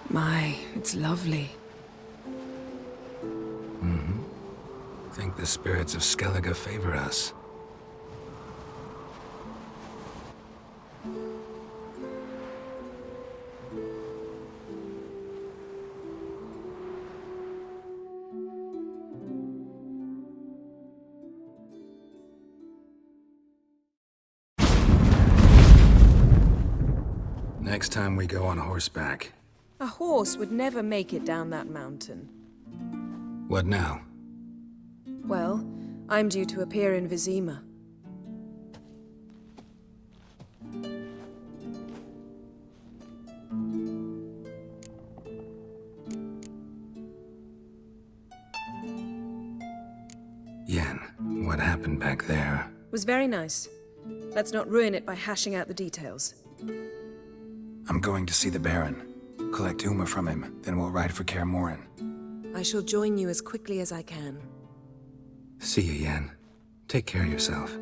My, it's lovely. Mm-hmm. Think the spirits of Skellige favor us. Next time we go on horseback. A horse would never make it down that mountain. What now? Well, I'm due to appear in Vizima. Yen, what happened back there? Was very nice. Let's not ruin it by hashing out the details. I'm going to see the Baron. Collect Uma from him, then we'll ride for Kaer Morhen. I shall join you as quickly as I can. See you, Yen. Take care of yourself.